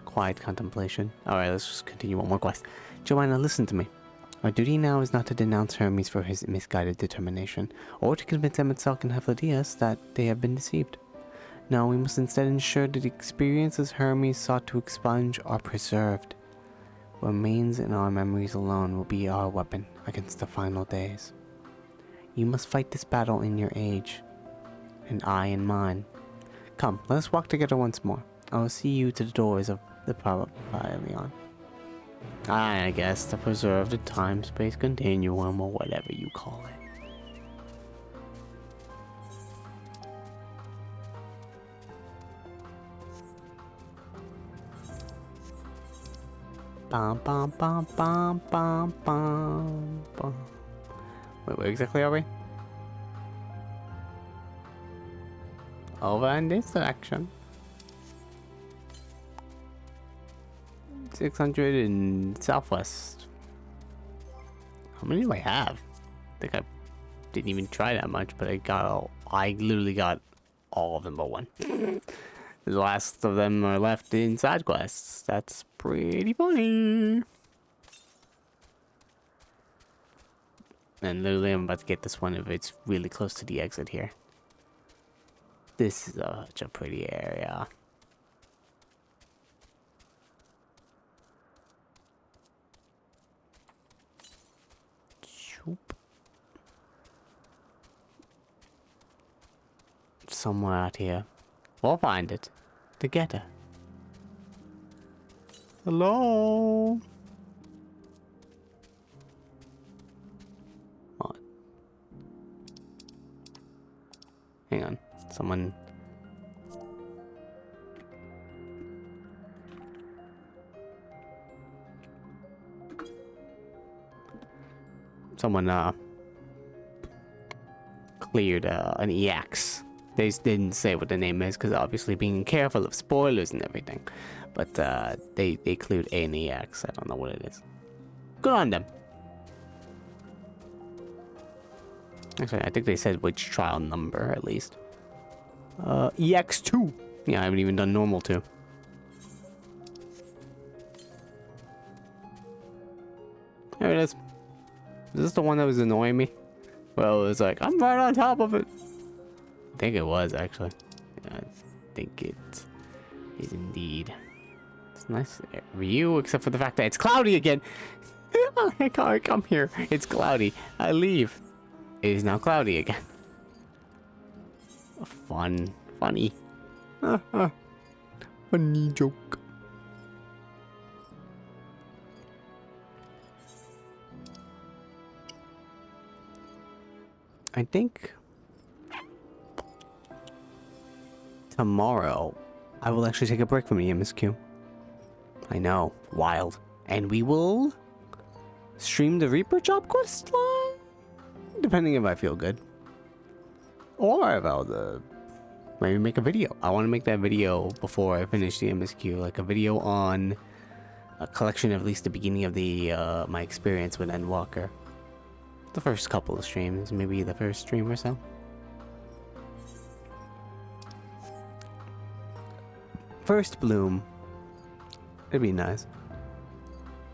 quiet contemplation. Alright, let's just continue one more quest. Joanna, listen to me. Our duty now is not to denounce Hermes for his misguided determination, or to convince Emet-Selch and Hephaestus that they have been deceived. No, we must instead ensure that the experiences Hermes sought to expunge are preserved. What remains in our memories alone will be our weapon against the final days. You must fight this battle in your age, and I in mine. Come, let us walk together once more. I will see you to the doors of the Pavilion. I guess to preserve the time-space continuum, or whatever you call it. Bum bum bum bum bum bum bum. Wait, where exactly are we? Over in this direction. 600 in southwest. How many do I have? I think I didn't even try that much, but I literally got all of them but one. The last of them are left in side quests. That's pretty funny. And literally I'm about to get this one if it's really close to the exit here. This is such a pretty area. Somewhere out here. We'll find it. Together. Hello? What? Hang on. Someone... Someone, cleared, an EX. They didn't say what the name is, because obviously being careful of spoilers and everything. But, they cleared an EX. I don't know what it is. Good on them. Actually, I think they said which trial number, at least. EX2. Yeah, I haven't even done normal 2. this the one that was annoying me? Well, it was like, I'm right on top of it. I think it was, actually. Yeah, I think it is indeed. It's a nice view, except for the fact that it's cloudy again. I can't come here. It's cloudy. I leave. It is now cloudy again. Funny. Funny joke. I think tomorrow I will actually take a break from the MSQ. I know, wild. And we will stream the Reaper job quest line, depending if I feel good. Or if I'll maybe make a video. I want to make that video before I finish the MSQ, like a video on a collection of at least the beginning of the my experience with Endwalker. The first couple of streams, maybe the first stream or so. First bloom. It'd be nice.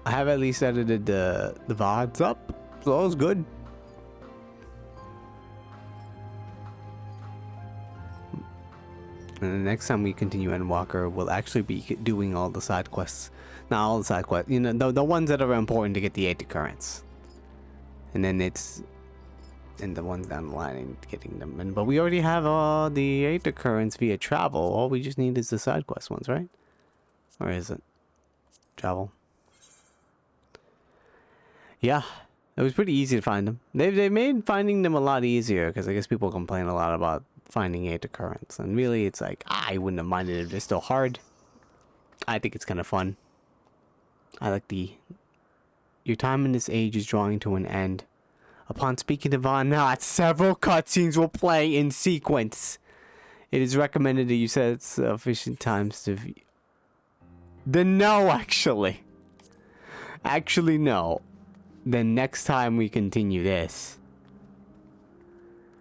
I have at least edited the VODs up, so that was good. And the next time we continue Endwalker, we'll actually be doing all the side quests. Not all the side quests, you know, the ones that are important to get the 8 currents. And then and the ones down the line and getting them. But we already have the 8 occurrence via travel. All we just need is the side quest ones, right? Or is it travel? Yeah, it was pretty easy to find them. They've made finding them a lot easier, because I guess people complain a lot about finding 8 occurrence. And really, it's like, I wouldn't have minded if they're still hard. I think it's kind of fun. I like your time in this age is drawing to an end. Upon speaking to Von Knott, several cutscenes will play in sequence. It is recommended that you set sufficient times to view. Then no, actually. Actually, no. Then next time we continue this,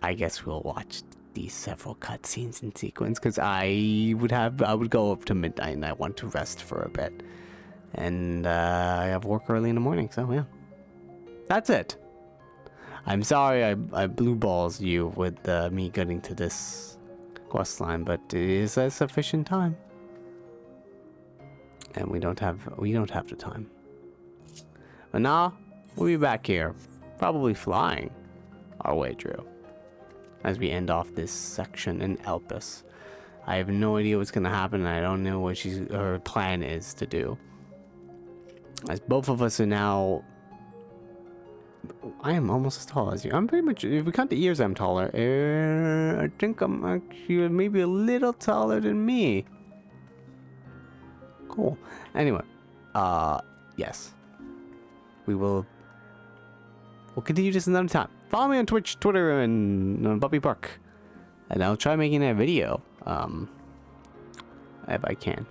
I guess we'll watch these several cutscenes in sequence, because I would go up to midnight and I want to rest for a bit. And I have work early in the morning, so yeah. That's it. I'm sorry I blue balls you with me getting to this quest line, but it is a sufficient time. And we don't have the time. But now we'll be back here, probably flying our way through as we end off this section in Elpis. I have no idea what's gonna happen, and I don't know what her plan is to do. As both of us are now, I am almost as tall as you. I'm pretty much, if we count the ears, I'm taller. I think I'm actually maybe a little taller than me. Cool. Anyway, yes. We'll continue this another time. Follow me on Twitch, Twitter, and on Puppy Park. And I'll try making that video, if I can.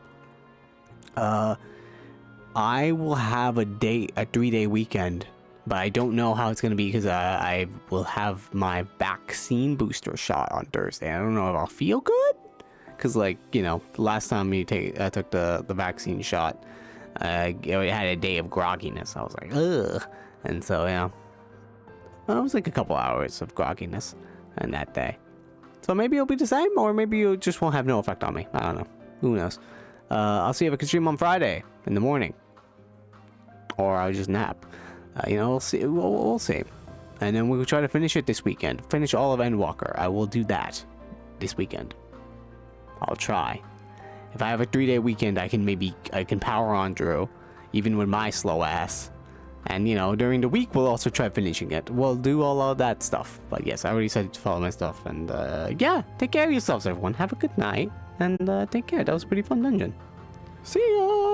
I will have a 3-day weekend, but I don't know how it's going to be, because I will have my vaccine booster shot on Thursday. I don't know if I'll feel good, because, like, you know, last time I took the vaccine shot, I had a day of grogginess. I was like, ugh. And so, yeah, it was like a couple hours of grogginess on that day. So maybe it'll be the same, or maybe it just won't have no effect on me. I don't know. Who knows? I'll see if I can stream on Friday in the morning. Or I'll just nap. You know, we'll see. We'll see. And then we'll try to finish it this weekend. Finish all of Endwalker. I will do that this weekend. I'll try. If I have a 3-day weekend, I can power on through, even with my slow ass. And, you know, during the week, we'll also try finishing it. We'll do all of that stuff. But yes, I already said to follow my stuff. And, yeah, take care of yourselves, everyone. Have a good night. And, take care. That was a pretty fun dungeon. See ya!